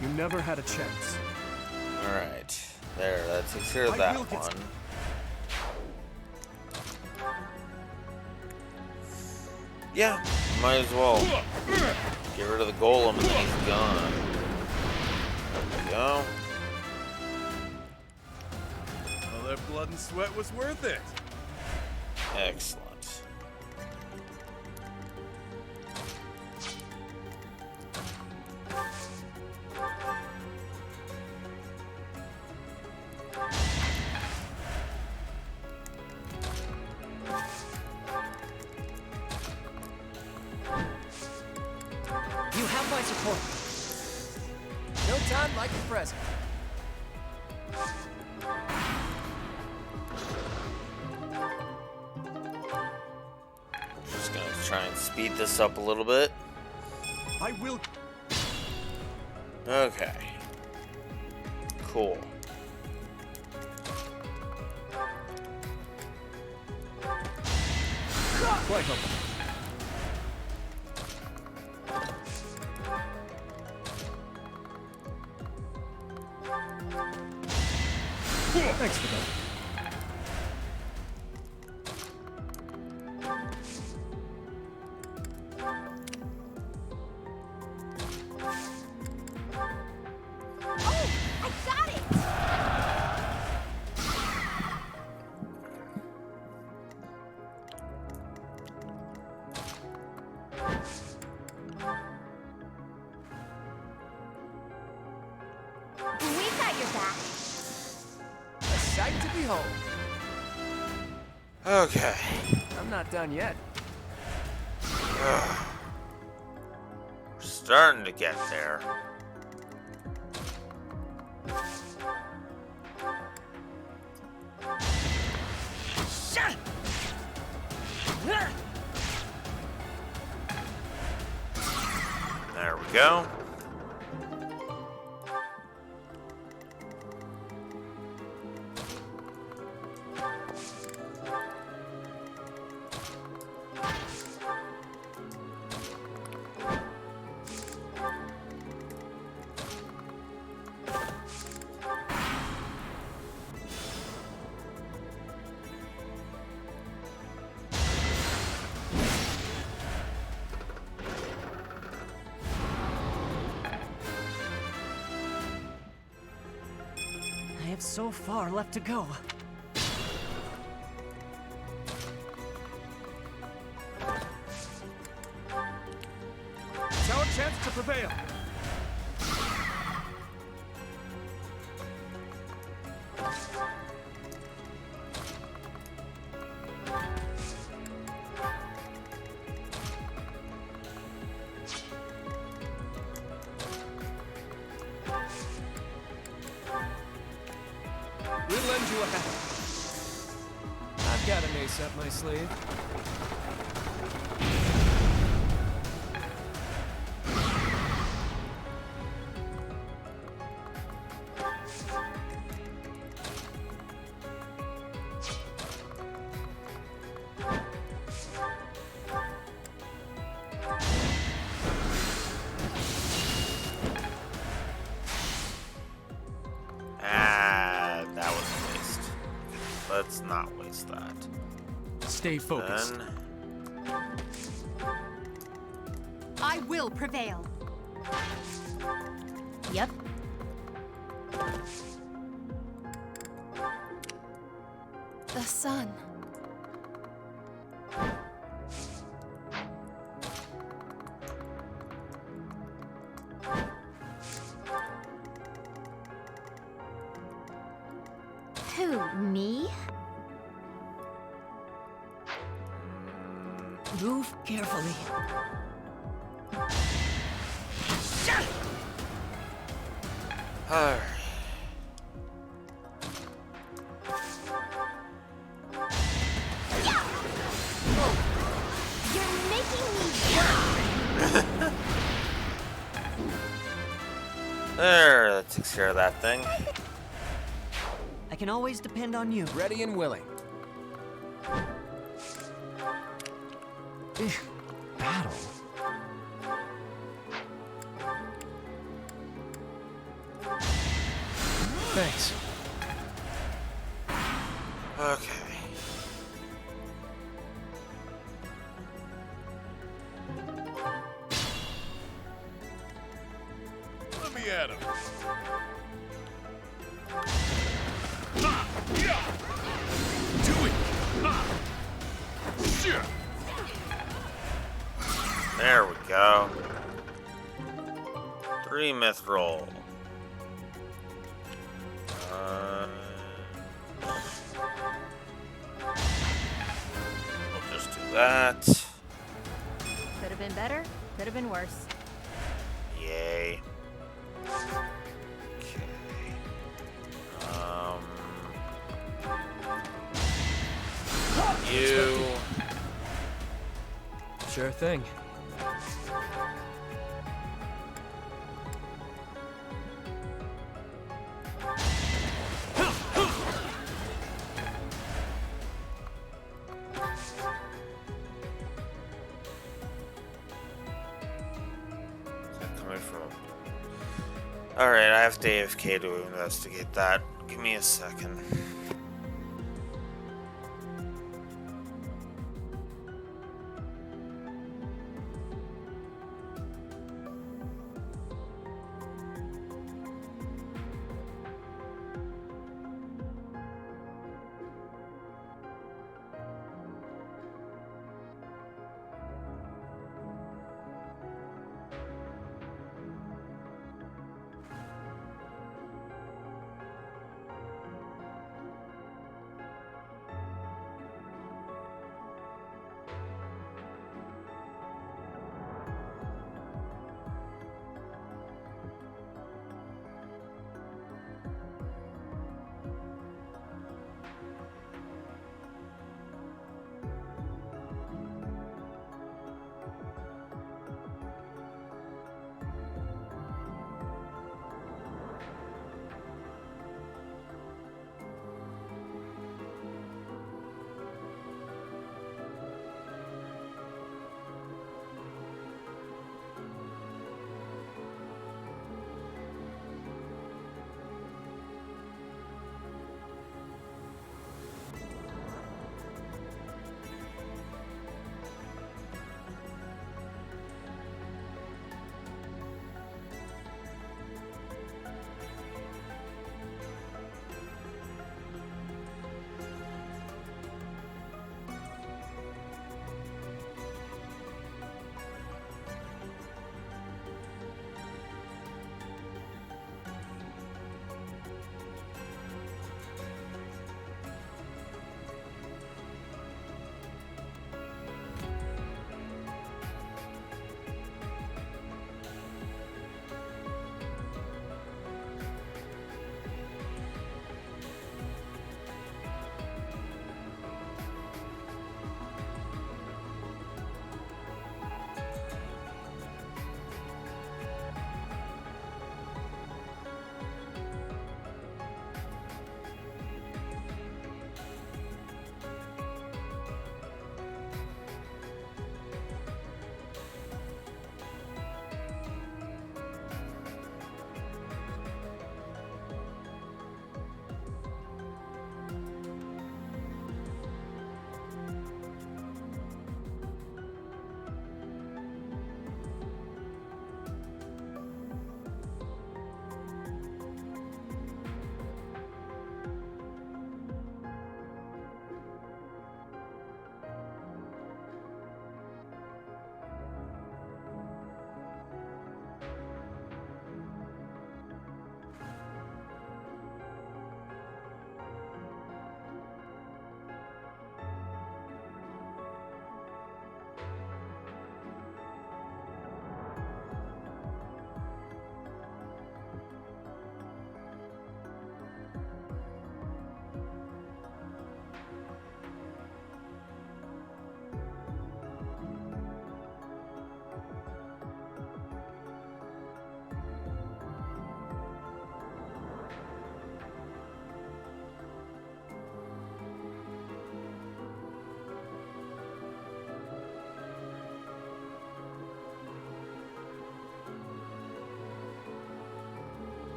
You never had a chance. Alright. There, that takes care of that one. Yeah, might as well get rid of the golem and then he's gone. There we go. All that blood and sweat was worth it. Excellent. You have my support. No time like the present. Just gonna try and speed this up a little bit. I will. Okay. Cool. Quite helpful. Thanks for that. Oh, I got it! We got your back. A sight to behold. Okay. I'm not done yet. We're starting to get there. Shut. There we go. I have so far left to go. It's our chance to prevail. We'll lend you a hand. I've got an ace up my sleeve. That was a waste. Let's not waste that. Stay focused. Then I will prevail. Yep. The sun. Who, me? Move carefully. Alright. You're making me jump! There, that takes care of that thing. I can always depend on you. Ready and willing. Battle? Thanks. Okay. Let me at him. Do it. Sure. There we go. 3 mithril. We'll just do that. Could have been better, could have been worse. Yay. Okay. You. Sure thing. Coming from. Alright, I have to AFK to investigate that. Give me a second.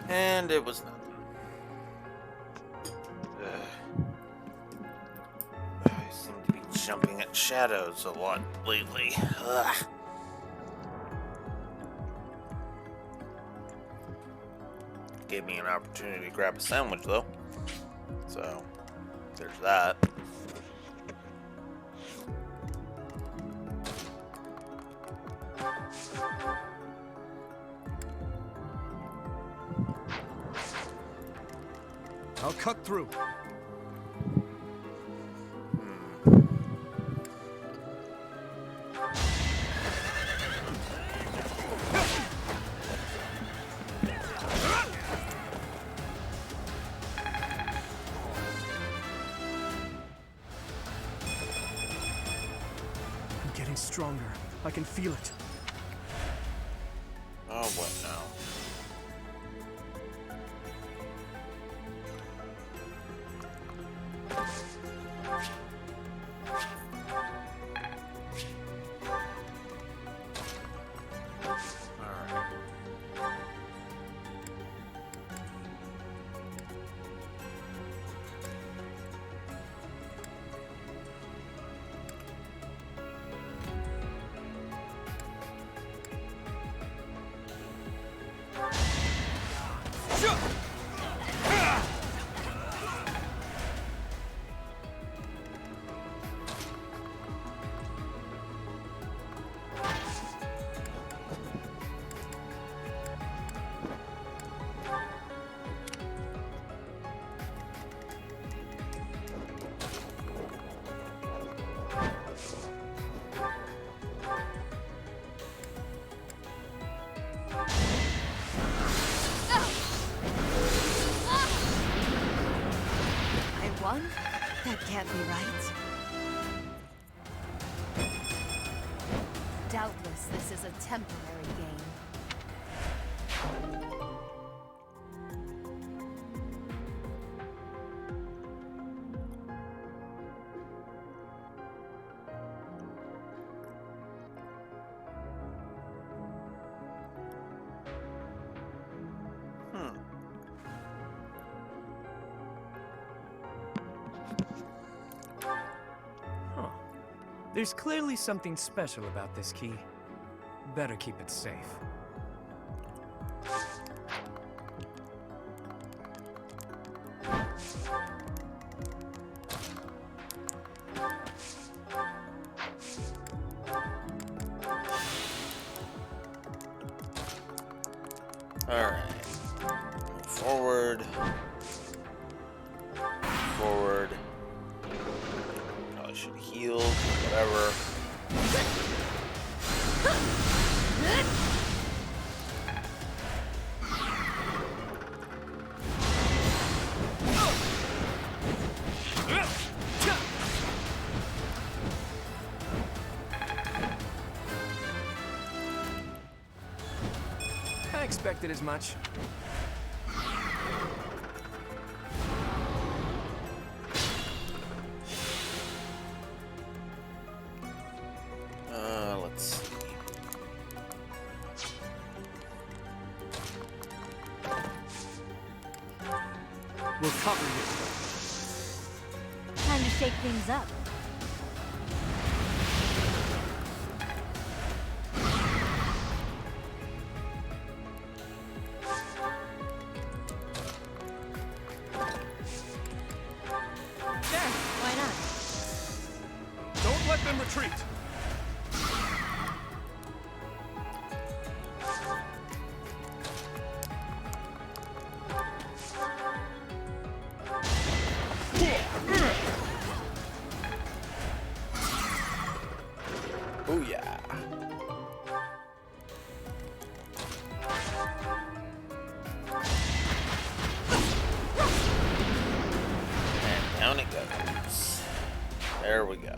And it was nothing. I seem to be jumping at shadows a lot lately. Ugh. Gave me an opportunity to grab a sandwich, though. So, there's that. I'll cut through. I'm getting stronger. I can feel it. Oh, what now? That can't be right. Doubtless, this is a temporary game. There's clearly something special about this key. Better keep it safe. Alright. Forward. Forward. Probably should have healed. Whatever. I expected as much. Let's see. We'll cover you. Time to shake things up. Sure, why not? Don't let them retreat. Oh yeah. And down it goes. There we go.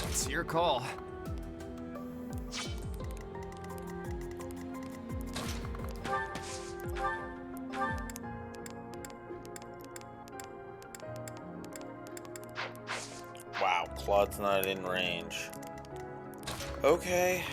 It's your call. Wow, Claude's not in range. Okay,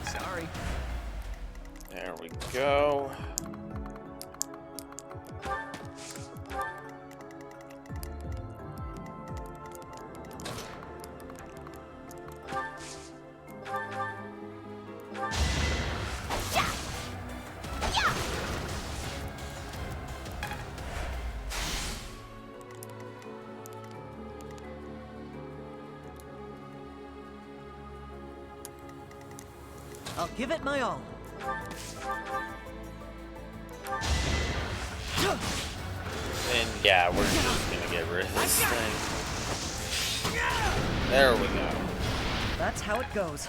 Sorry. there we go. I'll give it my all. And yeah, we're just gonna get rid of this thing. There we go. That's how it goes.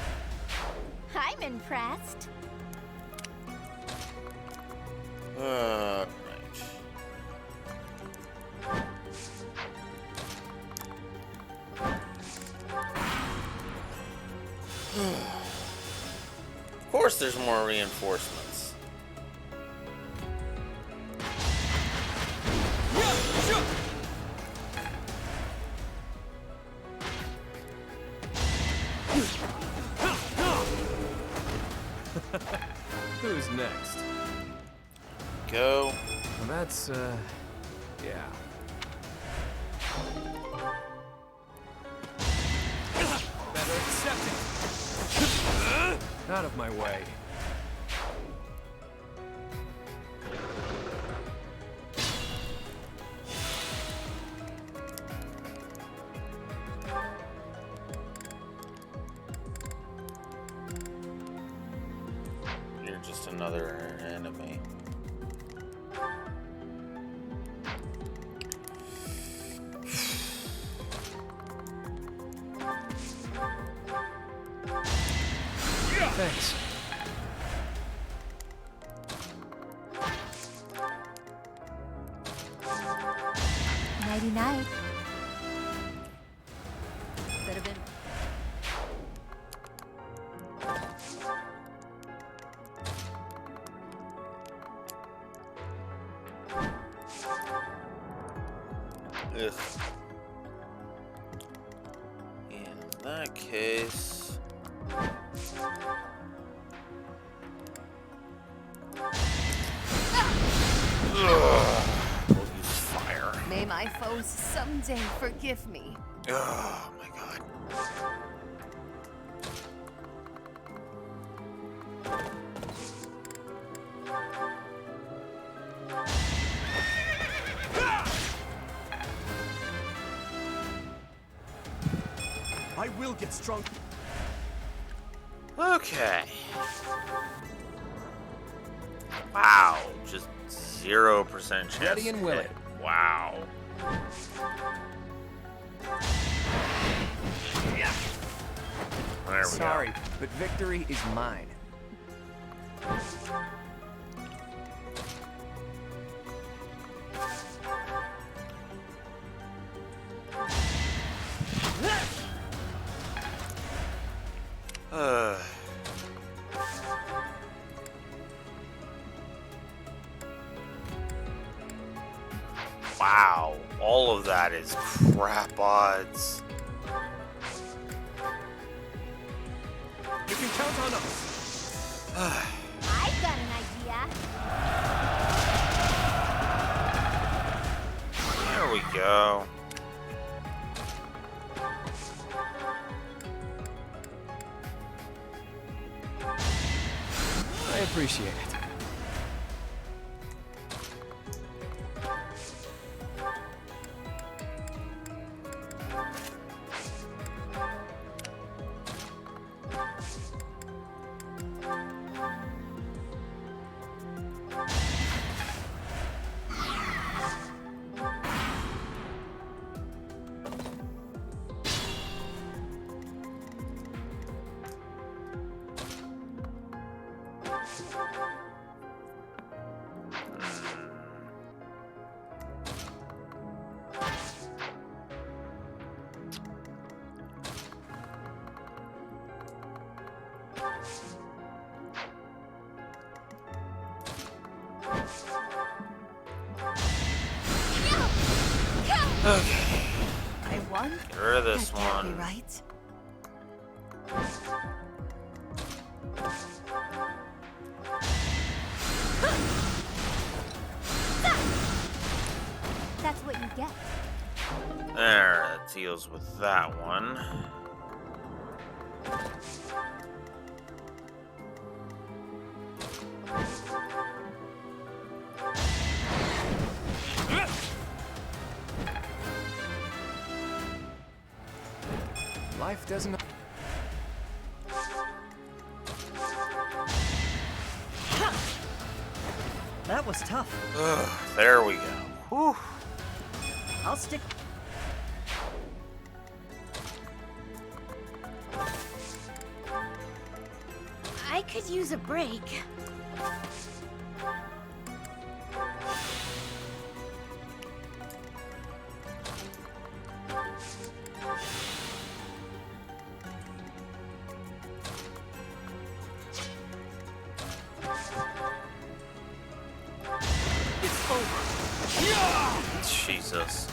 I'm impressed. Right. Of course there's more reinforcements. Who's next? Go. Well, that's, yeah. Better accept it. Out of my way. You're just another enemy. Thanks. Nighty night. Could have been. Ugh. In that case... We'll use fire. May my foes someday forgive me. Oh my god. I will get strong. Okay. Wow, just 0% chance. Ready and willing. Wow. There we Sorry, but victory is mine. go. Wow, all of that is crap odds. You can count on us. I've got an idea. There we go. I appreciate it. Okay. I won. Get rid of this That can't be one. right. That's what you get. There, that deals with that one. Life doesn't. That was tough. Ugh, there we go. Whew. I'll stick. I could use a break. Jesus.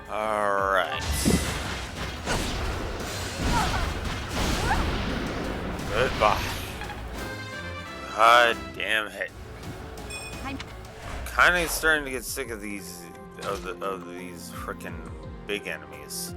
All right. Goodbye. God damn it. I'm kind of starting to get sick of these these freaking big enemies.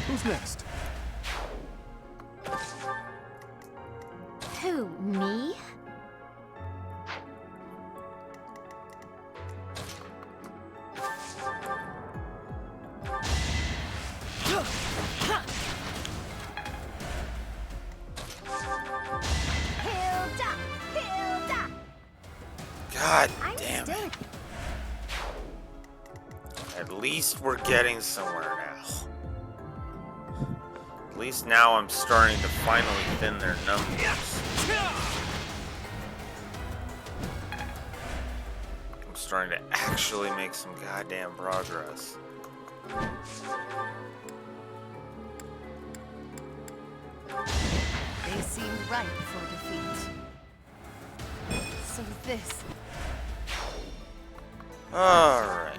Who's next? Who, me? Hilda! God damn it. At least we're getting somewhere now. At least now I'm starting to finally thin their numbers. I'm starting to actually make some goddamn progress. They seem ripe for defeat. So this. Alright.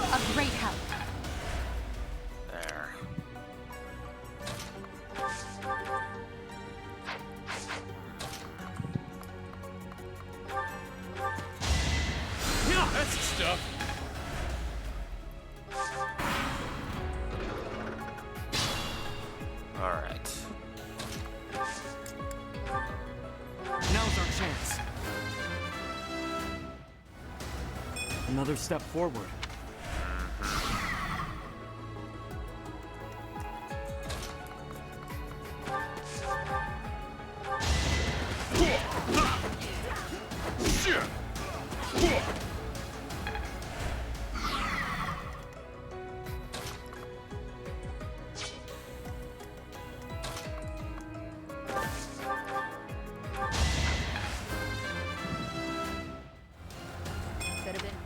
A great help. There. Yeah, that's the stuff. Alright. Now's our chance. Another step forward. Could have been.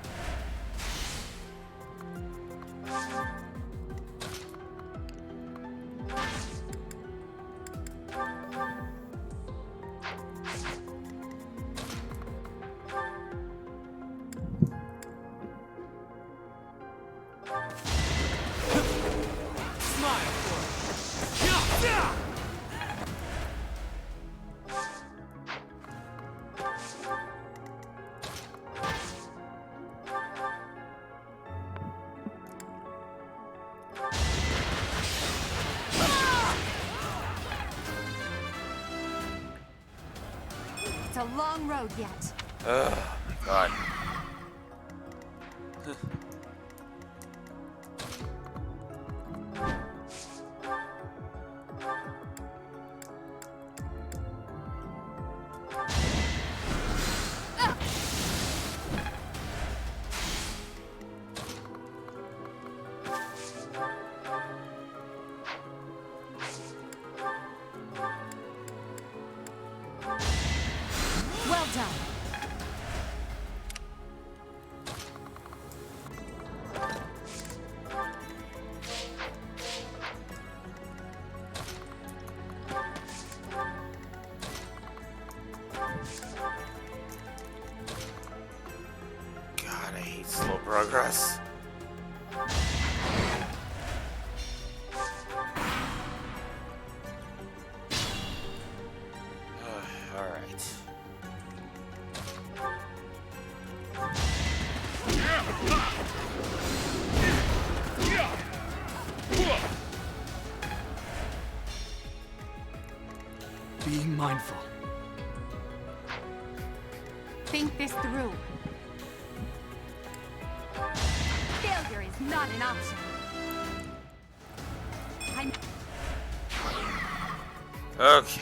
a long road yet. Oh my god. Well done. God, I hate slow progress. Alright. Be mindful. Think this through. Failure is not an option. Okay.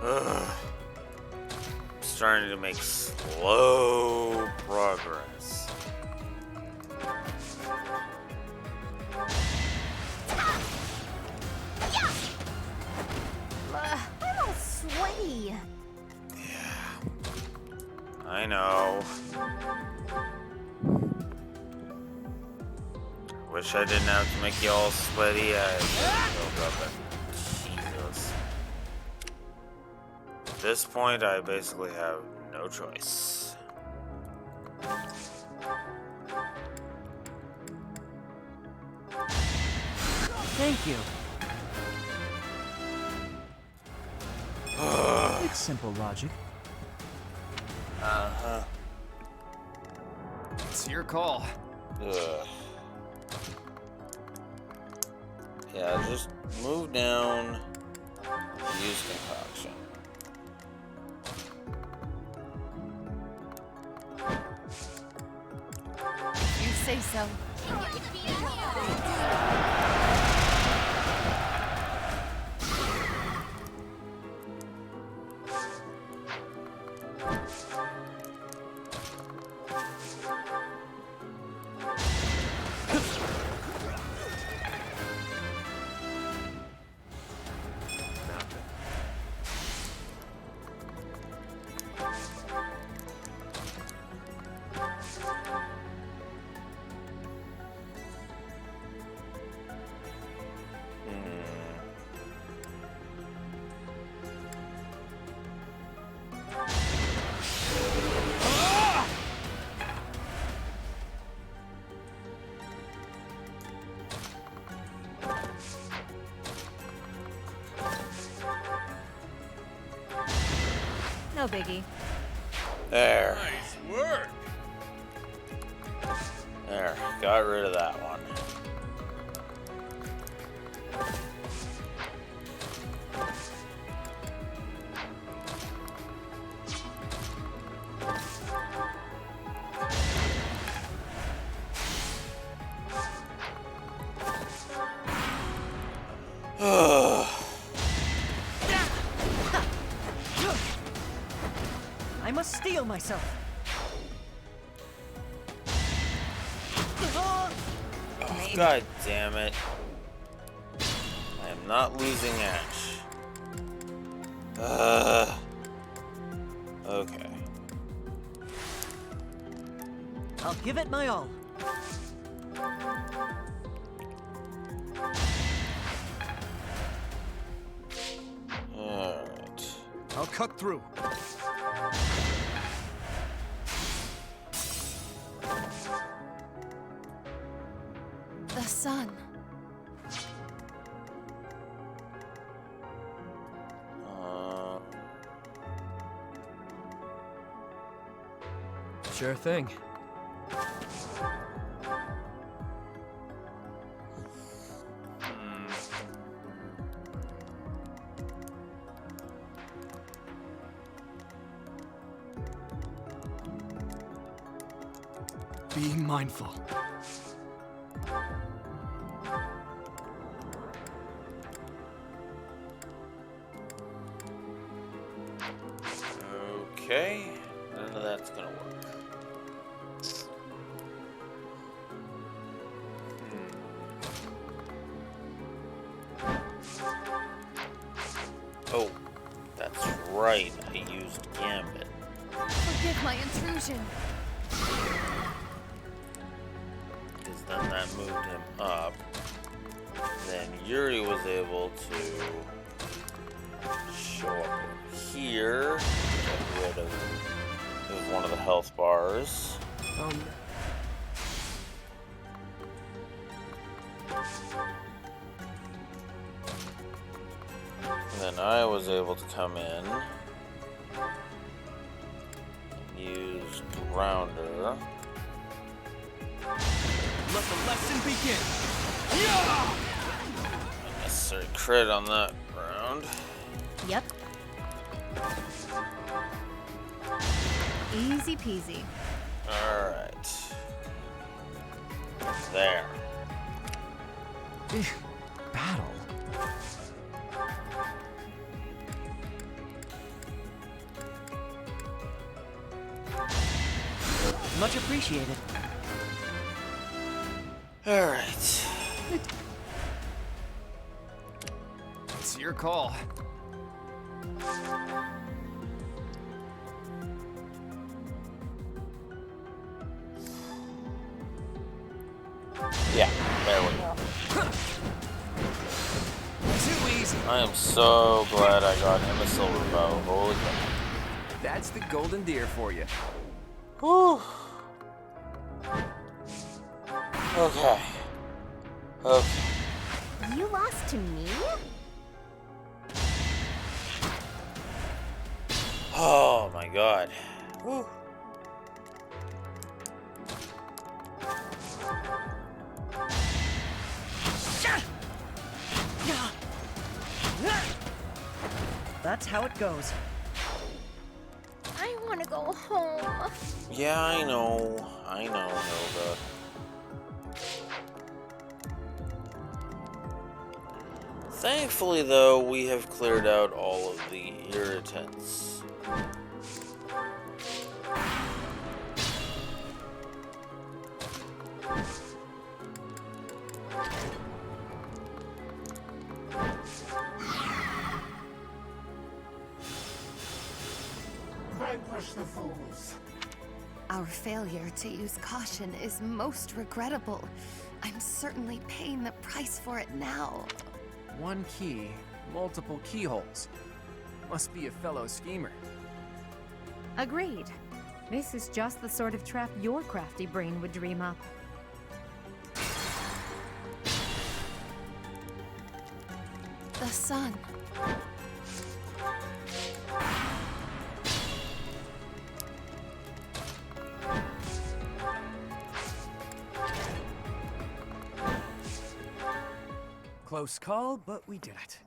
Ugh. Starting to make slow progress. I'm all sweaty. I know. Wish I didn't have to make you all sweaty. Jesus. At this point, I basically have no choice. Thank you. It's simple logic. Uh-huh. It's your call. Ugh. Yeah, just move down. Use concoction. You say so. No biggie. There. Nice work. There. Got rid of that one. I must steel myself. Oh, God damn it. I am not losing Ash. Okay. I'll give it my all. Alright. I'll cut through. The sun. Sure thing. Be mindful. Okay, none of that's gonna work. Oh, that's right. I used Gambit. Forgive my intrusion. Because then that moved him up. Then Yuri was able to show up here. Get rid of one of the health bars. And then I was able to come in and use Grounder. Let the lesson begin. Unnecessary crit on that round. Yep. Easy peasy. Alright. There. Battle. Much appreciated. Alright. It's your call. Yeah, there we go. Too easy. I am so glad I got him a silver bow. Holy crap. That's the golden deer for you. Whew. Okay. Okay. You lost to me? Oh my god. Whew. That's how it goes. I want to go home. Yeah, I know, Hilda. Thankfully, though, we have cleared out all of the irritants. Vanquish the fools. Our failure to use caution is most regrettable. I'm certainly paying the price for it now. One key, multiple keyholes. Must be a fellow schemer. Agreed. This is just the sort of trap your crafty brain would dream up. The sun. Close call, but we did it.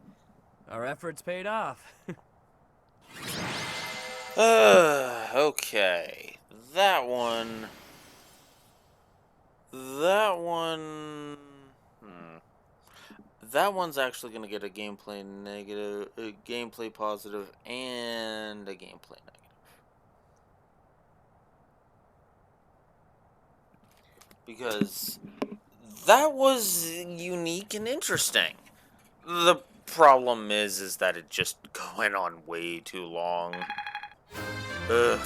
Our efforts paid off. Okay. That one. That one's actually going to get a gameplay negative, a gameplay positive, and a gameplay negative. Because that was unique and interesting. The problem is that it just went on way too long. Ugh.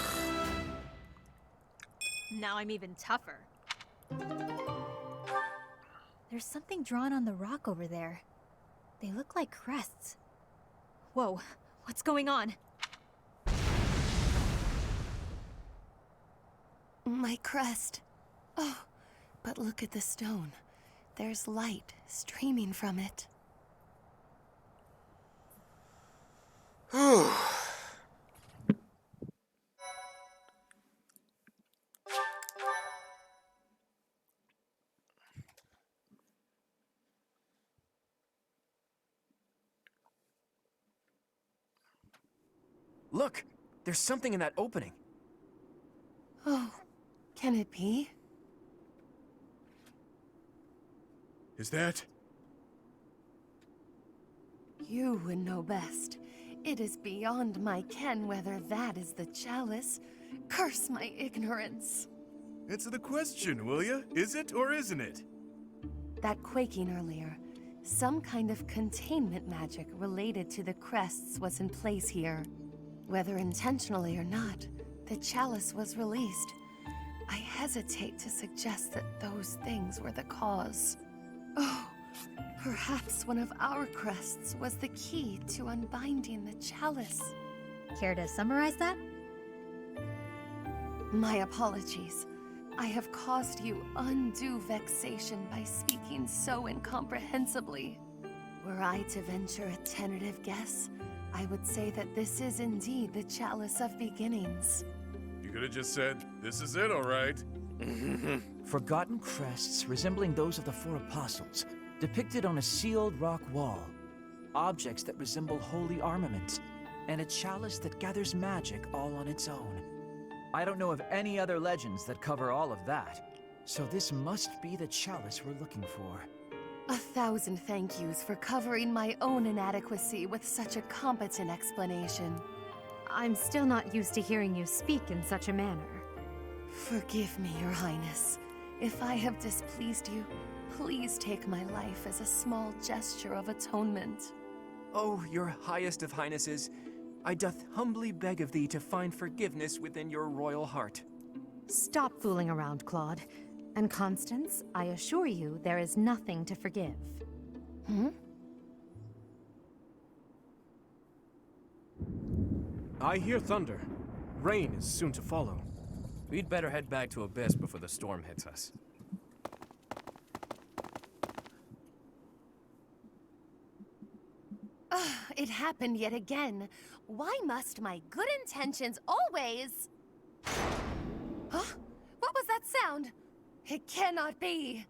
Now I'm even tougher. There's something drawn on the rock over there. They look like crests. Whoa, what's going on? My crest. Oh, but look at the stone. There's light streaming from it. Look, there's something in that opening. Oh, can it be? Is that... You would know best. It is beyond my ken whether that is the chalice. Curse my ignorance. Answer the question, will ya? Is it or isn't it? That quaking earlier. Some kind of containment magic related to the crests was in place here. Whether intentionally or not, the chalice was released. I hesitate to suggest that those things were the cause. Oh, perhaps one of our crests was the key to unbinding the chalice. Care to summarize that? My apologies. I have caused you undue vexation by speaking so incomprehensibly. Were I to venture a tentative guess, I would say that this is indeed the Chalice of Beginnings. You could have just said, this is it, all right. Forgotten crests resembling those of the four apostles, depicted on a sealed rock wall. Objects that resemble holy armaments, and a chalice that gathers magic all on its own. I don't know of any other legends that cover all of that, so this must be the chalice we're looking for. 1,000 thank yous for covering my own inadequacy with such a competent explanation. I'm still not used to hearing you speak in such a manner. Forgive me, Your Highness. If I have displeased you, please take my life as a small gesture of atonement. Oh, your highest of highnesses, I doth humbly beg of thee to find forgiveness within your royal heart. Stop fooling around, Claude. And Constance, I assure you there is nothing to forgive. I hear thunder. Rain is soon to follow. We'd better head back to Abyss before the storm hits us. It happened yet again. Why must my good intentions always... Huh? What was that sound? It cannot be.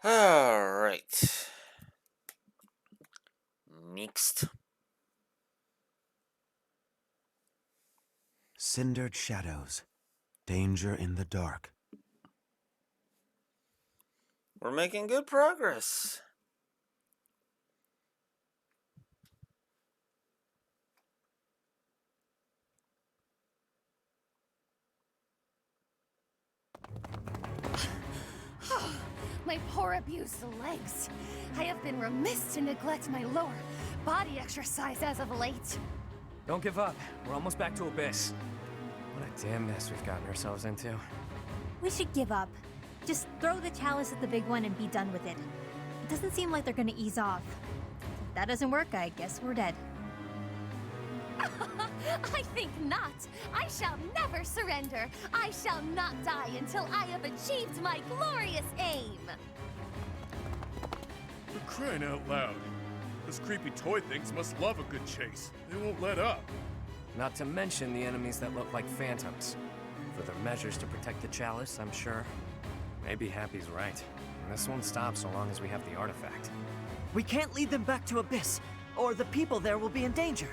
Alright. Next. Cindered shadows. Danger in the dark. We're making good progress. My poor abused legs. I have been remiss to neglect my lower body exercise as of late. Don't give up. We're almost back to Abyss. What a damn mess we've gotten ourselves into. We should give up. Just throw the chalice at the big one and be done with it. It doesn't seem like they're gonna ease off. If that doesn't work, I guess we're dead. I think not. I shall never surrender. I shall not die until I have achieved my glorious aim. For crying out loud. Those creepy toy things must love a good chase. They won't let up. Not to mention the enemies that look like phantoms. Further measures to protect the chalice, I'm sure. Maybe Happy's right. And this won't stop so long as we have the artifact. We can't lead them back to Abyss, or the people there will be in danger.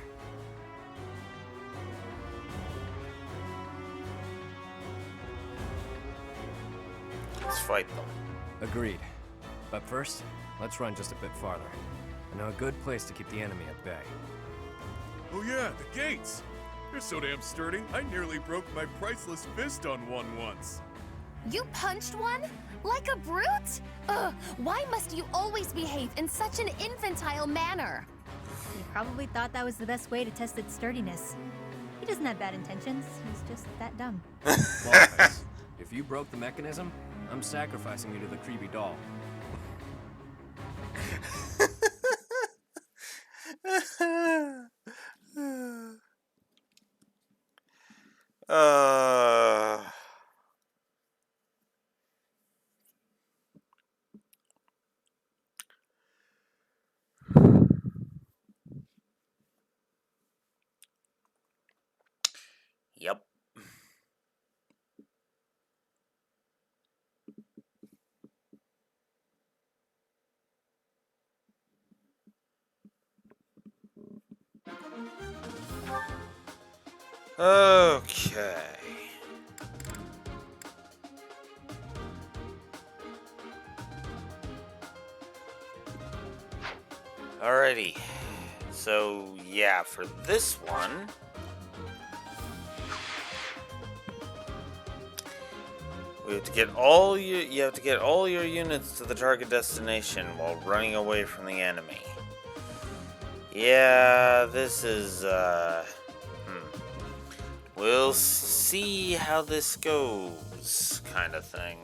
Let's fight them. Agreed. But first, let's run just a bit farther. I know a good place to keep the enemy at bay. Oh yeah, the gates! They're so damn sturdy, I nearly broke my priceless fist on one once. You punched one? Like a brute? Ugh, why must you always behave in such an infantile manner? He probably thought that was the best way to test its sturdiness. He doesn't have bad intentions, he's just that dumb. Lawface, if you broke the mechanism, I'm sacrificing you to the creepy doll. Yep. Okay. Alrighty. So yeah, for this one, we have to get all you have to get all your units to the target destination while running away from the enemy. Yeah, this is we'll see how this goes, kind of thing.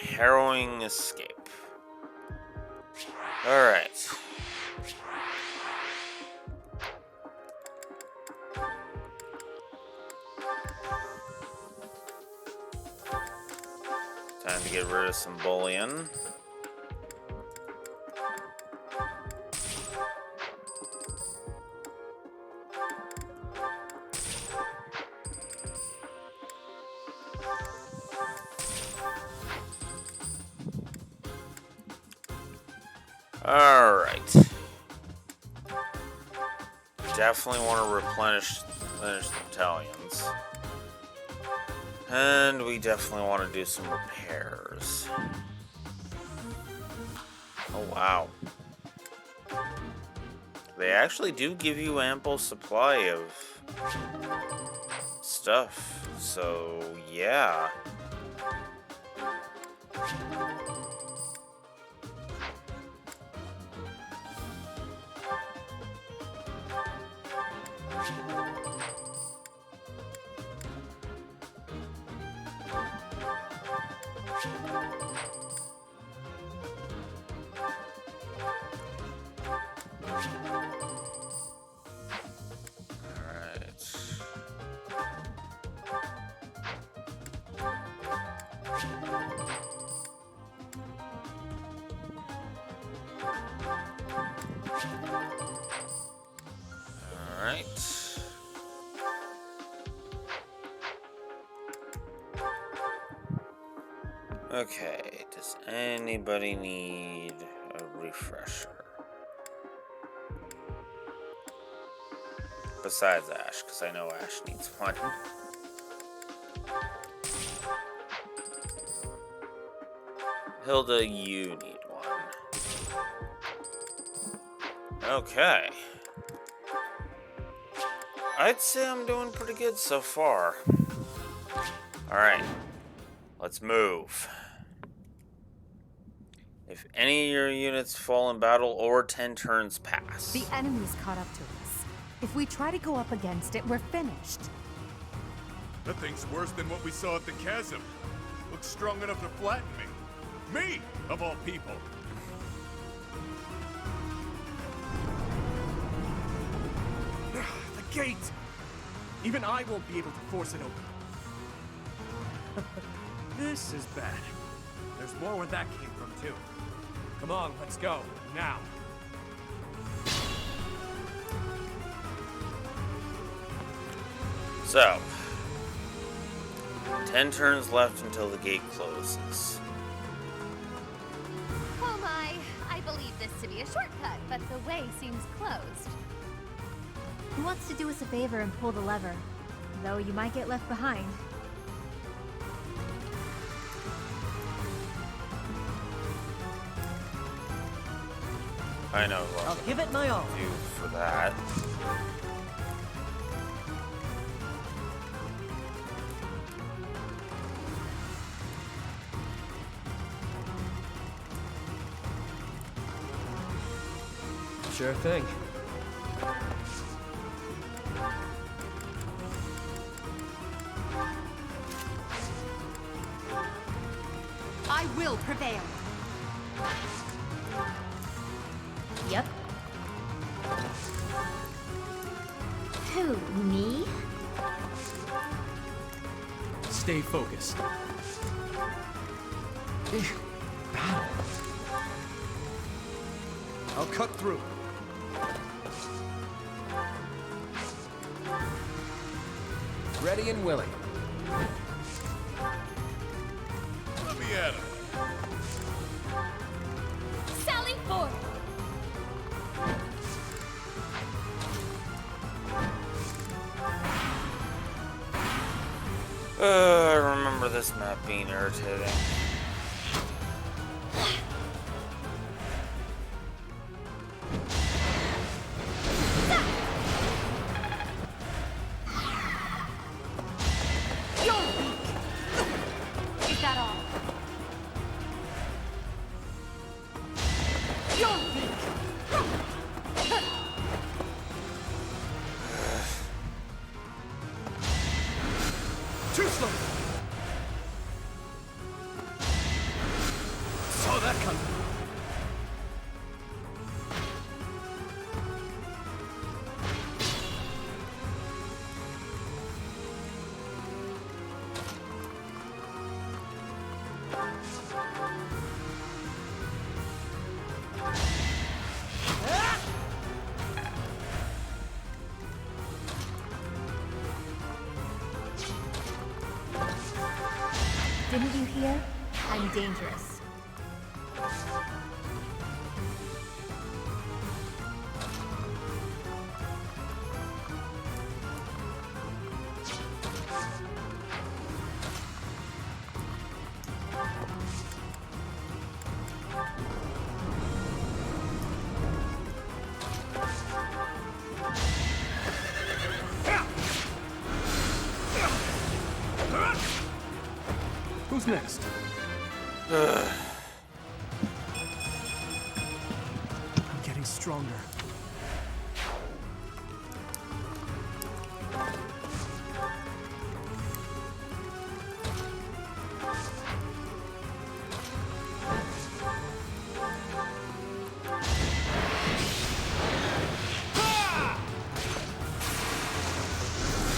Harrowing escape. Alright. Time to get rid of some bullion. Alright. Definitely want to replenish the battalions. And we definitely want to do some repairs. Oh wow. They actually do give you ample supply of stuff. So yeah. Okay, does anybody need a refresher? Besides Ash, because I know Ash needs one. Hilda, you need one. Okay. I'd say I'm doing pretty good so far. Alright, let's move. If any of your units fall in battle or 10 turns pass. The enemy's caught up to us. If we try to go up against it, we're finished. That thing's worse than what we saw at the Chasm. Looks strong enough to flatten me. Me, of all people. The gate! Even I won't be able to force it open. This is bad. There's more where that came from, too. Come on, let's go. Now. So, 10 turns left until the gate closes. Oh my, I believe this to be a shortcut, but the way seems closed. Who wants to do us a favor and pull the lever? Though you might get left behind. I know what I'll give it my all. do for that. Sure thing. I will prevail. Yep. Who, me? Stay focused. I'll cut through. Ready and willing. Let me at him. Sally forth! I remember this map being irritating. Is that all? Too slow! Saw that coming. Didn't you hear? I'm dangerous. Who's next? I'm getting stronger.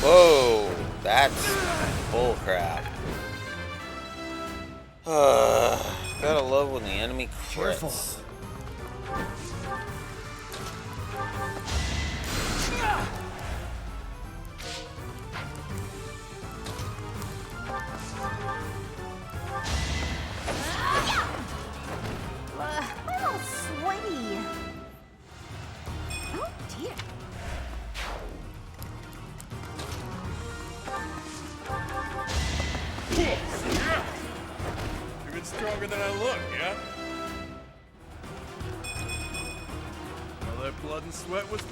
Whoa, that's bullcrap. Gotta love when the enemy crits. Careful. I'm all sweaty. Oh dear. Even stronger than I look, yeah? All that blood and sweat was...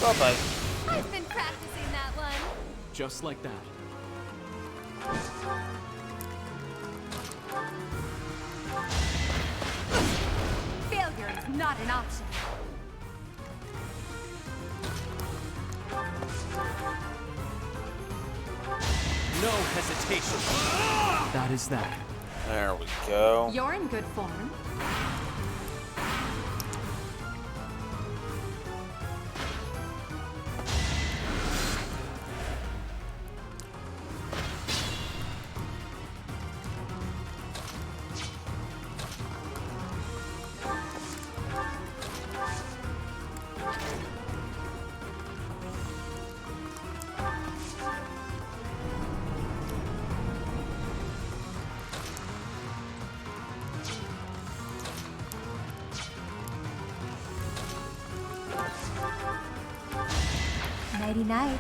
Bye-bye. I've been practicing that one. Just like that. Failure is not an option. No hesitation. That is that. There we go. You're in good form. Nighty night.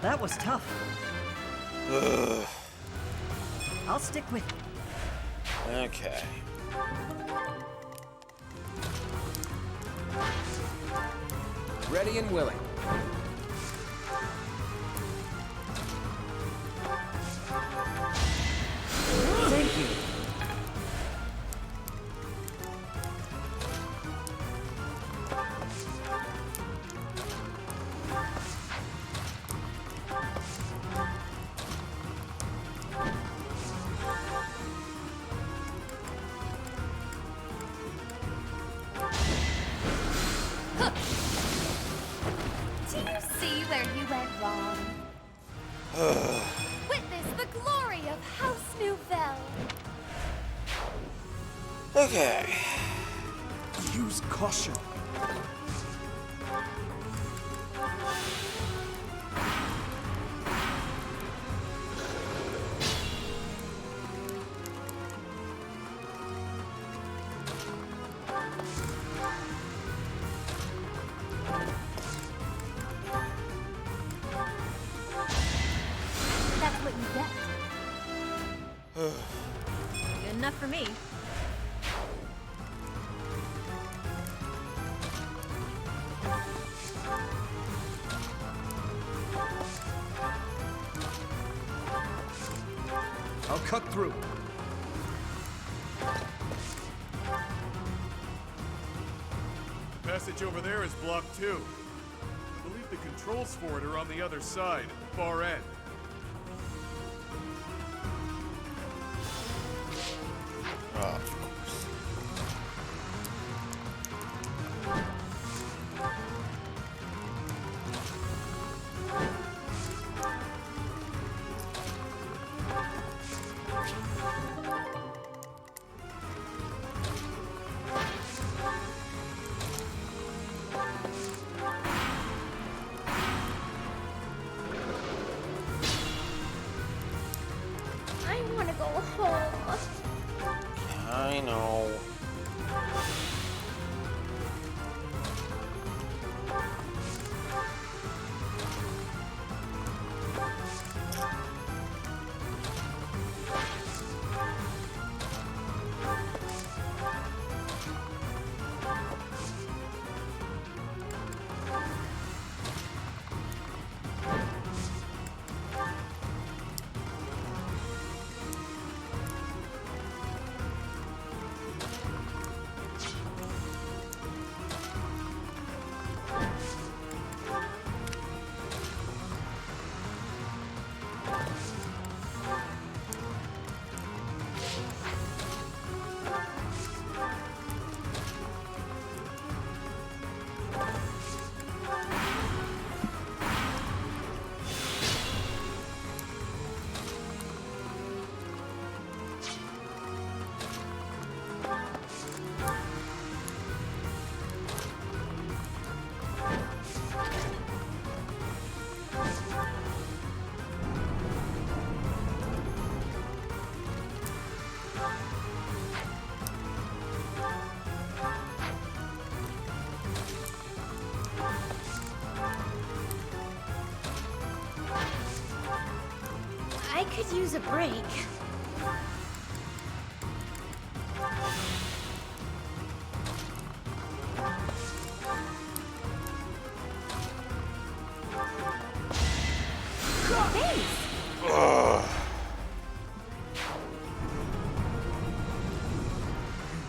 That was tough. Ugh. I'll stick with you. Okay. Ready and willing. Thank you. where you went wrong. Witness the glory of House Nouvelle. Okay. Use caution. That's what you get. Good enough for me. I'll cut through. The passage over there is blocked too. I believe the controls for it are on the other side, at the far end. Oh, of course. I want to go home. I know. I could use a break. Ugh.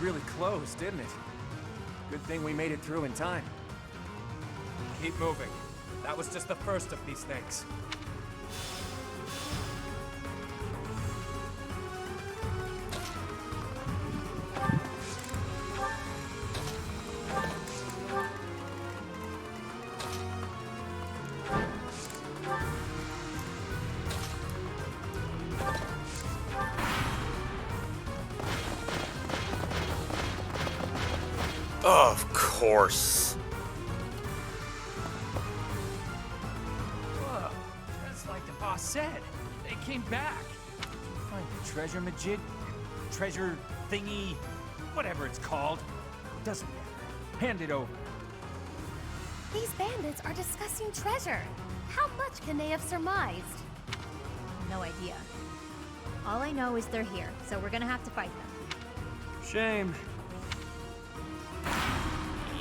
Really close, didn't it? Good thing we made it through in time. Keep moving. That was just the first of these things. Of course. Whoa, just like the boss said. They came back. Find the treasure majig, treasure thingy, whatever it's called. Doesn't matter. Hand it over. These bandits are discussing treasure. How much can they have surmised? No idea. All I know is they're here, so we're gonna have to fight them. Shame.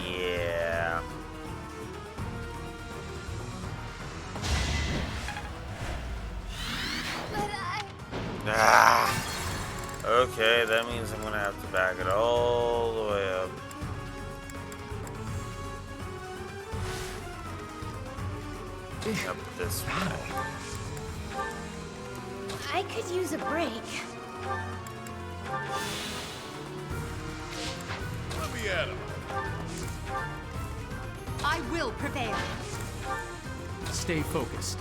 Yeah. But I... Ah. Okay, that means I'm gonna have to back it all the way up. Up this way. I could use a break. Let me at him. I will prevail. Stay focused.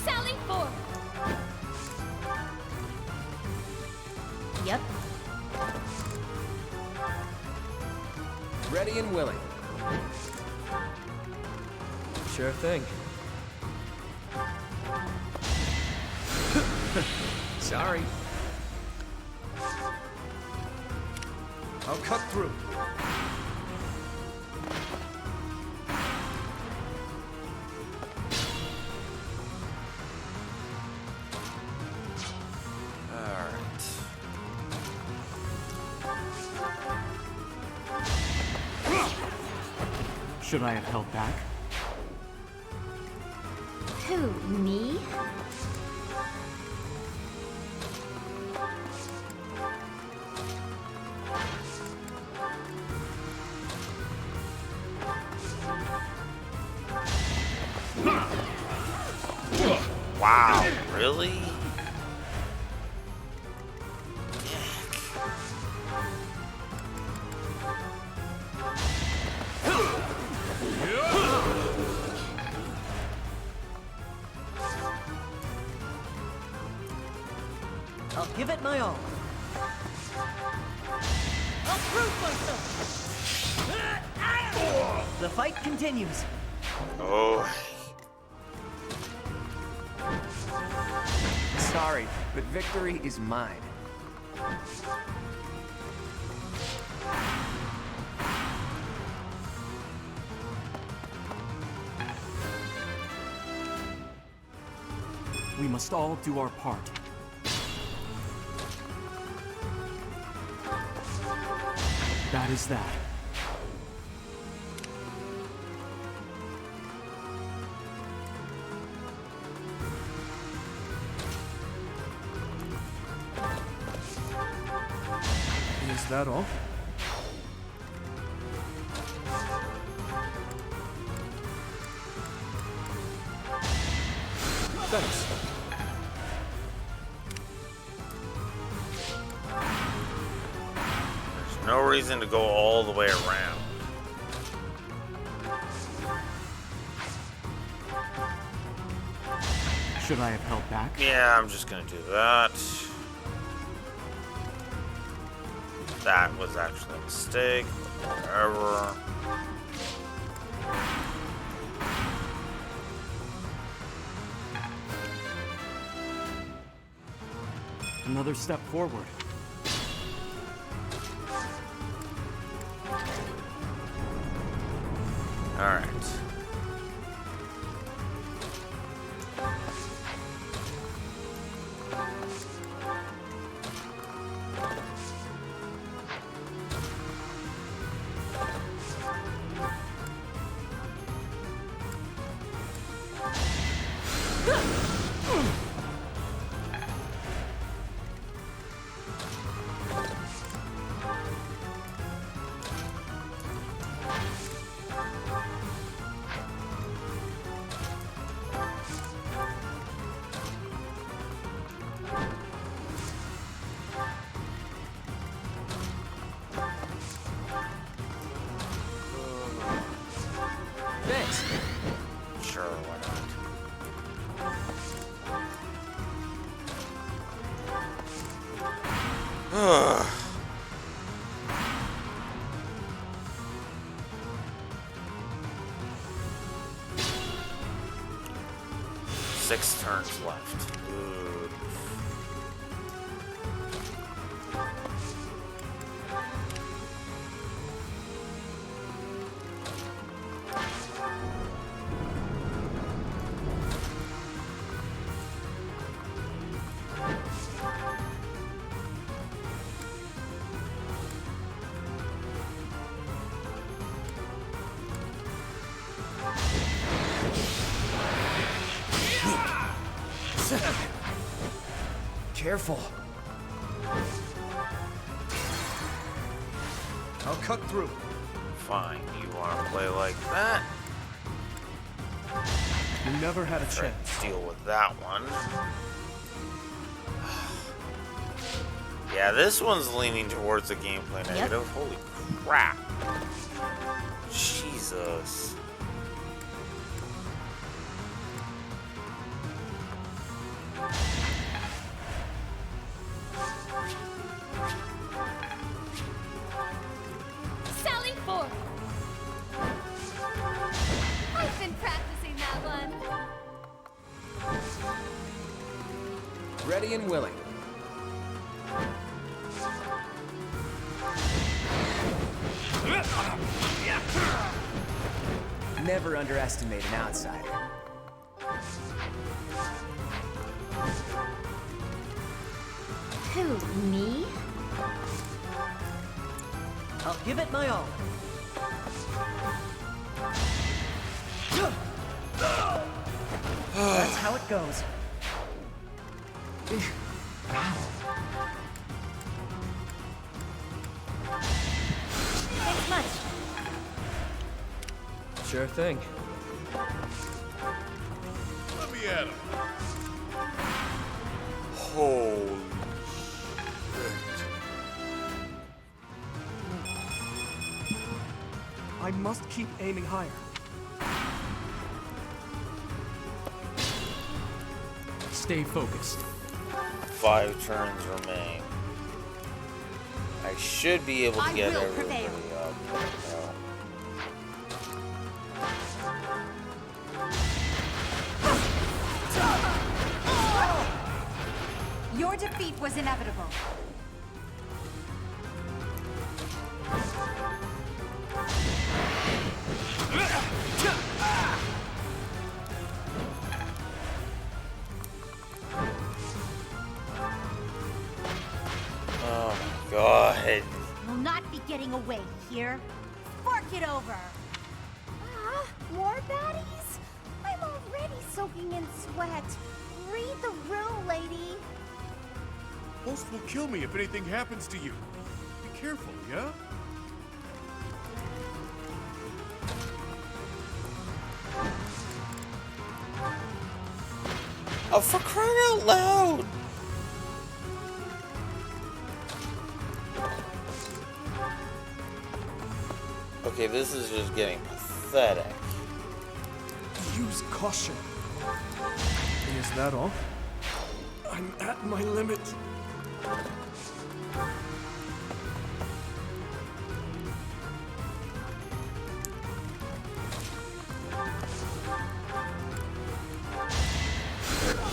Sally forward. Yep. Ready and willing. Sure thing. Sorry. I'll cut through. Should I have held back? Who, me? Wow, really? I'll give it my all. I'll prove myself. The fight continues. Oh. Sorry, but victory is mine. We must all do our part. That is that. Is that all? Thanks. There's no reason to go all the way around. Should I have held back? Yeah, I'm just gonna do that. That was actually a mistake. Whatever. Another step forward. All right. Thanks. Sure, why not? 6 turns left. Ooh. Careful. I'll cut through. Fine, you want to play like that? You never had a Try chance. to deal with that one. Yeah, this one's leaning towards the gameplay negative. Yep. Holy crap. Jesus. Sally forth! I've been practicing that one. Ready and willing. Never underestimate an outsider. Who, me? I'll give it my all. That's how it goes. Thanks much. Sure thing. Let me at him. Holy I must keep aiming higher. Stay focused. 5 turns remain. I should be able to get everybody up. Your defeat was inevitable. Oh my god. Will not be getting away here. Fork it over. Ah, more baddies? I'm already soaking in sweat. Read the room, lady. Most will kill me if anything happens to you. Be careful, yeah? Oh, for crying out loud! Okay, this is just getting pathetic. Use caution. Is that all? I'm at my limit.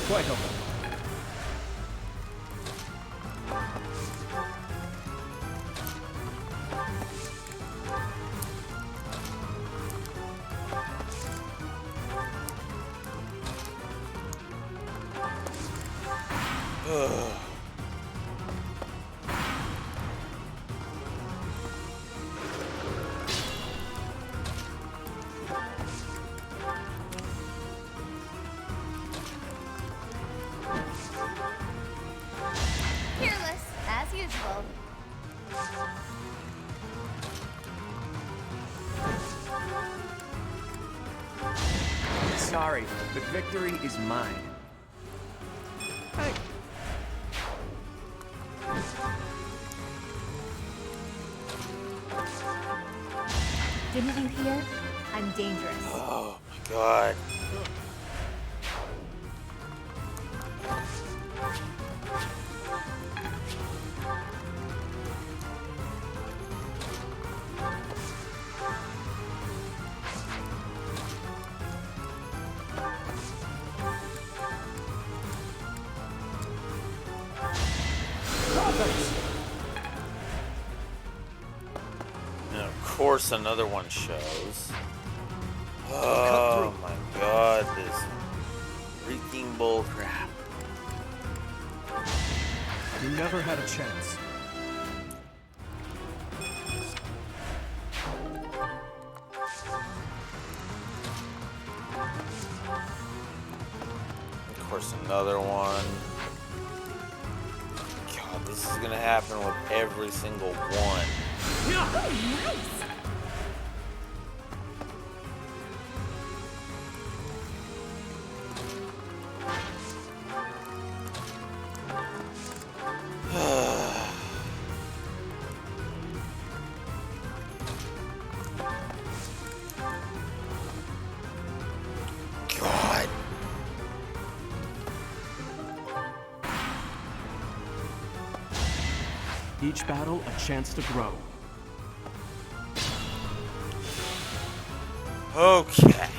Quite helpful. Fearless, as usual. Sorry, but victory is mine. Hey. Didn't you hear? I'm dangerous. Oh my god. And of course another one shows. Oh my god, this reeking bull crap. You never had a chance. Of course another one. God, this is gonna happen with every single one. Oh, nice! Each battle a chance to grow. Okay.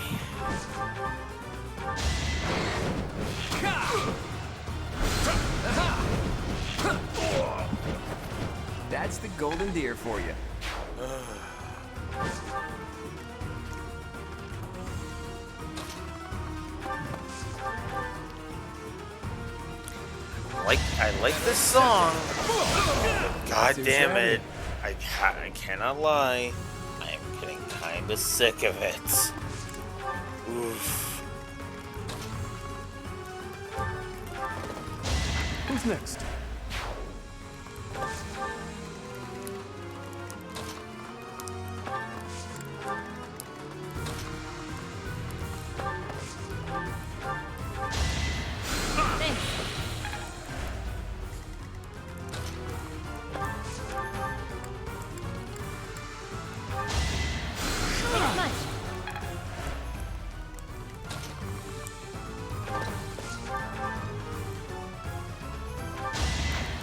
That's the golden deer for you. I like this song. God damn it. I cannot lie. I am getting kind of sick of it. Oof. Who's next?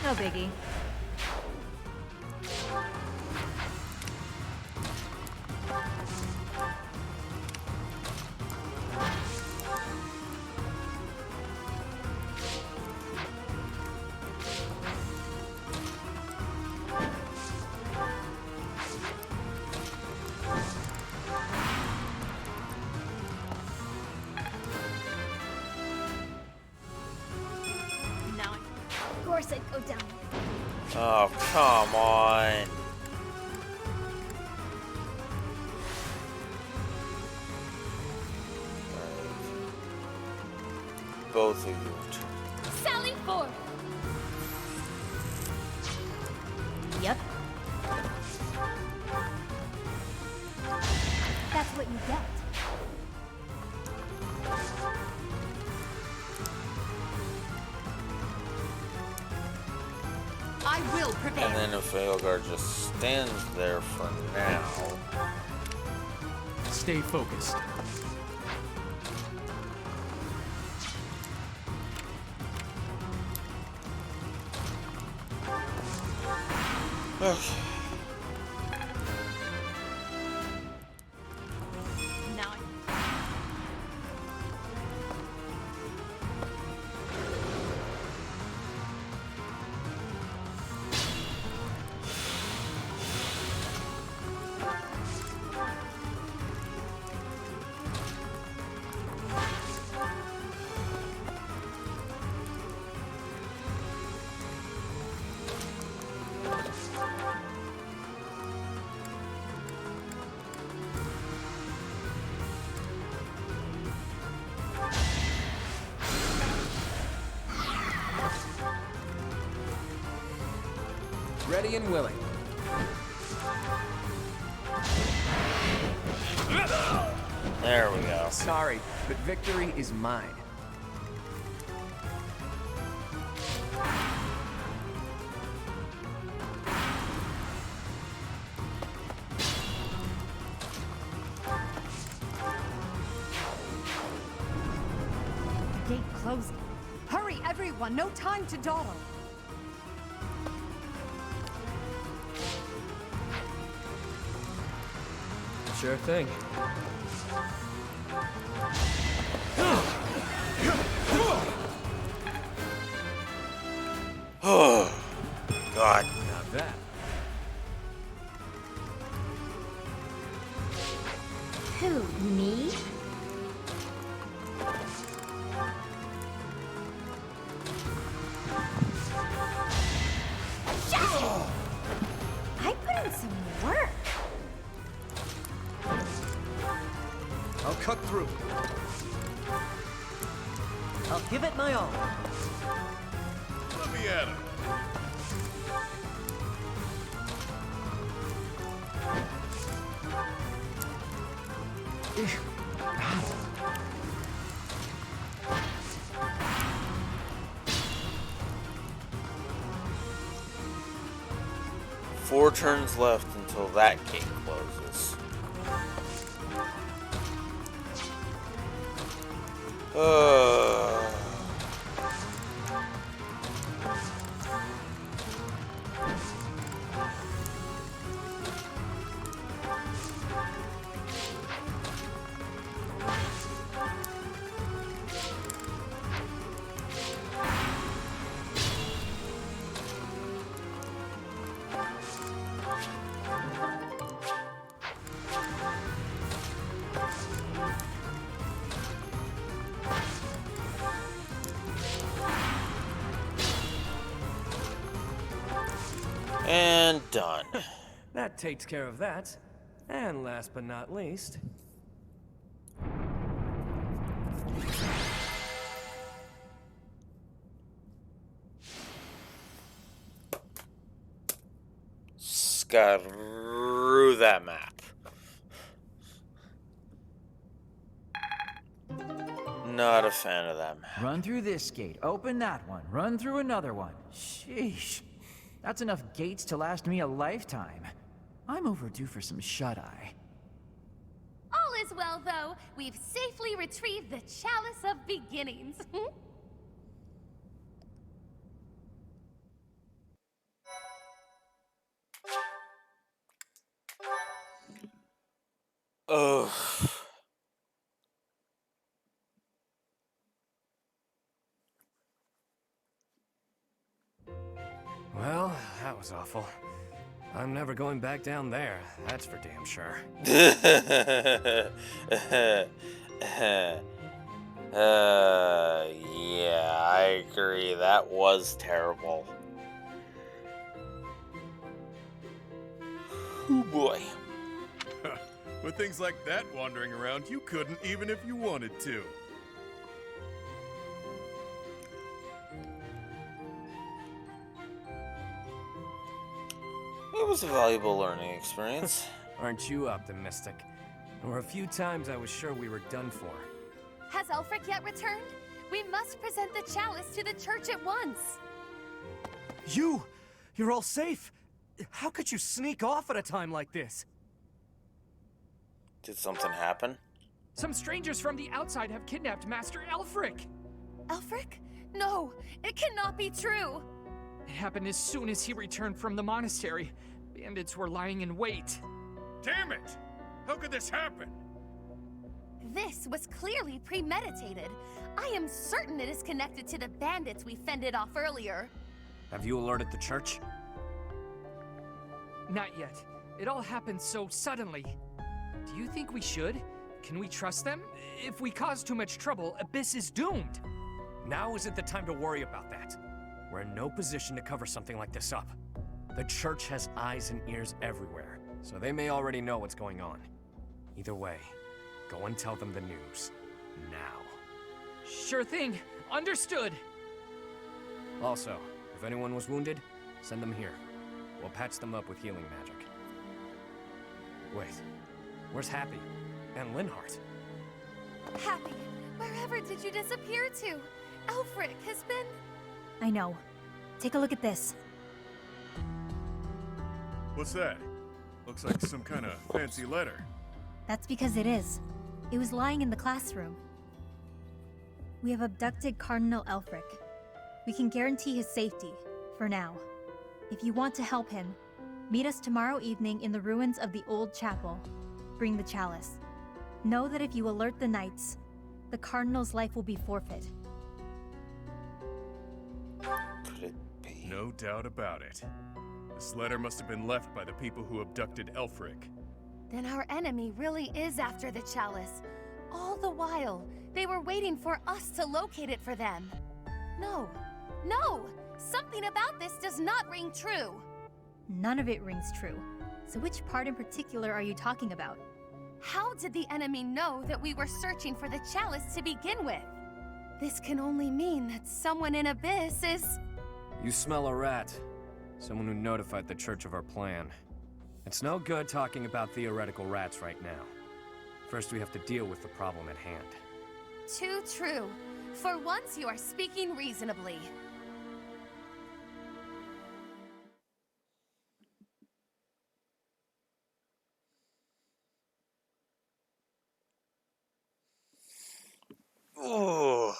No biggie. Now, of course I'd go down. Oh, come on. Both of you. Sally forth! Yep. That's what you get. I will prevail. And then if Aelgar just stands there for now. Stay focused. Okay. Now Ready and willing. There we go. Sorry, but victory is mine. The gate closing. Hurry, everyone! No time to dawdle! Sure thing. Oh, God. Not that. who, me? I put in some work. I'll cut through. I'll give it my all. Let me at him. Four turns left until that gate closes. And done. That takes care of that. And last but not least... Screw that map. Not a fan of that map. Run through this gate, open that one, run through another one. Sheesh. That's enough gates to last me a lifetime. I'm overdue for some shut-eye. All is well, though. We've safely retrieved the Chalice of Beginnings. Ugh. Well, that was awful. I'm never going back down there, that's for damn sure. Yeah, I agree. That was terrible. Oh boy. With things like that wandering around, you couldn't even if you wanted to. It was a valuable learning experience. Aren't you optimistic? There were a few times I was sure we were done for. Has Ulfric yet returned? We must present the chalice to the church at once. You're all safe? How could you sneak off at a time like this? Did something happen? Some strangers from the outside have kidnapped Master Ulfric. Ulfric? No, it cannot be true. It happened as soon as he returned from the monastery. Bandits were lying in wait. Damn it! How could this happen? This was clearly premeditated. I am certain it is connected to the bandits we fended off earlier. Have you alerted the church? Not yet. It all happened so suddenly. Do you think we should? Can we trust them? If we cause too much trouble, Abyss is doomed. Now isn't the time to worry about that. We're in no position to cover something like this up. The church has eyes and ears everywhere, so they may already know what's going on. Either way, go and tell them the news. Now. Sure thing. Understood. Also, if anyone was wounded, send them here. We'll patch them up with healing magic. Wait, where's Happy? And Linhart? Happy, wherever did you disappear to? Ulfric has been... I know. Take a look at this. What's that? Looks like some kind of fancy letter. That's because it is. It was lying in the classroom. We have abducted Cardinal Ulfric. We can guarantee his safety, for now. If you want to help him, meet us tomorrow evening in the ruins of the old chapel. Bring the chalice. Know that if you alert the knights, the Cardinal's life will be forfeit. Could it be? No doubt about it. This letter must have been left by the people who abducted Ulfric. Then our enemy really is after the chalice. All the while, they were waiting for us to locate it for them. No, no! Something about this does not ring true. None of it rings true. So which part in particular are you talking about? How did the enemy know that we were searching for the chalice to begin with? This can only mean that someone in Abyss is... You smell a rat. Someone who notified the church of our plan. It's no good talking about theoretical rats right now. First, we have to deal with the problem at hand. Too true. For once, you are speaking reasonably. Oh.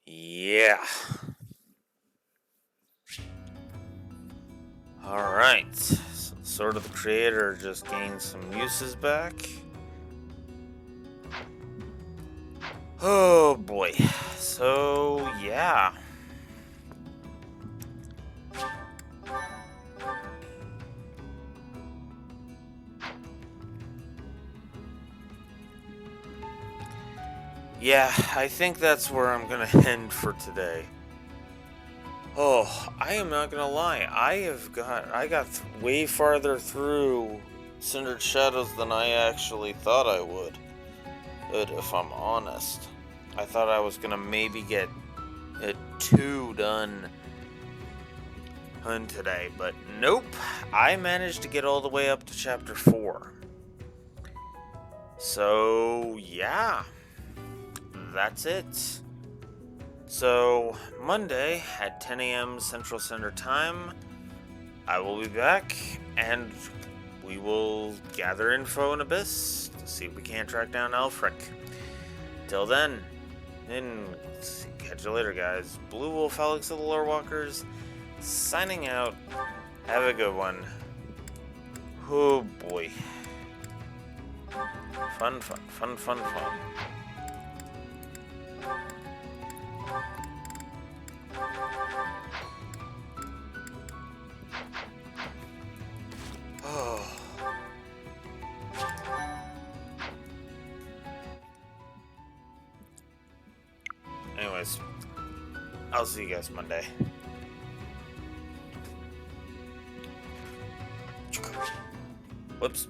Yeah. Alright. So Sword of the Creator just gained some uses back. Oh boy. So, yeah. yeah, I think that's where I'm gonna end for today. Oh, I am not gonna lie. I got way farther through Cindered Shadows than I actually thought I would. If I'm honest, I thought I was gonna maybe get it 2 done today, but nope. I managed to get all the way up to chapter 4. So yeah, that's it. So, Monday at 10 a.m. Central Standard Time, I will be back, and we will gather info in Abyss to see if we can't track down Elfric. Till then, catch you later, guys. Blue Wolf Alex of the Lore Walkers, signing out. Have a good one. Oh boy. Fun, fun, fun, fun, fun. Oh. Anyways, I'll see you guys Monday. Whoops.